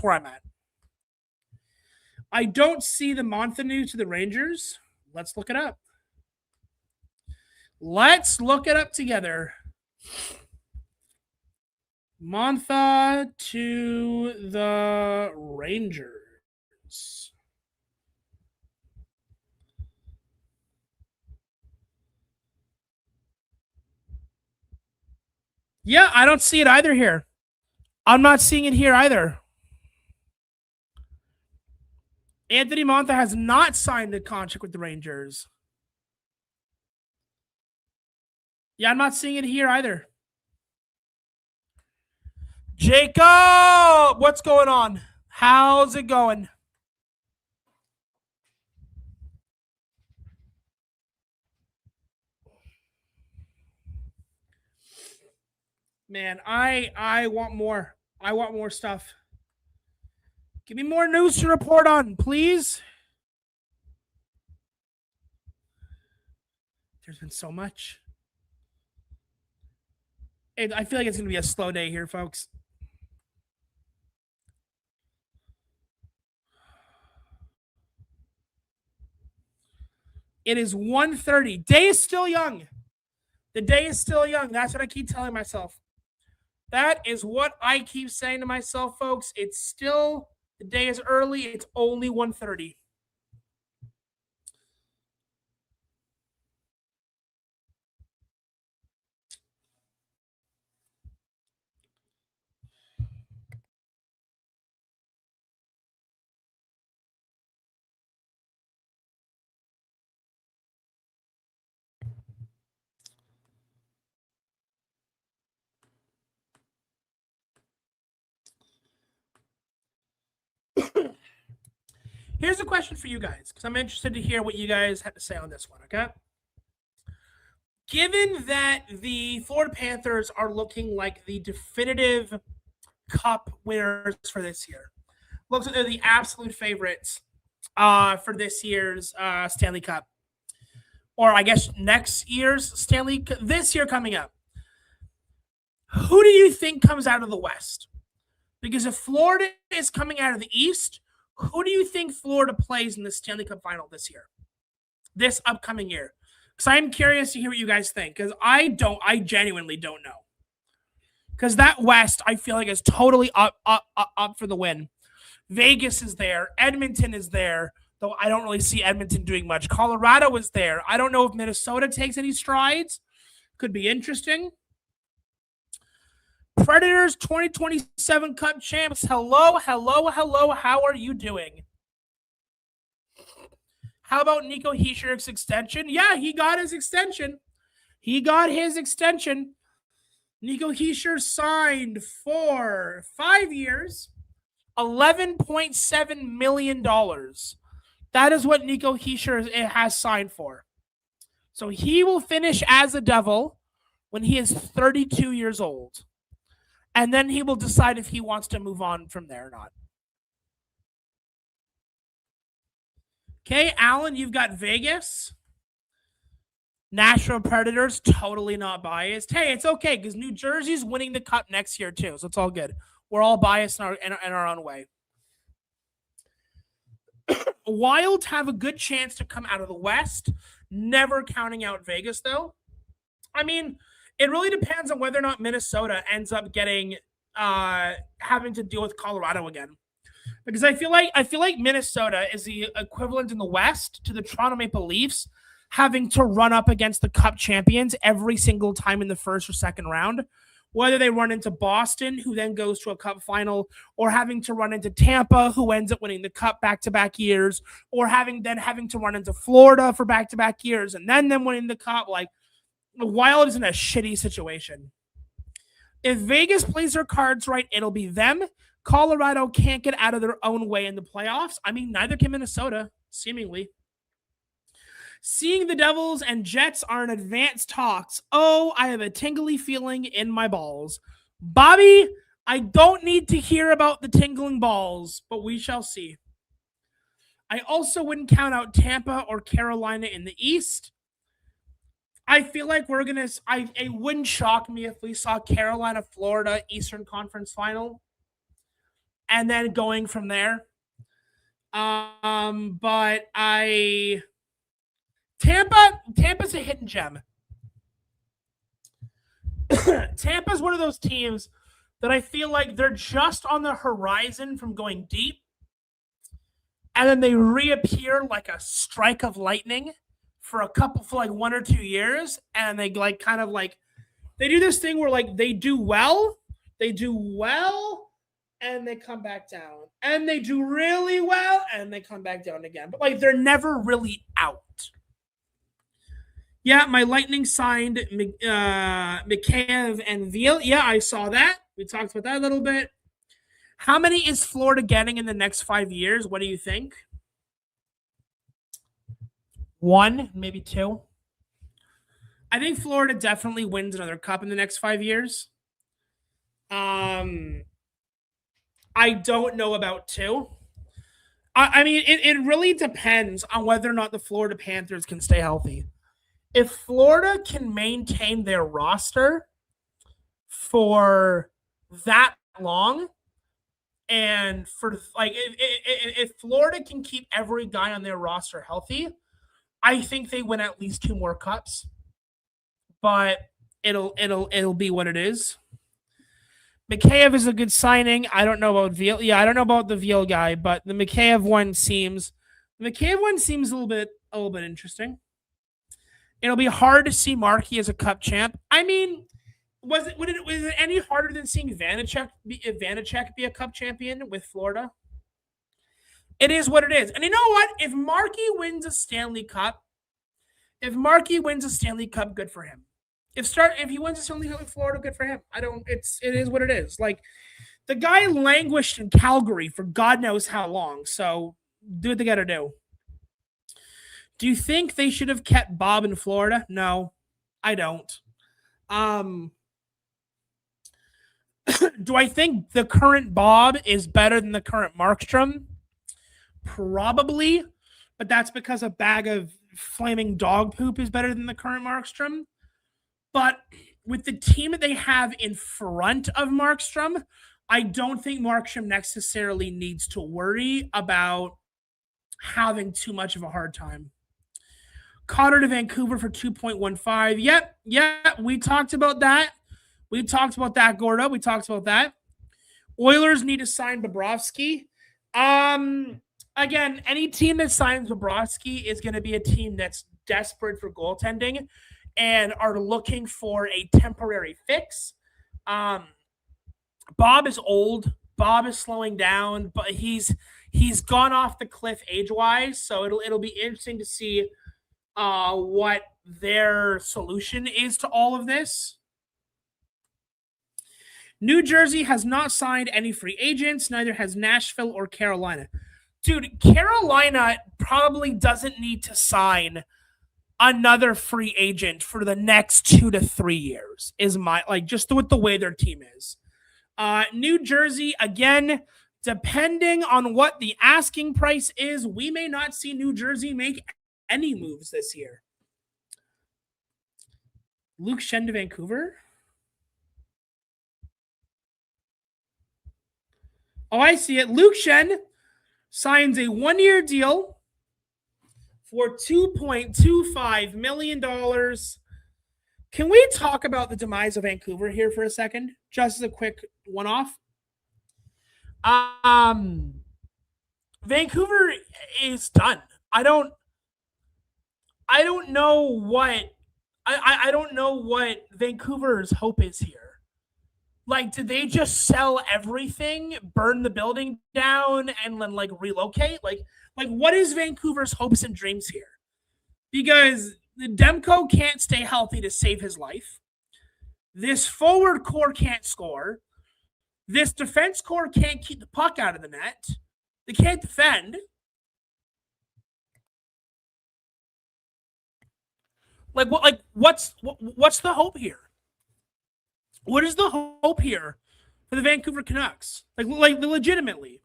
where I'm at. I don't see the Monthanu to the Rangers. Let's look it up. Let's look it up together. Montha to the Rangers. Yeah, I don't see it either here. I'm not seeing it here either. Anthony Montha has not signed a contract with the Rangers. Yeah, I'm not seeing it here either. Jacob, what's going on? How's it going? Man, I want more. I want more stuff. Give me more news to report on, please. There's been so much. I feel like it's going to be a slow day here, folks. It is 1:30. Day is still young. The day is still young. That's what I keep telling myself. That is what I keep saying to myself, folks. It's still, the day is early. It's only 1:30. Here's a question for you guys, because I'm interested to hear what you guys have to say on this one, okay? Given that the Florida Panthers are looking like the definitive Cup winners for this year, looks like they're the absolute favorites for this year's Stanley Cup. Or I guess next year's Stanley Cup, this year coming up. Who do you think comes out of the West? Because if Florida is coming out of the East, who do you think Florida plays in the Stanley Cup final this year? This upcoming year? Because I'm curious to hear what you guys think. Because I genuinely don't know. Because that West, I feel like, is totally up for the win. Vegas is there. Edmonton is there, though I don't really see Edmonton doing much. Colorado is there. I don't know if Minnesota takes any strides. Could be interesting. Predators 2027 Cup champs. Hello. How are you doing? How about Nico Hischier's extension? Yeah, he got his extension. Nico Hischier signed for 5 years, $11.7 million. That is what Nico Hischier has signed for. So he will finish as a Devil when he is 32 years old. And then he will decide if he wants to move on from there or not. Okay, Alan, you've got Vegas. Nashville Predators, totally not biased. Hey, it's okay because New Jersey's winning the Cup next year too, so it's all good. We're all biased in our own way. Wild have a good chance to come out of the West, never counting out Vegas, though. I mean, it really depends on whether or not Minnesota ends up getting having to deal with Colorado again. Because I feel like Minnesota is the equivalent in the West to the Toronto Maple Leafs having to run up against the Cup champions every single time in the first or second round, whether they run into Boston, who then goes to a Cup final, or having to run into Tampa, who ends up winning the Cup back-to-back years, or having to run into Florida for back-to-back years, and then them winning the Cup. Like, the Wild is in a shitty situation. If Vegas plays their cards right, it'll be them. Colorado can't get out of their own way in the playoffs. I mean, neither can Minnesota, seemingly. Seeing the Devils and Jets are in advanced talks. Oh, I have a tingly feeling in my balls. Bobby, I don't need to hear about the tingling balls, but we shall see. I also wouldn't count out Tampa or Carolina in the East. I feel like it wouldn't shock me if we saw Carolina, Florida, Eastern Conference Final, and then going from there. But Tampa's a hidden gem. Tampa's one of those teams that I feel like they're just on the horizon from going deep, and then they reappear like a strike of lightning for like 1 or 2 years, and they they do this thing where like they do well, and they come back down, and they do really well, and they come back down again. But like they're never really out. Yeah, my Lightning signed Mikheyev and Veal. Yeah, I saw that. We talked about that a little bit. How many is Florida getting in the next 5 years? What do you think? 1, maybe 2. I think Florida definitely wins another Cup in the next 5 years. I don't know about 2. I mean, it really depends on whether or not the Florida Panthers can stay healthy. If Florida can maintain their roster for that long, and for like if Florida can keep every guy on their roster healthy, I think they win at least 2 more Cups. But it'll be what it is. Mikheyev is a good signing. I don't know about Veal. Yeah, I don't know about the Veal guy, but the Mikheyev one seems a little bit interesting. It'll be hard to see Markey as a Cup champ. I mean, was it any harder than seeing Vanacek be a Cup champion with Florida? It is what it is. And you know what? If Markey wins a Stanley Cup, good for him. If he wins a Stanley Cup with Florida, good for him. It is what it is. Like, the guy languished in Calgary for God knows how long. So do what they got to do. Do you think they should have kept Bob in Florida? No, I don't. Um, do I think the current Bob is better than the current Markstrom? Probably, but that's because a bag of flaming dog poop is better than the current Markstrom. But with the team that they have in front of Markstrom, I don't think Markstrom necessarily needs to worry about having too much of a hard time. Cotter to Vancouver for 2.15. Yep. We talked about that. Gordo. We talked about that. Oilers need to sign Bobrovsky. Again, any team that signs Bobrovsky is going to be a team that's desperate for goaltending and are looking for a temporary fix. Bob is old. Bob is slowing down, but he's gone off the cliff age-wise, so it'll be interesting to see what their solution is to all of this. New Jersey has not signed any free agents. Neither has Nashville or Carolina. Dude, Carolina probably doesn't need to sign another free agent for the next 2 to 3 years, is my, just with the way their team is. New Jersey, again, depending on what the asking price is, we may not see New Jersey make any moves this year. Luke Schenn to Vancouver? Oh, I see it. Luke Schenn signs a 1-year deal for $2.25 million. Can we talk about the demise of Vancouver here for a second? Just as a quick one-off. Vancouver is done. I don't know what I don't know what Vancouver's hope is here. Did they just sell everything, burn the building down, and then relocate? What is Vancouver's hopes and dreams here? Because the Demko can't stay healthy to save his life. This forward core can't score. This defense core can't keep the puck out of the net. They can't defend. What's the hope here? What is the hope here for the Vancouver Canucks? Legitimately.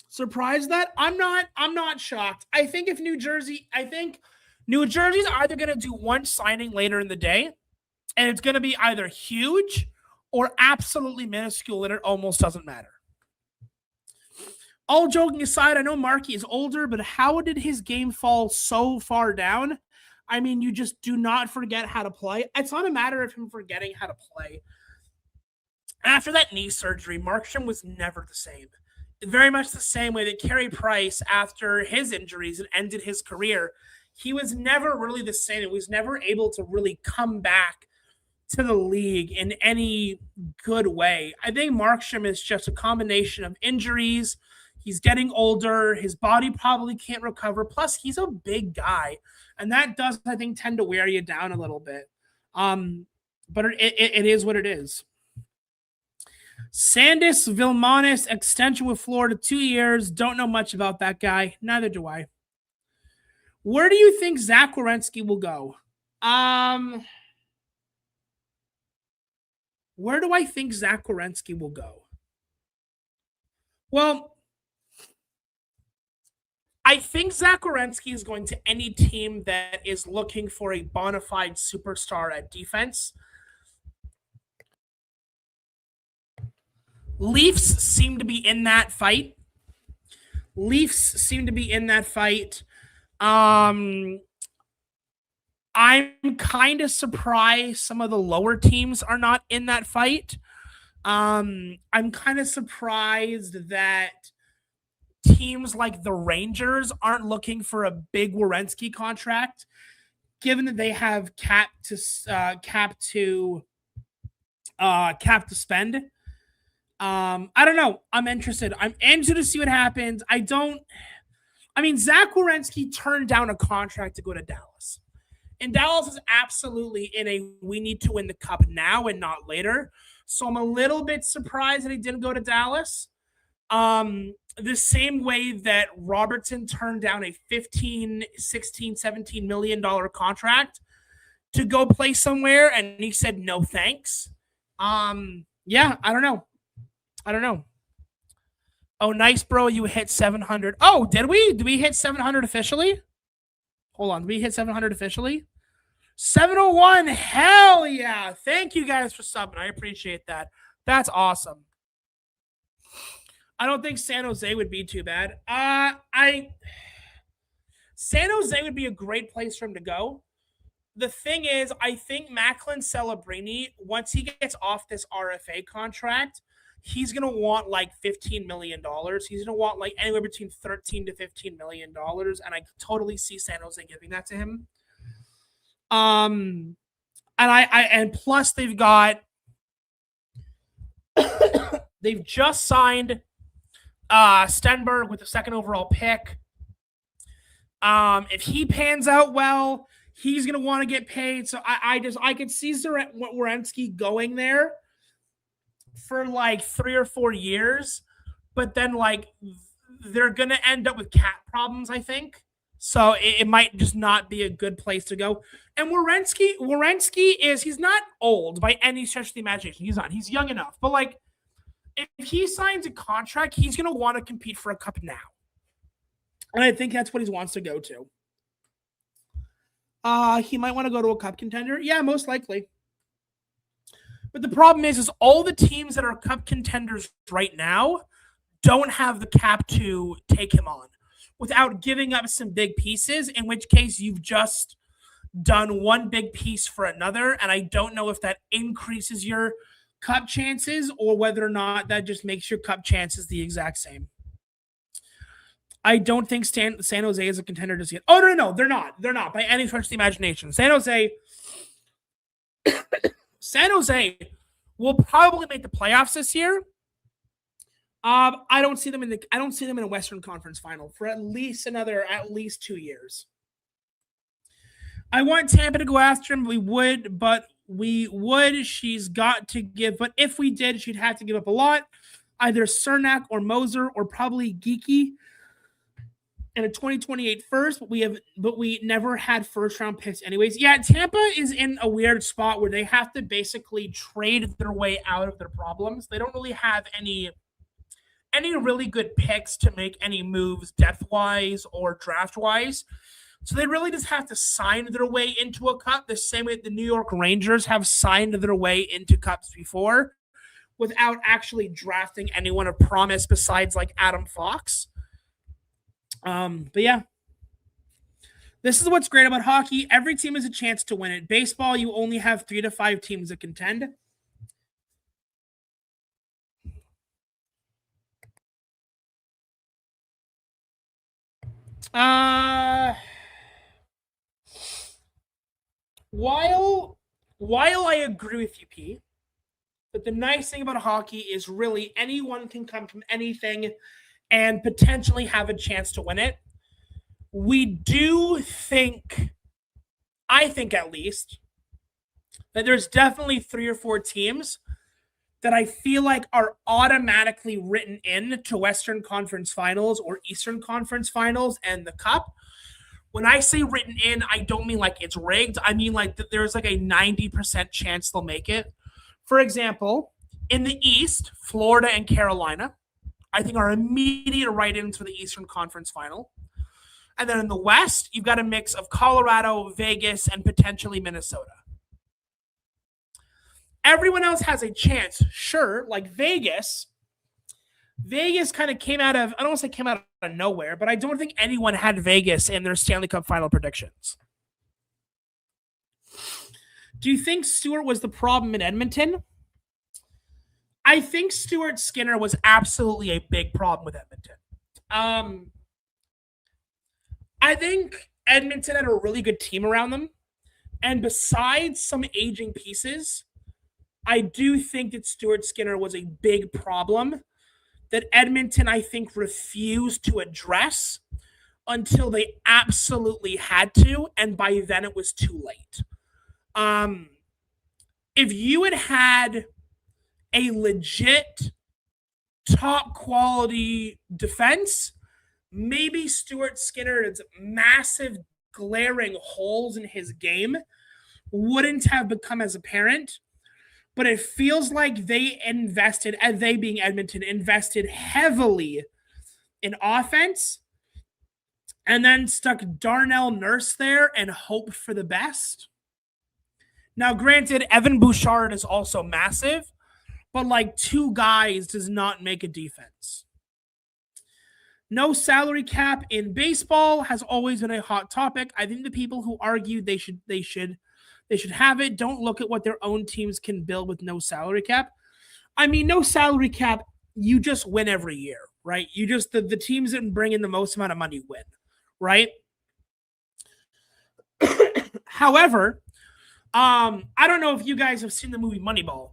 Surprised that? I'm not shocked. I think New Jersey's either going to do one signing later in the day, and it's going to be either huge or absolutely minuscule, and it almost doesn't matter. All joking aside, I know Markey is older, but how did his game fall so far down? I mean, you just do not forget how to play. It's not a matter of him forgetting how to play. After that knee surgery, Markstrom was never the same. Very much the same way that Carey Price, after his injuries and ended his career, he was never really the same. He was never able to really come back to the league in any good way. I think Markstrom is just a combination of injuries. He's getting older. His body probably can't recover. Plus, he's a big guy. And that does, I think, tend to wear you down a little bit. But it is what it is. Sandis Vilmanis, extension with Florida, 2 years. Don't know much about that guy. Neither do I. Where do you think Zach Werenski will go? Where do I think Zach Werenski will go? Well, I think Zach Werenski is going to any team that is looking for a bona fide superstar at defense. Leafs seem to be in that fight. I'm kind of surprised some of the lower teams are not in that fight. I'm kind of surprised that teams like the Rangers aren't looking for a big Werenski contract, given that they have cap to spend. I don't know. I'm interested to see what happens. Zach Werenski turned down a contract to go to Dallas. And Dallas is absolutely in a we need to win the cup now and not later. So I'm a little bit surprised that he didn't go to Dallas. the same way that Robertson turned down a 15, 16, $17 million contract to go play somewhere and he said no thanks. Yeah, I don't know. Oh, nice, bro. You hit 700. Oh, did we? Did we hit 700 officially? Hold on. Did we hit 700 officially? 701. Hell yeah. Thank you guys for subbing. I appreciate that. That's awesome. I don't think San Jose would be too bad. San Jose would be a great place for him to go. The thing is, I think Macklin Celebrini, once he gets off this RFA contract, he's gonna want like $15 million. He's gonna want like anywhere between $13 to $15 million, and I totally see San Jose giving that to him. And plus they've got they've just signed Stenberg with the second overall pick. If he pans out well, he's gonna want to get paid. So I could see Werenski going there for like 3 or 4 years, but then like they're gonna end up with cap problems, I think. So it might just not be a good place to go. And Werenski he's not old by any stretch of the imagination. He's not. He's young enough. But like if he signs a contract, he's gonna want to compete for a cup now. And I think that's what he wants to go to. He might want to go to a cup contender. Yeah, most likely. But the problem is all the teams that are cup contenders right now don't have the cap to take him on without giving up some big pieces, in which case you've just done one big piece for another. And I don't know if that increases your cup chances or whether or not that just makes your cup chances the exact same. I don't think San Jose is a contender just yet. Oh, no, they're not. They're not by any stretch of the imagination. San Jose will probably make the playoffs this year. I don't see them in a Western Conference final for at least 2 years. I want Tampa to go after him. We would. She's got to give. But if we did, she'd have to give up a lot. Either Cernak or Moser or probably Geeky. And a 2028 first, but we never had first round picks anyways. Yeah, Tampa is in a weird spot where they have to basically trade their way out of their problems. They don't really have any really good picks to make any moves depth-wise or draft-wise. So they really just have to sign their way into a cup the same way the New York Rangers have signed their way into cups before without actually drafting anyone of promise besides like Adam Fox. But yeah, this is what's great about hockey. Every team has a chance to win it. Baseball, you only have 3 to 5 teams that contend. While I agree with you, P, but the nice thing about hockey is really anyone can come from anything and potentially have a chance to win it. We do think, I think at least, that there's definitely 3 or 4 teams that I feel like are automatically written in to Western Conference Finals or Eastern Conference Finals and the Cup. When I say written in, I don't mean like it's rigged. I mean like that there's like a 90% chance they'll make it. For example, in the East, Florida and Carolina, I think are immediate write-ins for the Eastern Conference Final. And then in the West, you've got a mix of Colorado, Vegas, and potentially Minnesota. Everyone else has a chance, sure, like Vegas. Vegas kind of came out of, I don't want to say came out of nowhere, but I don't think anyone had Vegas in their Stanley Cup final predictions. Do you think Stewart was the problem in Edmonton? I think Stuart Skinner was absolutely a big problem with Edmonton. I think Edmonton had a really good team around them. And besides some aging pieces, I do think that Stuart Skinner was a big problem that Edmonton, I think, refused to address until they absolutely had to. And by then it was too late. If you had a legit top quality defense. Maybe Stuart Skinner's massive glaring holes in his game wouldn't have become as apparent, but it feels like they invested, and they being Edmonton, invested heavily in offense and then stuck Darnell Nurse there and hoped for the best. Now, granted, Evan Bouchard is also massive, but like two guys does not make a defense. No salary cap in baseball has always been a hot topic. I think the people who argue they should have it don't look at what their own teams can build with no salary cap. I mean, no salary cap, you just win every year, right? You just the teams that bring in the most amount of money win, right? However, I don't know if you guys have seen the movie Moneyball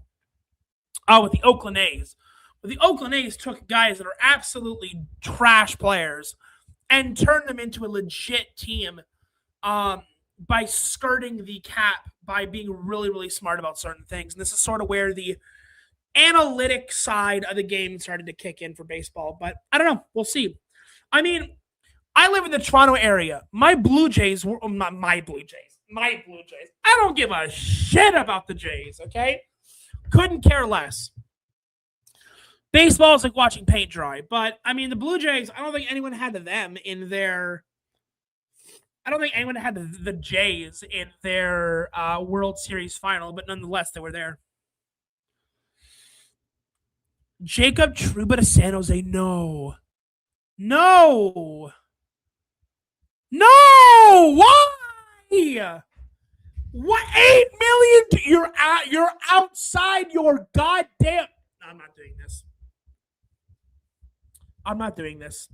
with the Oakland A's. But the Oakland A's took guys that are absolutely trash players and turned them into a legit team by skirting the cap, by being really, really smart about certain things. And this is sort of where the analytic side of the game started to kick in for baseball. But I don't know. We'll see. I mean, I live in the Toronto area. My Blue Jays were my Blue Jays. I don't give a shit about the Jays, okay? Couldn't care less. Baseball is like watching paint dry. But, I mean, the Blue Jays, I don't think anyone had them in their... I don't think anyone had the Jays in their World Series final, but nonetheless, they were there. Jacob Trouba to San Jose. No. Why? What? $8 million? You're outside your goddamn. No, I'm not doing this.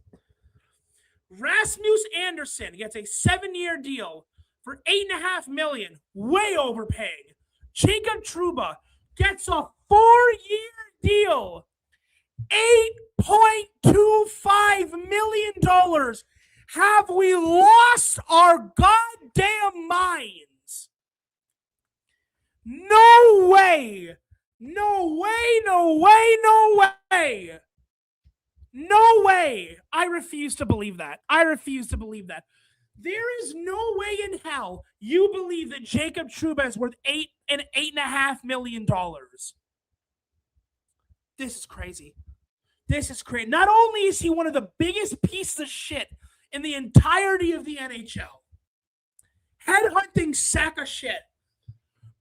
Rasmus Anderson gets a 7-year deal for $8.5 million, way overpaying. Jacob Trouba gets a 4-year deal, $8.25 million. Have we lost our goddamn minds? No way. No way. I refuse to believe that. There is no way in hell you believe that Jacob Trouba is worth $8.5 million. This is crazy. Not only is he one of the biggest pieces of shit in the entirety of the NHL, headhunting sack of shit,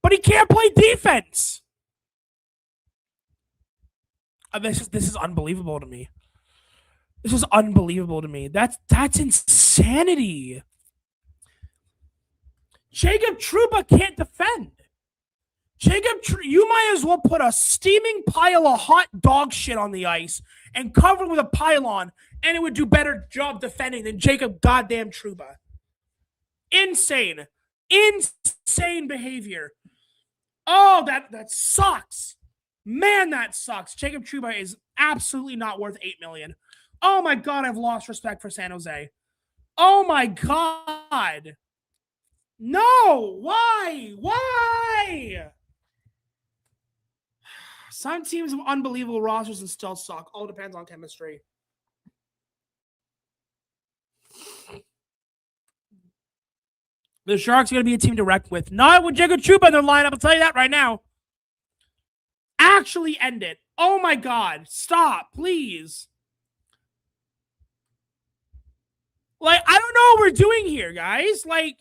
but he can't play defense. This is unbelievable to me. That's insanity. Jacob Trouba can't defend. You might as well put a steaming pile of hot dog shit on the ice and cover it with a pylon, and it would do better job defending than Jacob goddamn Trouba. Insane behavior. Oh, that sucks. Man, that sucks. Jacob Trouba is absolutely not worth $8 million. Oh my God, I've lost respect for San Jose. Oh my God. No, why? Some teams have unbelievable rosters and still suck. All depends on chemistry. The Sharks are going to be a team to reckon with. Not with Jacob Trouba in their lineup, I'll tell you that right now. Actually end it. Oh my God. Stop, please. Like, I don't know what we're doing here, guys. Like,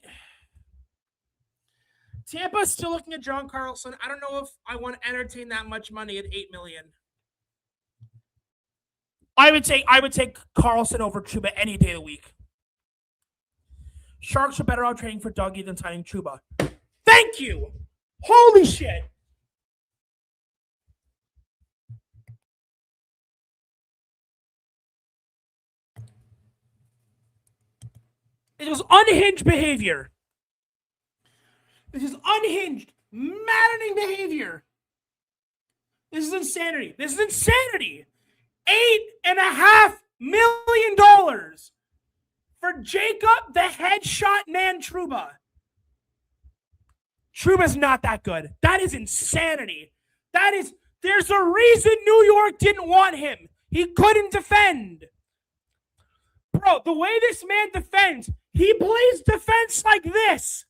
Tampa's still looking at John Carlson. I don't know if I want to entertain that much money at $8 million. I would take Carlson over Trouba any day of the week. Sharks are better out trading for Dougie than signing Trouba. Thank you. Holy shit. It was unhinged behavior. This is unhinged, maddening behavior. This is insanity. $8.5 million for Jacob the Headshot Man Trouba. Trouba's not that good. That is insanity. There's a reason New York didn't want him. He couldn't defend. Bro, the way this man defends, he plays defense like this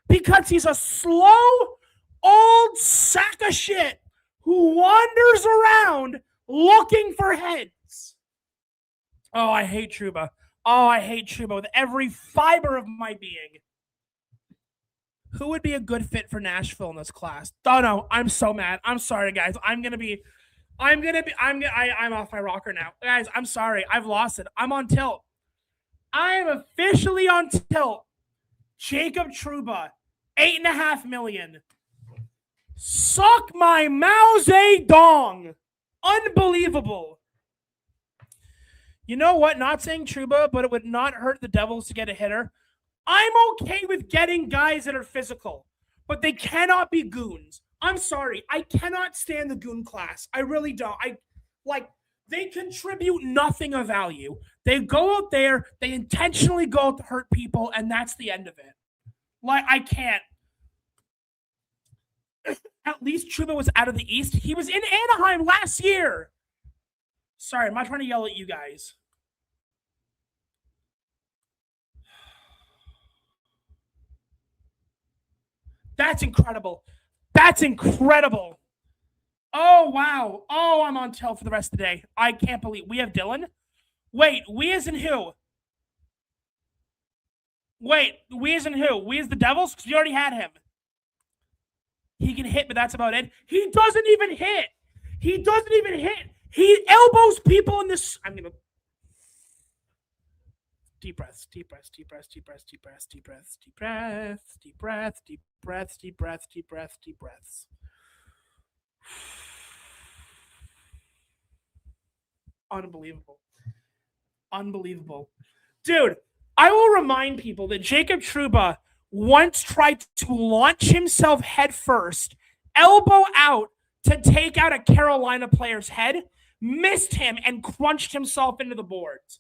because he's a slow, old sack of shit who wanders around looking for heads. Oh, I hate Trouba. Oh, I hate Trouba with every fiber of my being. Who would be a good fit for Nashville in this class? Oh no, I'm so mad. I'm sorry, guys. I'm off my rocker now. Guys, I'm sorry. I've lost it. I'm on tilt. I am officially on tilt. Jacob Trouba, 8.5 million. Suck my Mao Zedong. Unbelievable. You know what? Not saying Trouba, but it would not hurt the Devils to get a hitter. I'm okay with getting guys that are physical, but they cannot be goons. I'm sorry. I cannot stand the goon class. I really don't. They contribute nothing of value. They go out there, they intentionally go out to hurt people, and that's the end of it. Like, I can't. At least Trouba was out of the East. He was in Anaheim last year. Sorry, I'm not trying to yell at you guys. That's incredible. That's incredible. Oh, wow. Oh, I'm on tilt for the rest of the day. I can't believe we have Dylan. Wait, we as in who? Wait, we as in who? We as the Devils? Because we already had him. He can hit, but that's about it. He doesn't even hit. He doesn't even hit. He elbows people in this. I'm going to. Deep breaths, deep breaths, deep breaths, deep breaths, deep breaths, deep breaths, deep breaths, deep breaths, deep breaths, deep breaths, deep breaths, deep breaths. Unbelievable. Unbelievable. Dude, I will remind people that Jacob Trouba once tried to launch himself head first, elbow out to take out a Carolina player's head, missed him, and crunched himself into the boards.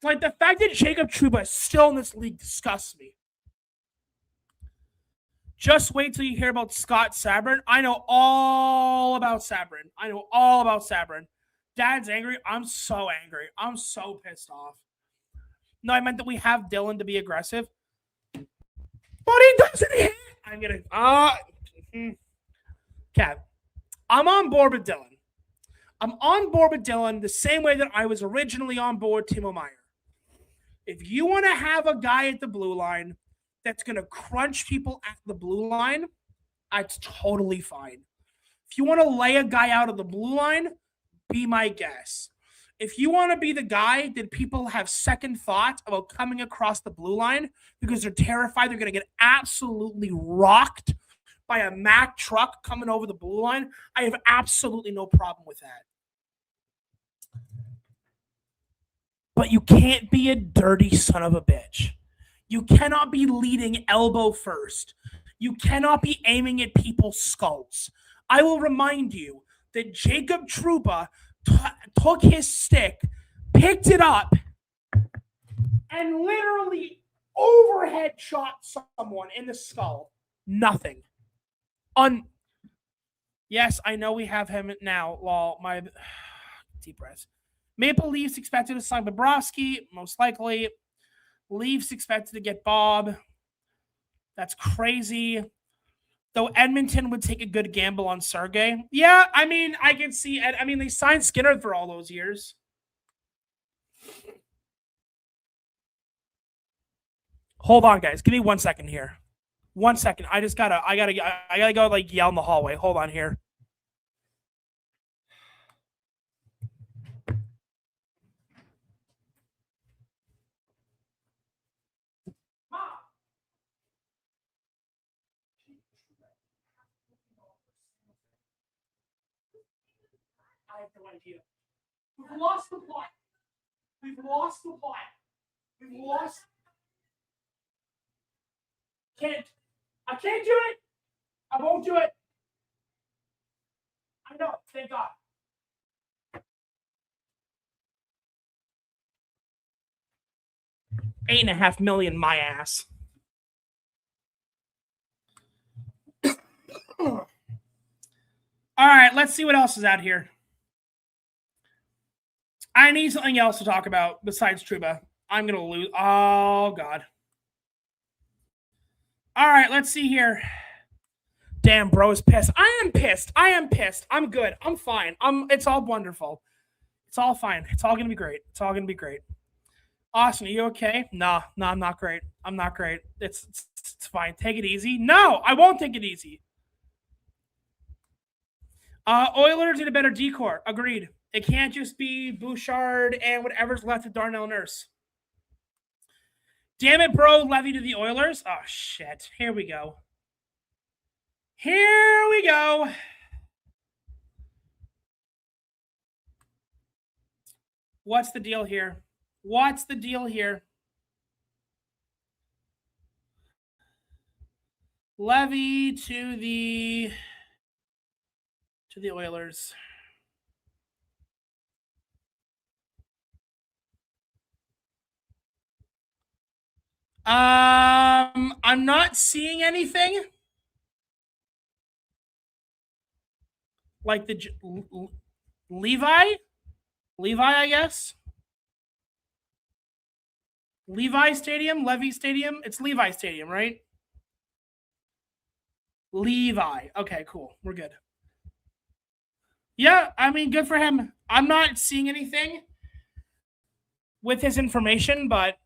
Like, the fact that Jacob Trouba is still in this league disgusts me. Just wait till you hear about Scott Sabrin. I know all about Sabrin. Dad's angry. I'm so angry. I'm so pissed off. No, I meant that we have Dylan to be aggressive. But he doesn't hit. I'm going to... Cat, I'm on board with Dylan. I'm on board with Dylan the same way that I was originally on board with Timo Meier. If you want to have a guy at the blue line that's going to crunch people at the blue line, that's totally fine. If you want to lay a guy out of the blue line, be my guest. If you want to be the guy that people have second thoughts about coming across the blue line because they're terrified they're going to get absolutely rocked by a Mack truck coming over the blue line, I have absolutely no problem with that. But you can't be a dirty son of a bitch. You cannot be leading elbow first. You cannot be aiming at people's skulls. I will remind you that Jacob Trouba took his stick, picked it up, and literally overhead shot someone in the skull. Nothing. Yes, I know we have him now. Lol, my deep breaths. Maple Leafs expected to sign Bobrovsky, most likely. Leafs expected to get Bob. That's crazy. Though Edmonton would take a good gamble on Sergei. Yeah, I mean, I can see it. I mean, they signed Skinner for all those years. Hold on, guys. Give me 1 second here. 1 second. I gotta go like yell in the hallway. Hold on here. I have no idea. We've lost the plot. We've lost. I can't do it. I won't do it. I know. Thank God. $8.5 million, my ass. All right, let's see what else is out here. I need something else to talk about besides Trouba. I'm going to lose. Oh, God. All right, let's see here. Damn, bro is pissed. I am pissed. I'm good. I'm fine. It's all wonderful. It's all fine. It's all going to be great. Austin, are you okay? No, I'm not great. I'm not great. It's fine. Take it easy. No, I won't take it easy. Oilers need a better decor. Agreed. It can't just be Bouchard and whatever's left of Darnell Nurse. Damn it, bro. Levy to the Oilers. Oh, shit. Here we go. What's the deal here? Levy to the Oilers. I'm not seeing anything. Like the Levi, I guess. Levi Stadium, Levy Stadium. It's Levi Stadium, right? Levi. Okay, cool. We're good. Yeah, I mean, good for him. I'm not seeing anything with his information, but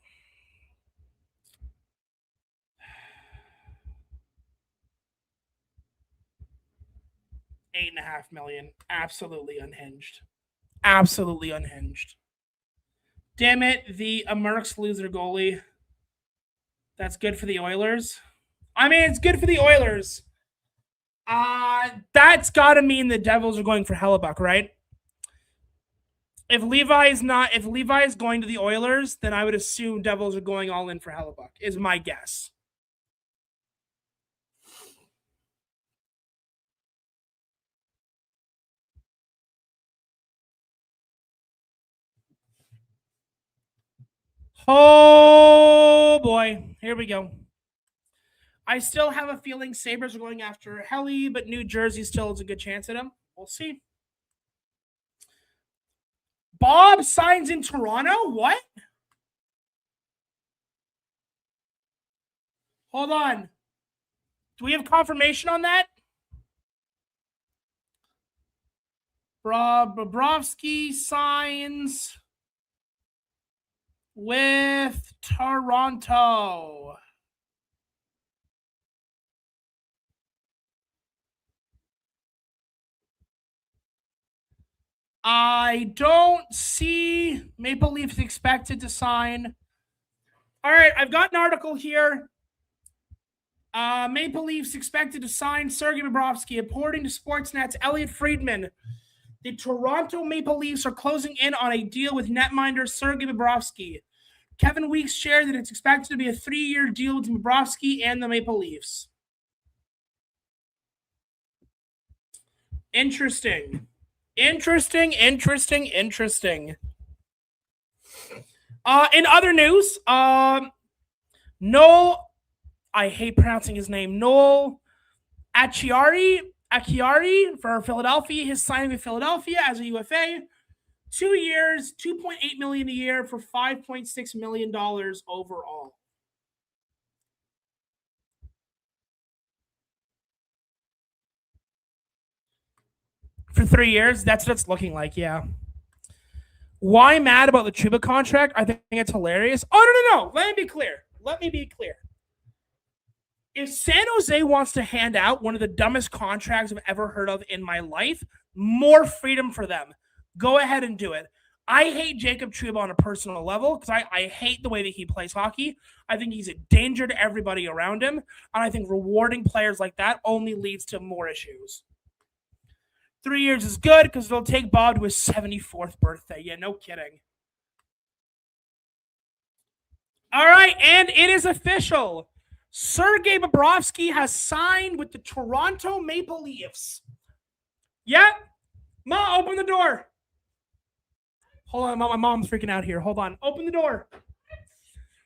$8.5 million. Absolutely unhinged. Damn it, the Mercs lose their goalie. That's good for the Oilers. I mean, it's good for the Oilers. That's got to mean the Devils are going for Hellebuyck, right? If Levi is going to the Oilers, then I would assume Devils are going all in for Hellebuyck, is my guess. Oh, boy. Here we go. I still have a feeling Sabres are going after Helly, but New Jersey still has a good chance at him. We'll see. Bob signs in Toronto? What? Hold on. Do we have confirmation on that? Bobrovsky signs with Toronto. I don't see Maple Leafs expected to sign. All right, I've got an article here. Maple Leafs expected to sign Sergei Bobrovsky. According to Sportsnet's Elliot Friedman, the Toronto Maple Leafs are closing in on a deal with netminder Sergei Bobrovsky. Kevin Weeks shared that it's expected to be a 3-year deal with Bobrovsky and the Maple Leafs. Interesting. In other news, Noel, I hate pronouncing his name, Noel Acciari for Philadelphia. His signing with Philadelphia as a UFA. 2 years, $2.8 million a year for $5.6 million overall. For 3 years, that's what it's looking like, yeah. Why mad about the Trouba contract? I think it's hilarious. Oh, no. Let me be clear. If San Jose wants to hand out one of the dumbest contracts I've ever heard of in my life, more freedom for them. Go ahead and do it. I hate Jacob Trouba on a personal level because I hate the way that he plays hockey. I think he's a danger to everybody around him. And I think rewarding players like that only leads to more issues. 3 years is good because it'll take Bob to his 74th birthday. Yeah, no kidding. All right, and it is official. Sergei Bobrovsky has signed with the Toronto Maple Leafs. Yep. Ma, open the door. Hold on, my mom's freaking out here. Hold on. Open the door.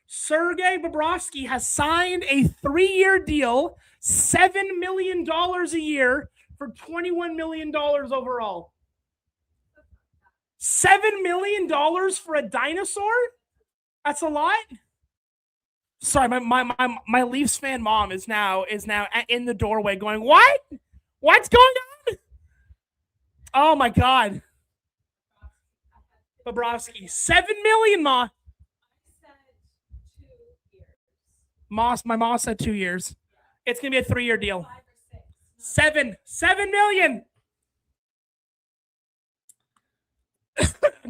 Sergei Bobrovsky has signed a 3-year deal, $7 million a year for $21 million overall. $7 million for a dinosaur? That's a lot. Sorry, my Leafs fan mom is now in the doorway going, "What? What's going on?" Oh my God. Bobrovsky, $7 million, Ma. My mom said 2 years. It's gonna be a 3-year deal. 7 million.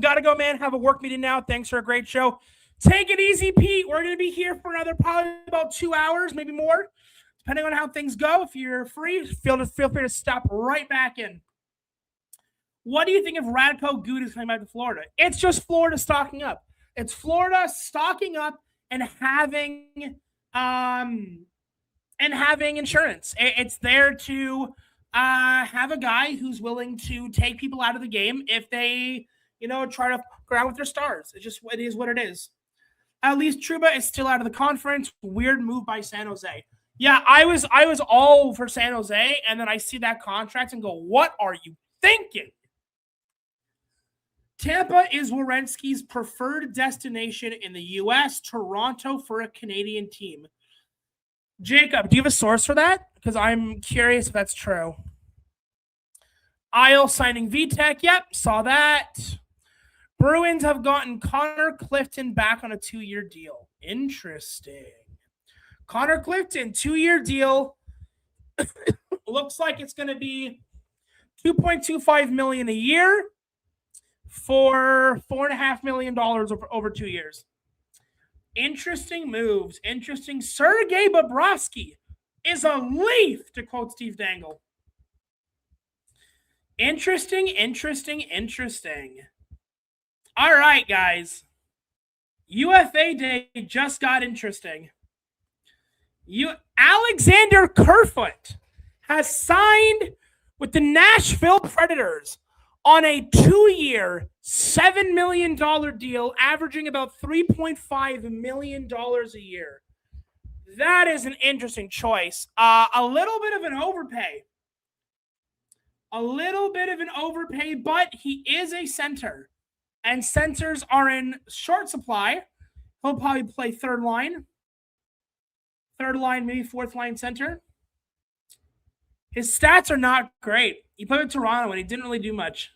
Gotta go, man. Have a work meeting now. Thanks for a great show. Take it easy, Pete. We're gonna be here for another probably about 2 hours, maybe more, depending on how things go. If you're free, feel free to stop right back in. What do you think of Radko Gudas coming back to Florida? It's just Florida stocking up. It's Florida stocking up and having insurance. It's there to have a guy who's willing to take people out of the game if they, try to go out with their stars. It is what it is. At least Trouba is still out of the conference. Weird move by San Jose. Yeah, I was all for San Jose, and then I see that contract and go, what are you thinking? Tampa is Werenski's preferred destination in the U.S., Toronto for a Canadian team. Jacob, do you have a source for that? Because I'm curious if that's true. Isle signing VTech. Yep, saw that. Bruins have gotten Connor Clifton back on a 2-year deal. Interesting. Connor Clifton, 2-year deal. Looks like it's going to be $2.25 million a year for $4.5 million over 2 years. Interesting moves. Interesting. Sergei Bobrovsky is a Leaf, to quote Steve Dangle. Interesting. All right, guys. UFA Day just got interesting. Alexander Kerfoot has signed with the Nashville Predators on a 2-year, $7 million deal, averaging about $3.5 million a year. That is an interesting choice. A little bit of an overpay. But he is a center. And centers are in short supply. He'll probably play third line, maybe fourth line center. His stats are not great. He played with Toronto and he didn't really do much.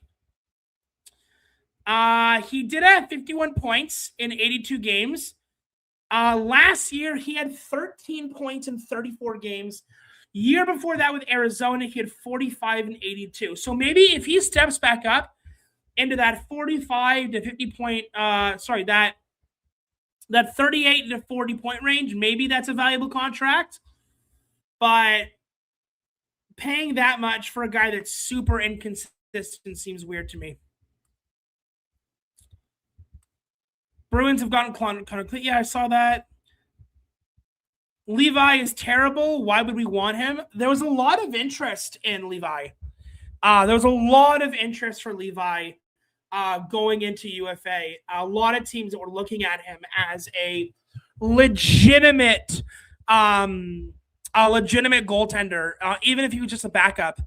He did have 51 points in 82 games. Last year, he had 13 points in 34 games. Year before that with Arizona, he had 45 and 82. So maybe if he steps back up into that 45 to 50 point, that 38 to 40 point range, maybe that's a valuable contract. But paying that much for a guy that's super inconsistent seems weird to me. Bruins have gotten Connor. Yeah, I saw that. Levi is terrible. Why would we want him? There was a lot of interest in Levi. There was a lot of interest for Levi going into UFA. A lot of teams that were looking at him as a legitimate goaltender, even if he was just a backup,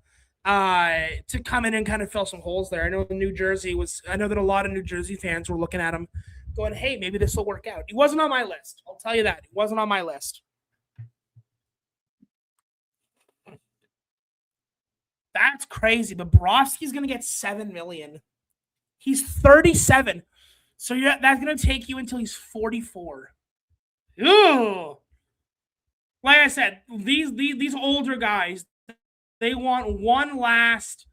to come in and kind of fill some holes there. I know that a lot of New Jersey fans were looking at him going, hey, maybe this will work out. He wasn't on my list. I'll tell you that. He wasn't on my list. That's crazy. Bobrovsky's going to get $7 million. He's 37. So that's going to take you until he's 44. Ooh. Like I said, these older guys, they want one last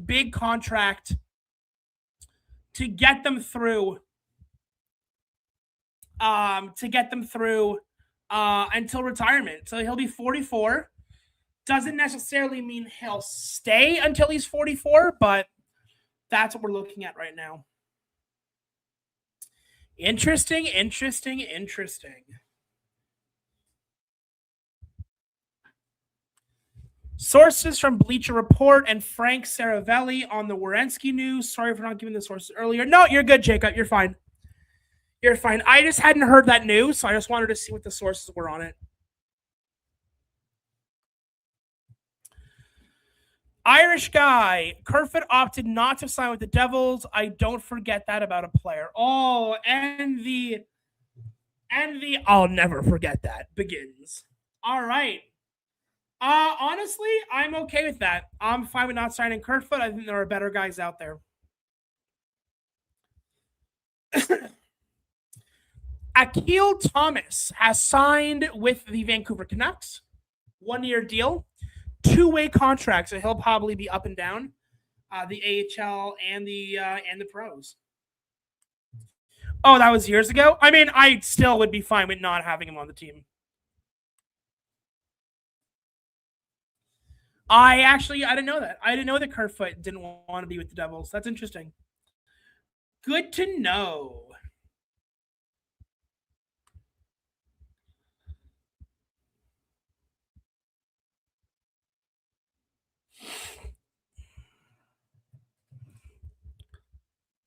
big contract to get them through until retirement. So he'll be 44. Doesn't necessarily mean he'll stay until he's 44, but that's what we're looking at right now. Interesting. Sources from Bleacher Report and Frank Saravelli on the Werenski news. Sorry for not giving the sources earlier. No, you're good, Jacob. You're fine. I just hadn't heard that news, so I just wanted to see what the sources were on it. Irish guy. Kerfoot opted not to sign with the Devils. I don't forget that about a player. Oh, and the I'll never forget that begins. All right. Honestly, I'm okay with that. I'm fine with not signing Kerfoot. I think there are better guys out there. Akil Thomas has signed with the Vancouver Canucks. 1-year deal, 2-way contracts, so he'll probably be up and down the AHL and the pros. Oh, that was years ago? I mean, I still would be fine with not having him on the team. I didn't know that. I didn't know that Kerfoot didn't want to be with the Devils. That's interesting. Good to know.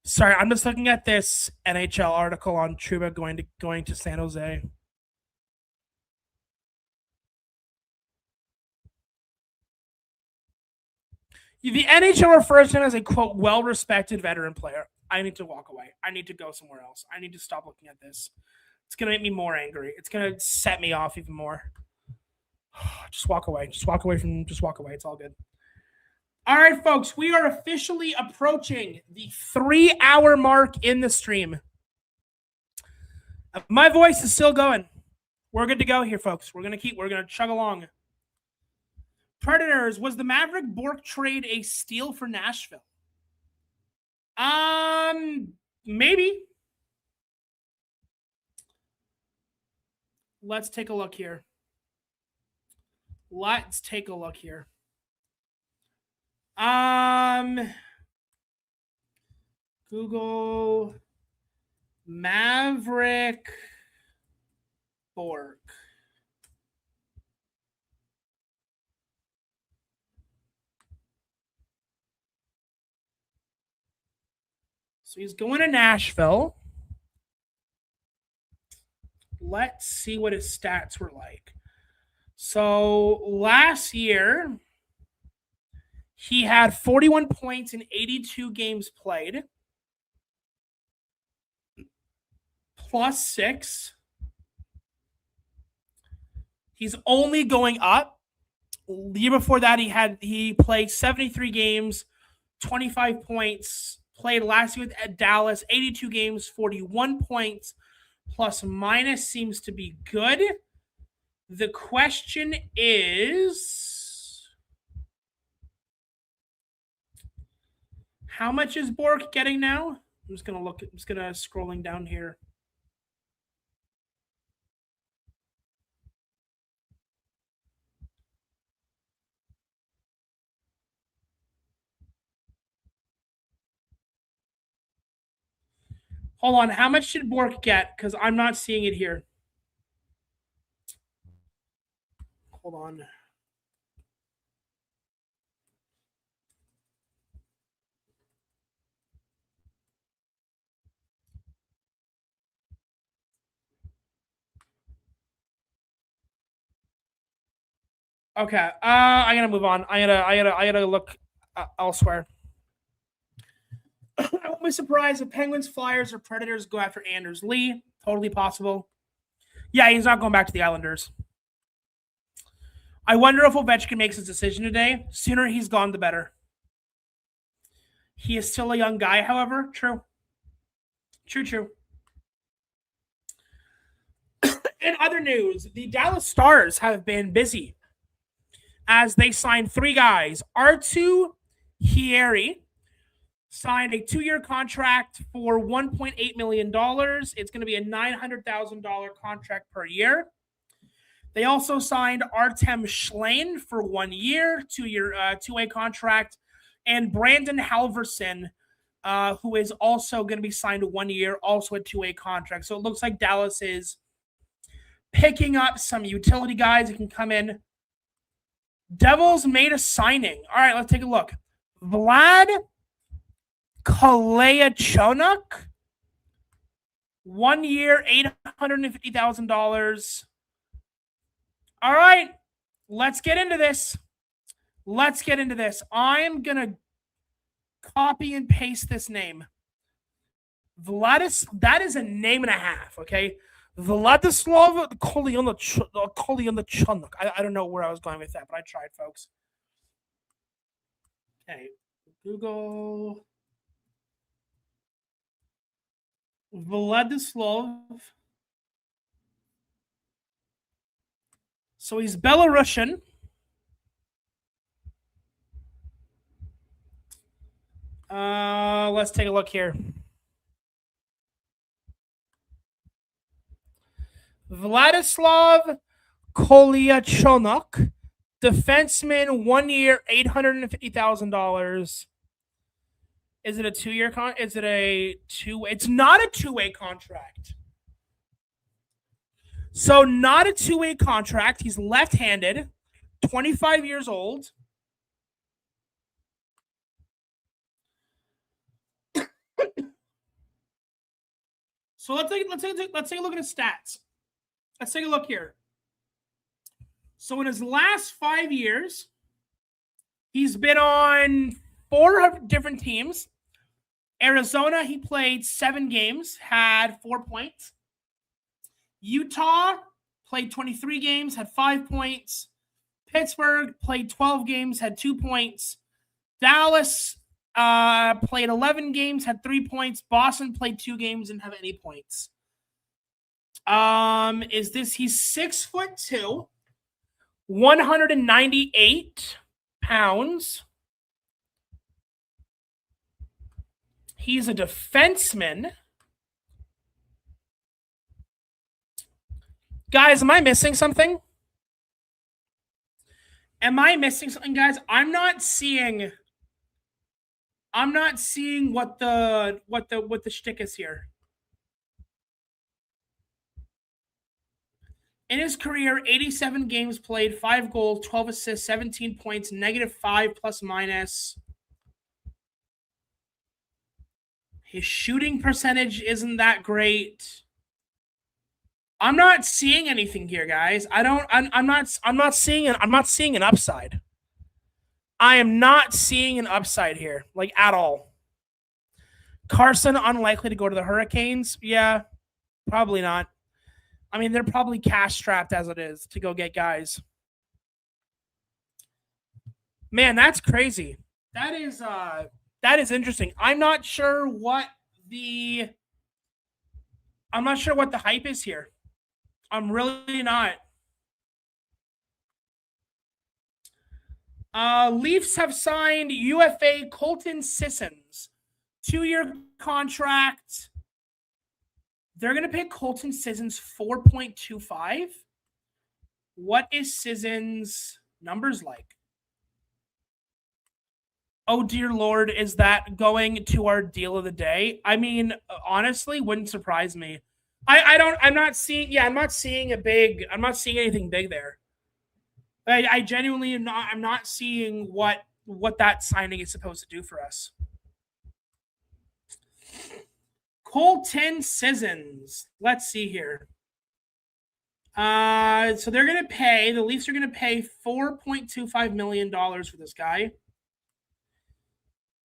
Sorry, I'm just looking at this NHL article on Trouba going to San Jose. The NHL refers to him as a quote well-respected veteran player. I need to walk away. I need to go somewhere else. I need to stop looking at this. It's gonna make me more angry. It's gonna set me off even more. Just walk away. Just walk away. It's all good. All right, folks, we are officially approaching the 3-hour mark in the stream. My voice is still going. We're good to go here, folks. We're gonna chug along. Predators, was the Maverick Bourque trade a steal for Nashville? Maybe. Let's take a look here. Google Maverick Bourque. So he's going to Nashville. Let's see what his stats were like. So last year, he had 41 points in 82 games played, +6. He's only going up. The year before that, he played 73 games, 25 points. Played last year at Dallas, 82 games, 41 points. Plus minus seems to be good. The question is, how much is Bourque getting now? I'm just scrolling down here. Hold on. How much did Bourque get? Because I'm not seeing it here. Hold on. Okay. I gotta move on. I gotta look elsewhere. I won't be surprised if Penguins, Flyers, or Predators go after Anders Lee. Totally possible. Yeah, he's not going back to the Islanders. I wonder if Ovechkin makes his decision today. Sooner he's gone, the better. He is still a young guy, however. True. In other news, the Dallas Stars have been busy as they signed 3 guys. Arttu Hieri signed a 2-year contract for $1.8 million. It's going to be a $900,000 contract per year. They also signed Artem Schlane for 1 year, 2-way contract, and Brandon Halverson, who is also going to be signed to 1 year, also a 2-way contract. So it looks like Dallas is picking up some utility guys that can come in. Devils made a signing. All right, let's take a look. Vlad Kolyachonok, 1 year, $850,000. All right, let's get into this. Let's get into this. I'm going to copy and paste this name. That is a name and a half, okay? Vladislav Kolyachonok. I don't know where I was going with that, but I tried, folks. Okay, Google Vladislav. So he's Belarusian. Let's take a look here. Vladislav Kolyachonok, defenseman, 1 year, $850,000. Is it a 2-year con? Is it a two? It's not a 2-way contract. So not a 2-way contract. He's left-handed, 25 years old. So let's take a look at his stats. Let's take a look here. So in his last 5 years, he's been on 4 different teams. Arizona, he played 7 games, had 4 points. Utah played 23 games, had 5 points. Pittsburgh played 12 games, had 2 points. Dallas played 11 games, had 3 points. Boston played 2 games, didn't have any points. He's 6'2", 198 pounds. He's a defenseman. Guys, am I missing something? Am I missing something, guys? I'm not seeing what the shtick is here. In his career, 87 games played, 5 goals, 12 assists, 17 points, -5 plus minus. His shooting percentage isn't that great. I'm not seeing anything here, guys. I'm not seeing an upside. I am not seeing an upside here, like at all. Carson unlikely to go to the Hurricanes. Yeah, probably not. I mean, they're probably cash strapped as it is to go get guys. Man, that's crazy. That is interesting. I'm not sure what the hype is here. I'm really not. Leafs have signed UFA Colton Sissons, 2-year contract. They're going to pay Colton Sissons $4.25. What is Sissons' numbers like? Oh, dear Lord, is that going to our deal of the day? I mean, honestly, wouldn't surprise me. I'm not seeing anything big there. I genuinely am not. I'm not seeing what that signing is supposed to do for us. Colton Sissons. Let's see here. So they're going to pay. The Leafs are going to pay $4.25 million for this guy.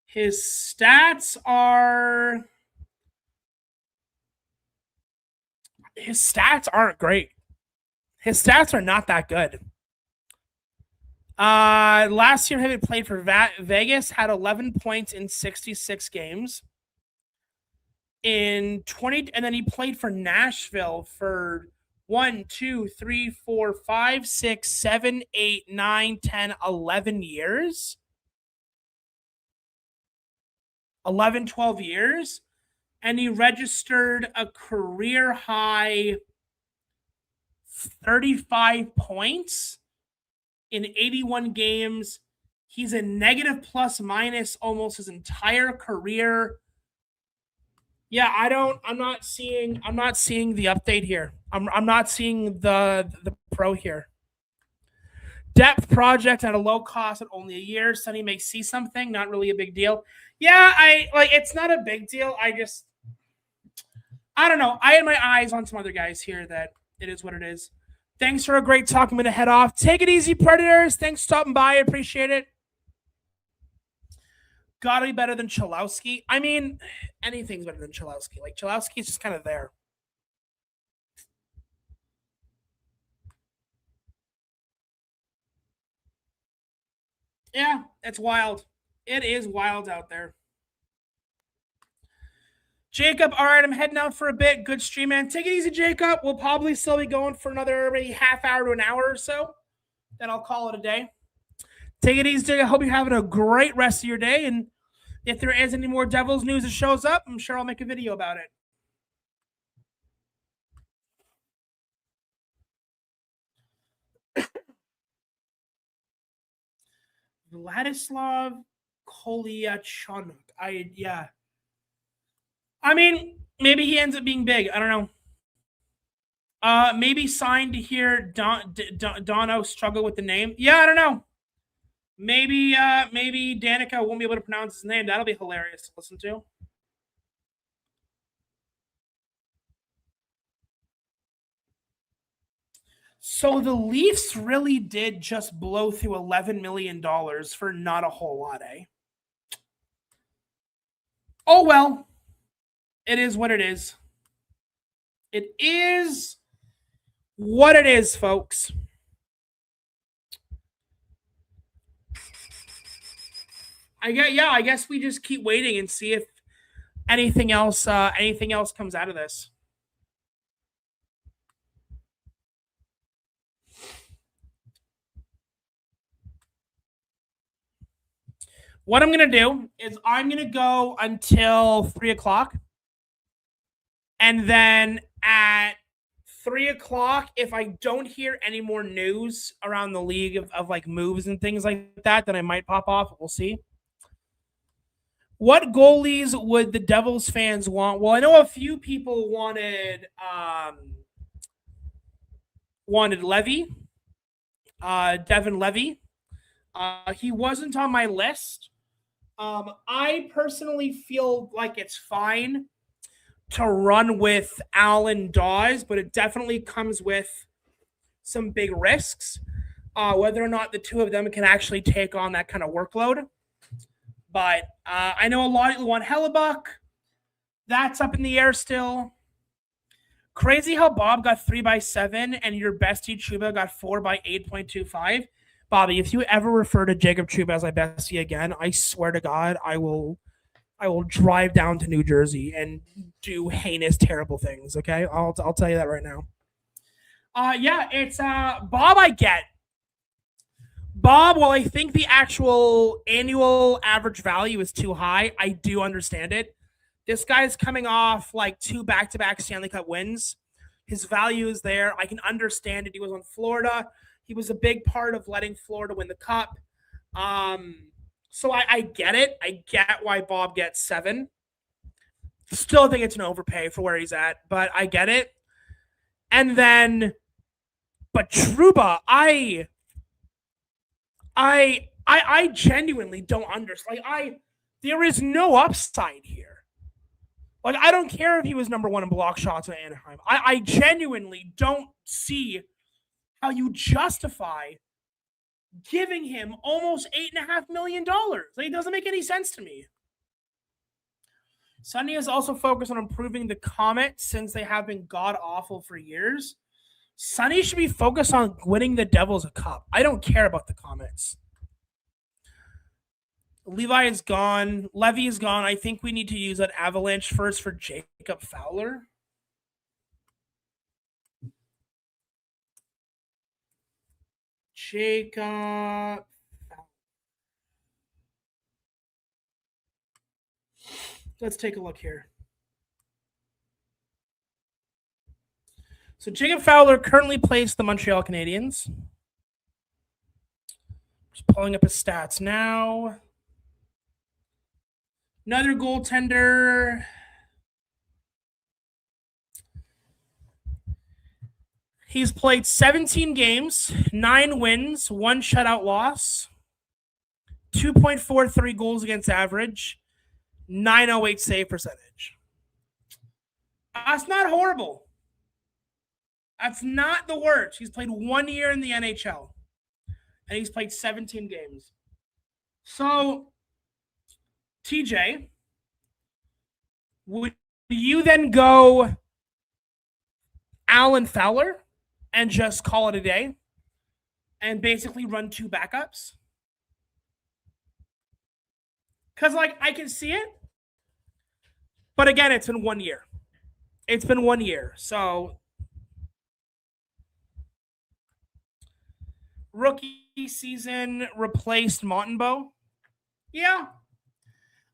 His stats aren't great. His stats are not that good. Last year, he played for Vegas, had 11 points in 66 games. And then he played for Nashville for 1, 2, 3, 4, 5, 6, 7, 8, 9, 10, 11 years. 11, 12 years. And he registered a career high 35 points in 81 games. He's a negative plus minus almost his entire career. Yeah, I'm not seeing the update here. I'm not seeing the pro here. Depth project at a low cost at only a year. Sonny may see something, not really a big deal. Yeah, it's not a big deal. I don't know. I had my eyes on some other guys here that it is what it is. Thanks for a great talk. I'm going to head off. Take it easy, Predators. Thanks for stopping by. I appreciate it. Gotta be better than Cholowski. I mean, anything's better than Cholowski. Like, Cholowski's just kind of there. Yeah, it's wild. It is wild out there. Jacob, all right, I'm heading out for a bit. Good stream, man. Take it easy, Jacob. We'll probably still be going for another maybe half hour to an hour or so. Then I'll call it a day. Take it easy, Jacob. I hope you're having a great rest of your day. And if there is any more Devils news that shows up, I'm sure I'll make a video about it. Vladislav Kolyachonok. Yeah. I mean, maybe he ends up being big. I don't know. Maybe signed to hear Dono struggle with the name. Yeah, I don't know. Maybe Danica won't be able to pronounce his name. That'll be hilarious to listen to. So the Leafs really did just blow through $11 million for not a whole lot, eh? Oh, well. It is what it is. It is what it is, folks. I guess we just keep waiting and see if anything else comes out of this. What I'm going to do is I'm going to go until 3 o'clock. And then at 3 o'clock, if I don't hear any more news around the league of like moves and things like that, then I might pop off. We'll see. What goalies would the Devils fans want? Well, I know a few people wanted Levy, Devin Levy. He wasn't on my list. I personally feel like it's fine to run with Alan Dawes, but it definitely comes with some big risks, whether or not the two of them can actually take on that kind of workload. But I know a lot of people want Hellebuck. That's up in the air still. Crazy how Bob got 3x7 and your bestie Trouba got 4x8.25. Bobby, if you ever refer to Jacob Trouba as my bestie again, I swear to God, I will drive down to New Jersey and do heinous, terrible things. Okay, I'll tell you that right now. Yeah, it's Bob. I get Bob. While I think the actual annual average value is too high, I do understand it. This guy's coming off like 2 back-to-back Stanley Cup wins. His value is there. I can understand it. He was on Florida. He was a big part of letting Florida win the cup. So I get it. I get why Bob gets 7. Still think it's an overpay for where he's at, but I get it. And then, but Trouba, I genuinely don't understand. Like, there is no upside here. Like, I don't care if he was number 1 in block shots in Anaheim. I genuinely don't see how you justify giving him almost $8.5 million. Like, it doesn't make any sense to me. Sunny is also focused on improving the Comet since they have been god-awful for years. Sunny should be focused on winning the Devils a cup. I don't care about the Comets. Levi is gone. Levy is gone. I think we need to use that Avalanche first for Jacob Fowler. Jacob. Let's take a look here. So Jacob Fowler currently plays the Montreal Canadiens. Just pulling up his stats now. Another goaltender. He's played 17 games, 9 wins, 1 shutout loss, 2.43 goals against average, 908 save percentage. That's not horrible. That's not the worst. He's played 1 year in the NHL, and he's played 17 games. So, TJ, would you then go Alan Fowler and just call it a day and basically run 2 backups? Because, I can see it. But again, it's been 1 year. It's been 1 year. So, rookie season replaced Montembeault. Yeah.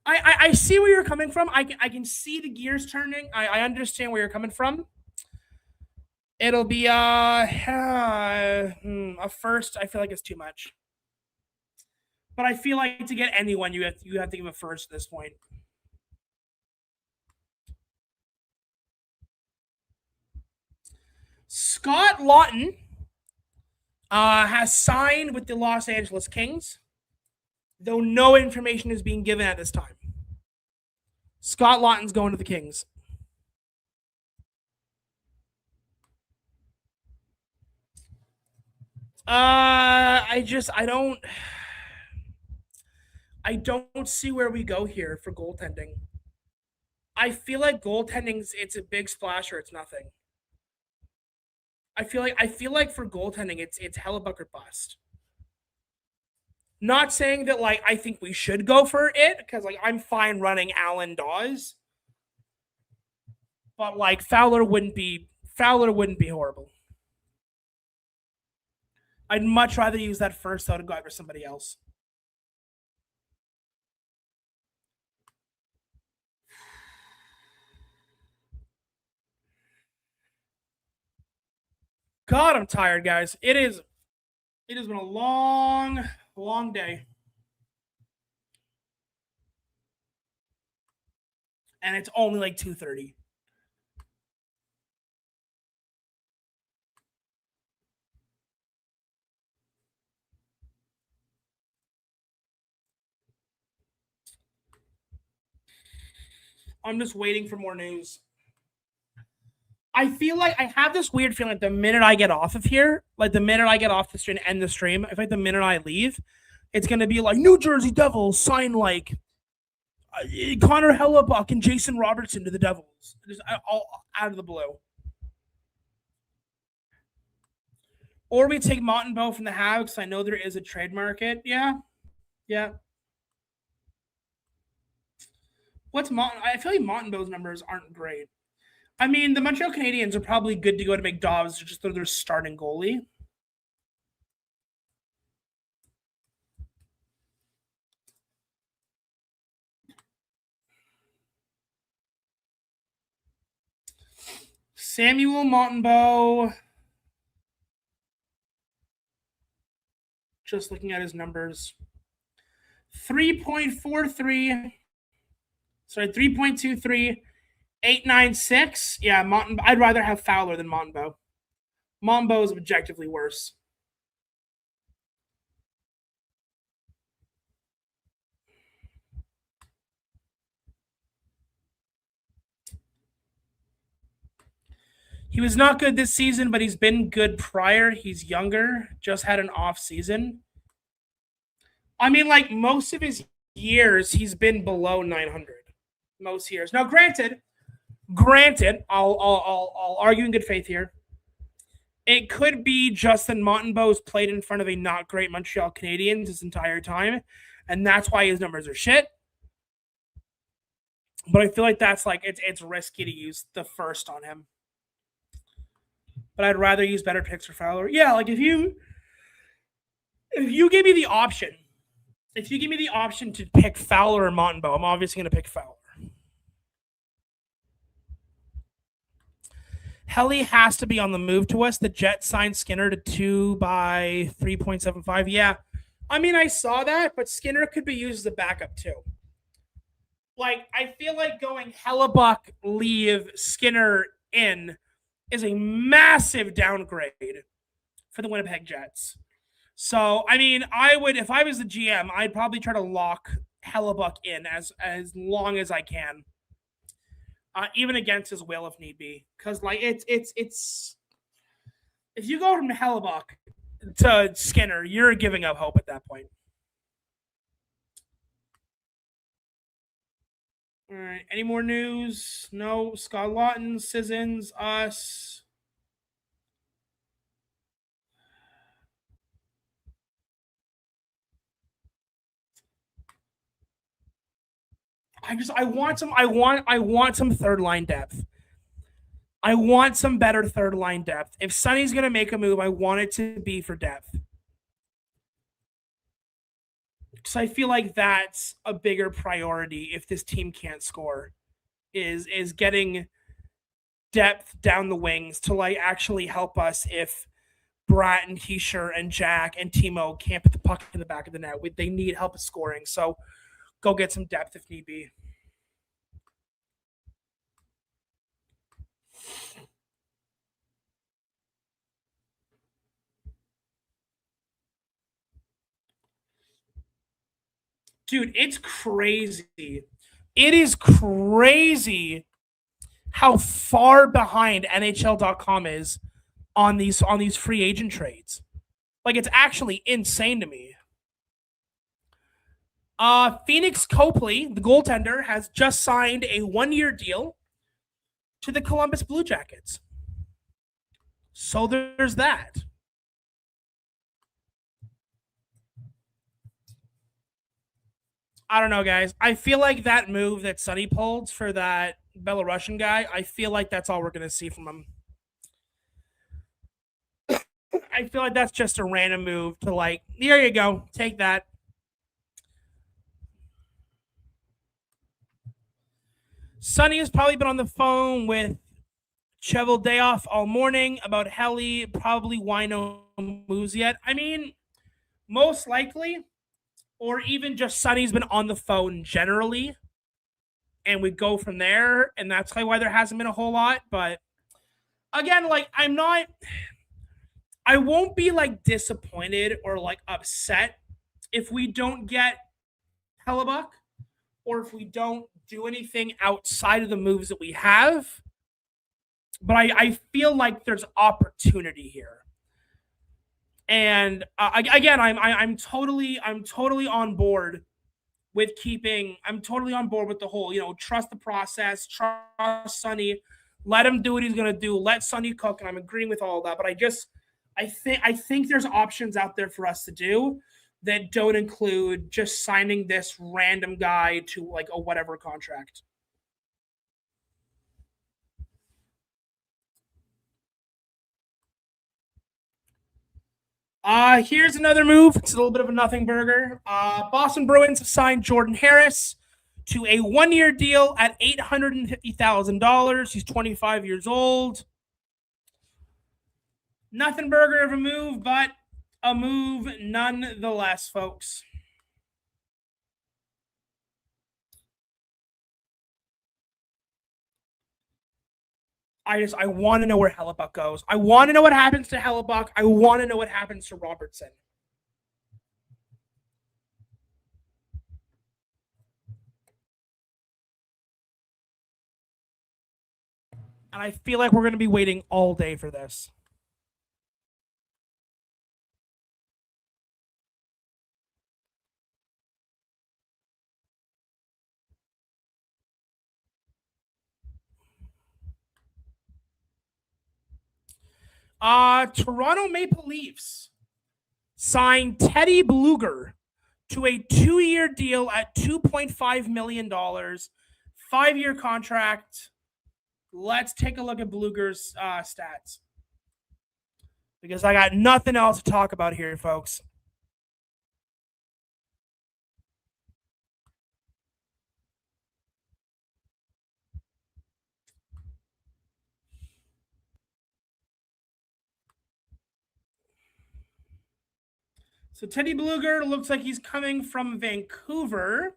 I see where you're coming from. I can see the gears turning. I understand where you're coming from. It'll be a first. I feel like it's too much. But I feel like to get anyone, you have to give a first at this point. Scott Laughton has signed with the Los Angeles Kings, though no information is being given at this time. Scott Laughton's going to the Kings. I don't see where we go here for goaltending. I feel like goaltending's it's a big splash or it's nothing. I feel like for goaltending it's Hellebuyck or bust. Not saying that I think we should go for it because I'm fine running Allen Dawes, but Fowler wouldn't be horrible. I'd much rather use that first though to go after somebody else. God, I'm tired, guys. It has been a long day. And it's only 2:30. I'm just waiting for more news. I feel like I have this weird feeling the minute I get off of here, the minute I get off the stream and end the stream, if the minute I leave, it's going to be New Jersey Devils sign Connor Hellebuyck and Jason Robertson to the Devils. Just all out of the blue. Or we take Montembeault from the Habs because I know there is a trade market. Yeah. I feel like Montembeault's numbers aren't great. I mean, the Montreal Canadiens are probably good to go to McDavid just through their starting goalie. Samuel Montembeault. Just looking at his numbers. 3.43. Sorry, 3.23. 896. Yeah, I'd rather have Fowler than Montembeault. Montembeault is objectively worse. He was not good this season, but he's been good prior. He's younger, just had an off season. I mean, most of his years, he's been below 900. Most years. Now, granted, I'll argue in good faith here. It could be Justin Montembeault's played in front of a not great Montreal Canadiens this entire time, and that's why his numbers are shit. But I feel like that's it's risky to use the first on him. But I'd rather use better picks for Fowler. Yeah, if you give me the option, to pick Fowler or Montembeault, I'm obviously going to pick Fowler. Helly has to be on the move to us. The Jets signed Skinner to 2 by 3.75. Yeah. I mean, I saw that, but Skinner could be used as a backup too. I feel like going Hellebuyck, leave Skinner in is a massive downgrade for the Winnipeg Jets. So, I mean, if I was the GM, I'd probably try to lock Hellebuyck in as long as I can. Even against his will if need be. Because, If you go from Hellebuck to Skinner, you're giving up hope at that point. All right. Any more news? No. Scott Lawton, Sissons, us. I want some third line depth. I want some better third line depth. If Sonny's gonna make a move, I want it to be for depth. Because I feel like that's a bigger priority if this team can't score. Is getting depth down the wings to like actually help us if Bratt and Hischier and Jack and Timo can't put the puck in the back of the net. They need help scoring. So go get some depth if need be. Dude, it's crazy. It is crazy how far behind NHL.com is on these free agent trades. Like, it's actually insane to me. Phoenix Copley, the goaltender, has just signed a 1-year deal to the Columbus Blue Jackets. So there's that. I don't know, guys. I feel like that move that Sonny pulled for that Belarusian guy, I feel like that's all we're going to see from him. I feel like that's just a random move to like, here you go, take that. Sonny has probably been on the phone with Cheveldayoff all morning about Helly, probably why no moves yet. I mean, most likely, or even just Sonny's been on the phone generally, and we go from there, and that's probably why there hasn't been a whole lot. But again, like, I won't be like disappointed or like upset if we don't get Hellebuyck or if we don't do anything outside of the moves that we have. But I feel like there's opportunity here. And again, I'm totally on board with keeping. I'm totally on board with the whole, trust the process, trust Sonny, let him do what he's gonna do, let Sonny cook, and I'm agreeing with all of that. But I think there's options out there for us to do that don't include just signing this random guy to like a whatever contract. Here's another move. It's a little bit of a nothing burger. Boston Bruins have signed Jordan Harris to a 1-year deal at $850,000. He's 25 years old. Nothing burger of a move, but a move nonetheless, folks. I want to know where Hellebuyck goes. I want to know what happens to Hellebuyck. I want to know what happens to Robertson. And I feel like we're going to be waiting all day for this. Toronto Maple Leafs signed Teddy Bluger to a 2-year deal at $2.5 million, 5-year contract. Let's take a look at Bluger's stats, because I got nothing else to talk about here, folks. So Teddy Bluger looks like he's coming from Vancouver.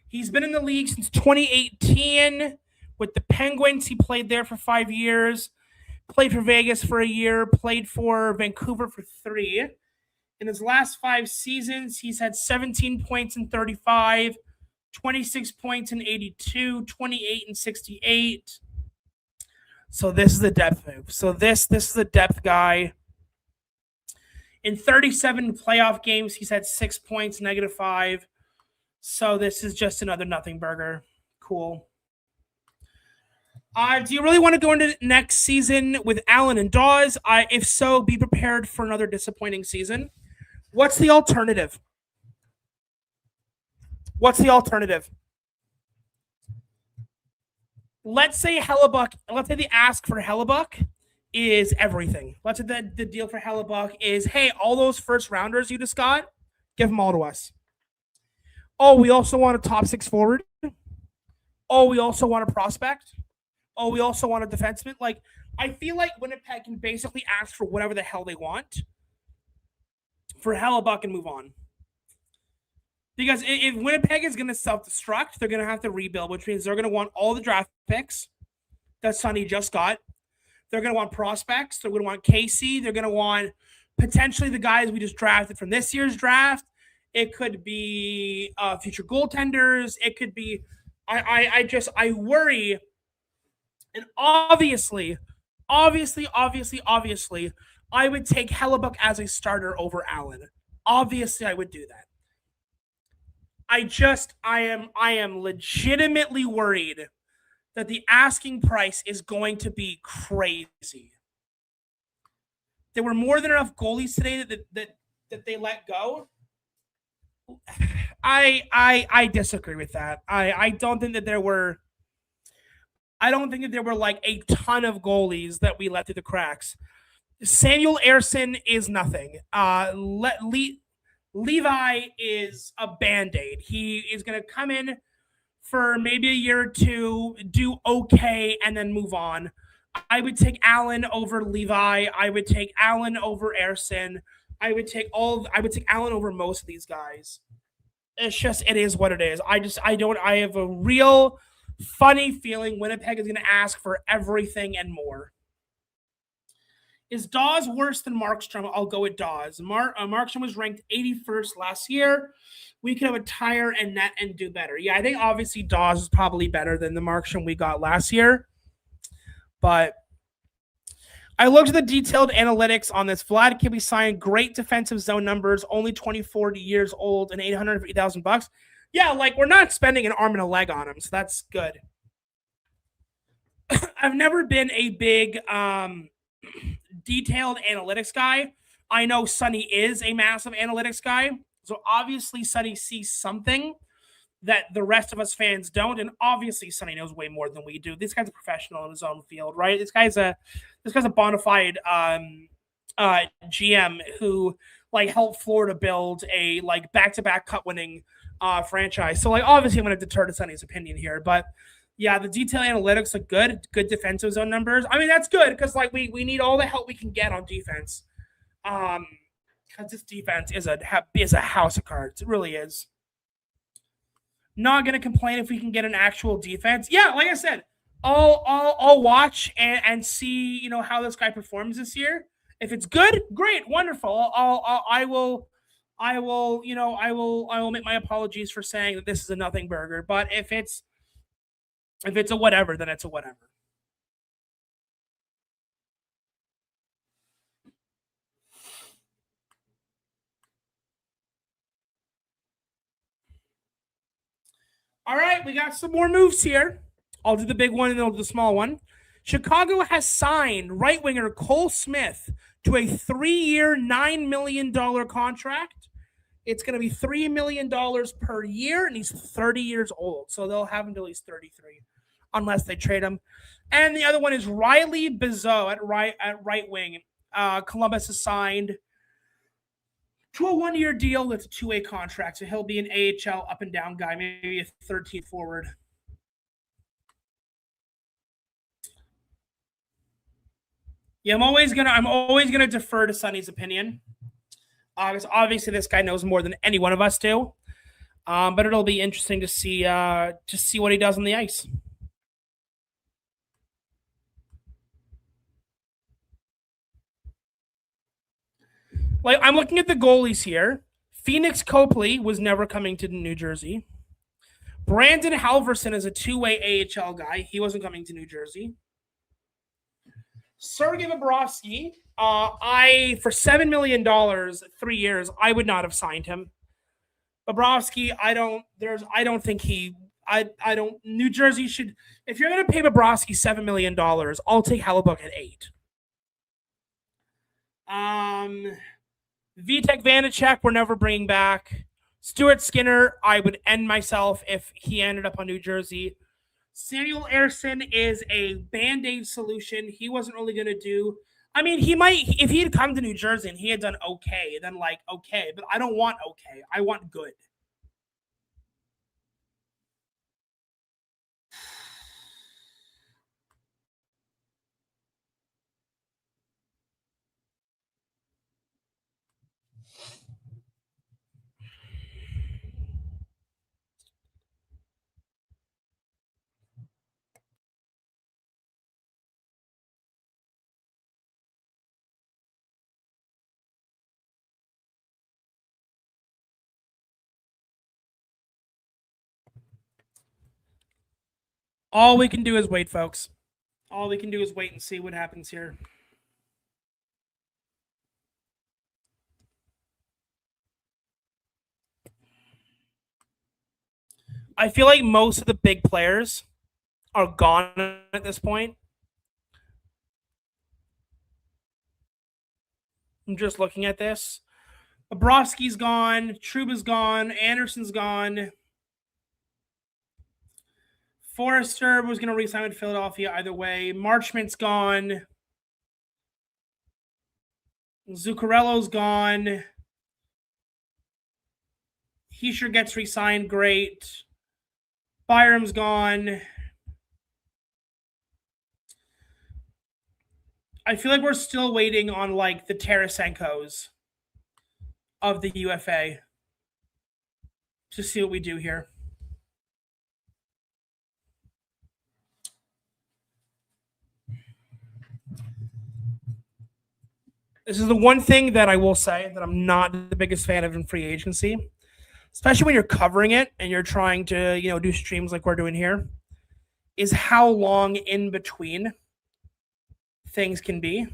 He's been in the league since 2018 with the Penguins. He played there for 5 years, played for Vegas for a year, played for Vancouver for 3. In his last 5 seasons, he's had 17 points in 35, 26 points in 82, 28 and 68. So this is the depth move. So this is the depth guy. In 37 playoff games, he's had 6 points, -5. So this is just another nothing burger. Cool. Do you really want to go into next season with Allen and Dawes? If so, be prepared for another disappointing season. What's the alternative? Let's say Hellebuyck. Let's say the ask for Hellebuyck is everything. Let's say the deal for Hellebuyck is, hey, all those first rounders you just got, give them all to us. Oh, we also want a top 6 forward. Oh, we also want a prospect. Oh, we also want a defenseman. Like, I feel like Winnipeg can basically ask for whatever the hell they want for Hellebuyck and move on. Because if Winnipeg is going to self-destruct, they're going to have to rebuild, which means they're going to want all the draft picks that Sonny just got. They're going to want prospects. They're going to want Casey. They're going to want potentially the guys we just drafted from this year's draft. It could be future goaltenders. It could be I worry. And obviously, I would take Hellebuyck as a starter over Allen. Obviously, I would do that. I am legitimately worried that the asking price is going to be crazy. There were more than enough goalies today that they let go. I disagree with that. I don't think that there were like a ton of goalies that we let through the cracks. Samuel Ersson is nothing. Levi is a Band-Aid. He is going to come in for maybe a year or two, do okay, and then move on. I would take Allen over Levi. I would take Allen over Ersson. I would take Allen over most of these guys. It's just, it is what it is. I have a real funny feeling Winnipeg is going to ask for everything and more. Is Dawes worse than Markstrom? I'll go with Dawes. Markstrom was ranked 81st last year. We could have a tire and net and do better. Yeah, I think obviously Dawes is probably better than the Markstrom we got last year. But I looked at the detailed analytics on this. Vlad can be signed. Great defensive zone numbers. Only 24 years old and $850,000. Yeah, like, we're not spending an arm and a leg on him, so that's good. I've never been a big detailed analytics guy. I know Sonny is a massive analytics guy. So obviously Sonny sees something that the rest of us fans don't. And obviously Sonny knows way more than we do. This guy's a professional in his own field, right? This guy's a bona fide GM who like helped Florida build a like back-to-back cup winning franchise. So like obviously I'm going to deter to Sonny's opinion here, but yeah, the detailed analytics look good. Good defensive zone numbers. I mean, that's good because like we need all the help we can get on defense. Because this defense is a house of cards. It really is. Not gonna complain if we can get an actual defense. Yeah, like I said, I'll watch and see how this guy performs this year. If it's good, great, wonderful. I will make my apologies for saying that this is a nothing burger. But if it's a whatever, then it's a whatever. All right, we got some more moves here. I'll do the big one and then I'll do the small one. Chicago has signed right winger Cole Smith to a 3-year, $9 million contract. It's going to be $3 million per year, and he's 30 years old. So they'll have him until he's 33, unless they trade him. And the other one is Riley Bizot at right wing. Columbus has signed to a 1-year deal with a 2-way contract. So he'll be an AHL up and down guy, maybe a 13th forward. Yeah, I'm always gonna defer to Sonny's opinion. Because obviously this guy knows more than any one of us do. But it'll be interesting to see what he does on the ice. Like, I'm looking at the goalies here. Phoenix Copley was never coming to New Jersey. Brandon Halverson is a 2-way AHL guy. He wasn't coming to New Jersey. Sergei Bobrovsky, I for $7 million, 3 years, I would not have signed him. Bobrovsky, I don't think I don't. New Jersey should. If you're going to pay Bobrovsky $7 million, I'll take Hellebuyck at 8. Vitek Vanacek, we're never bringing back. Stuart Skinner, I would end myself if he ended up on New Jersey. Samuel Ersson is a band-aid solution. He wasn't really going to do. I mean, he might, if he had come to New Jersey and he had done okay, then like, okay. But I don't want okay. I want good. All we can do is wait, folks. All we can do is wait and see what happens here. I feel like most of the big players are gone at this point. I'm just looking at this. Bobrovsky's gone. Trouba's gone. Anderson's gone. Forrester was going to resign with Philadelphia either way. Marchment's gone. Zuccarello's gone. He sure gets re-signed. Great. Byram's gone. I feel like we're still waiting on like the Tarasenkos of the UFA to see what we do here. This is the one thing that I will say that I'm not the biggest fan of in free agency, especially when you're covering it and you're trying to, do streams like we're doing here, is how long in between things can be.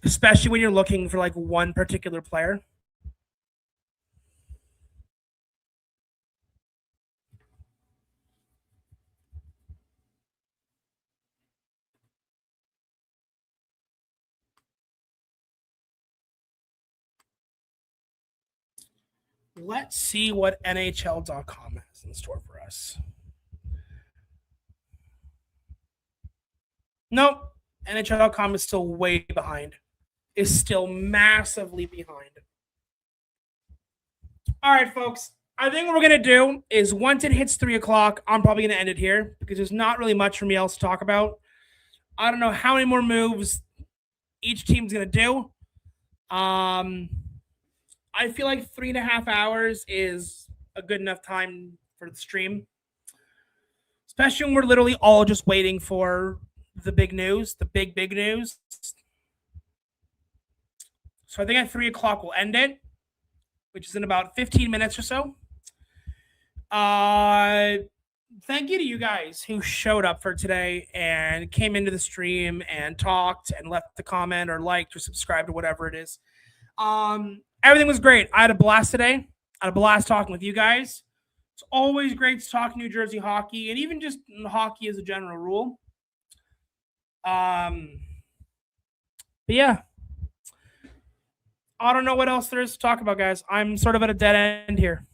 Especially when you're looking for like one particular player. Let's see what NHL.com has in store for us. Nope. NHL.com is still way behind. Is still massively behind. All right, folks. I think what we're going to do is once it hits 3 o'clock, I'm probably going to end it here because there's not really much for me else to talk about. I don't know how many more moves each team's going to do. I feel like 3.5 hours is a good enough time for the stream, especially when we're literally all just waiting for the big news, the big news. So I think at 3 o'clock we'll end it, which is in about 15 minutes or so. Thank you to you guys who showed up for today and came into the stream and talked and left a comment or liked or subscribed or whatever it is. Everything was great. I had a blast today. I had a blast talking with you guys. It's always great to talk New Jersey hockey and even just hockey as a general rule. But yeah, I don't know what else there is to talk about, guys. I'm sort of at a dead end here.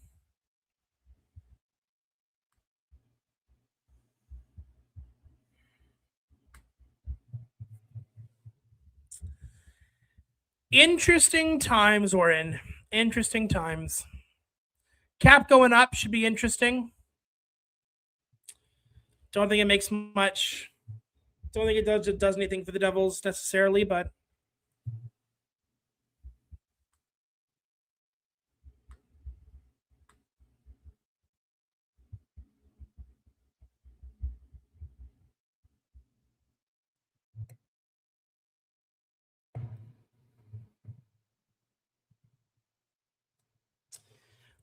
Interesting times we're in. Interesting times. Cap going up should be interesting. Don't think it makes much. Don't think it does anything for the Devils necessarily, but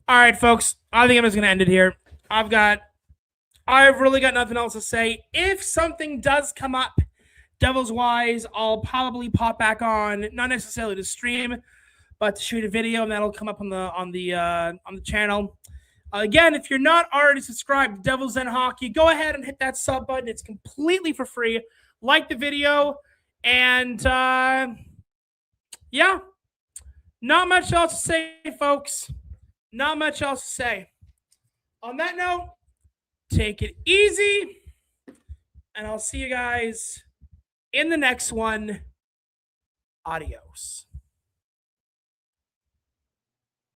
all right, folks. I think I'm just going to end it here. I've got I've really got nothing else to say. If something does come up, Devils wise, I'll probably pop back on, not necessarily to stream, but to shoot a video, and that'll come up on the channel. Again, if you're not already subscribed to Devils Den Hockey, go ahead and hit that sub button. It's completely for free. Like the video, and yeah, not much else to say, folks. Not much else to say. On that note, take it easy, and I'll see you guys in the next one. Adios.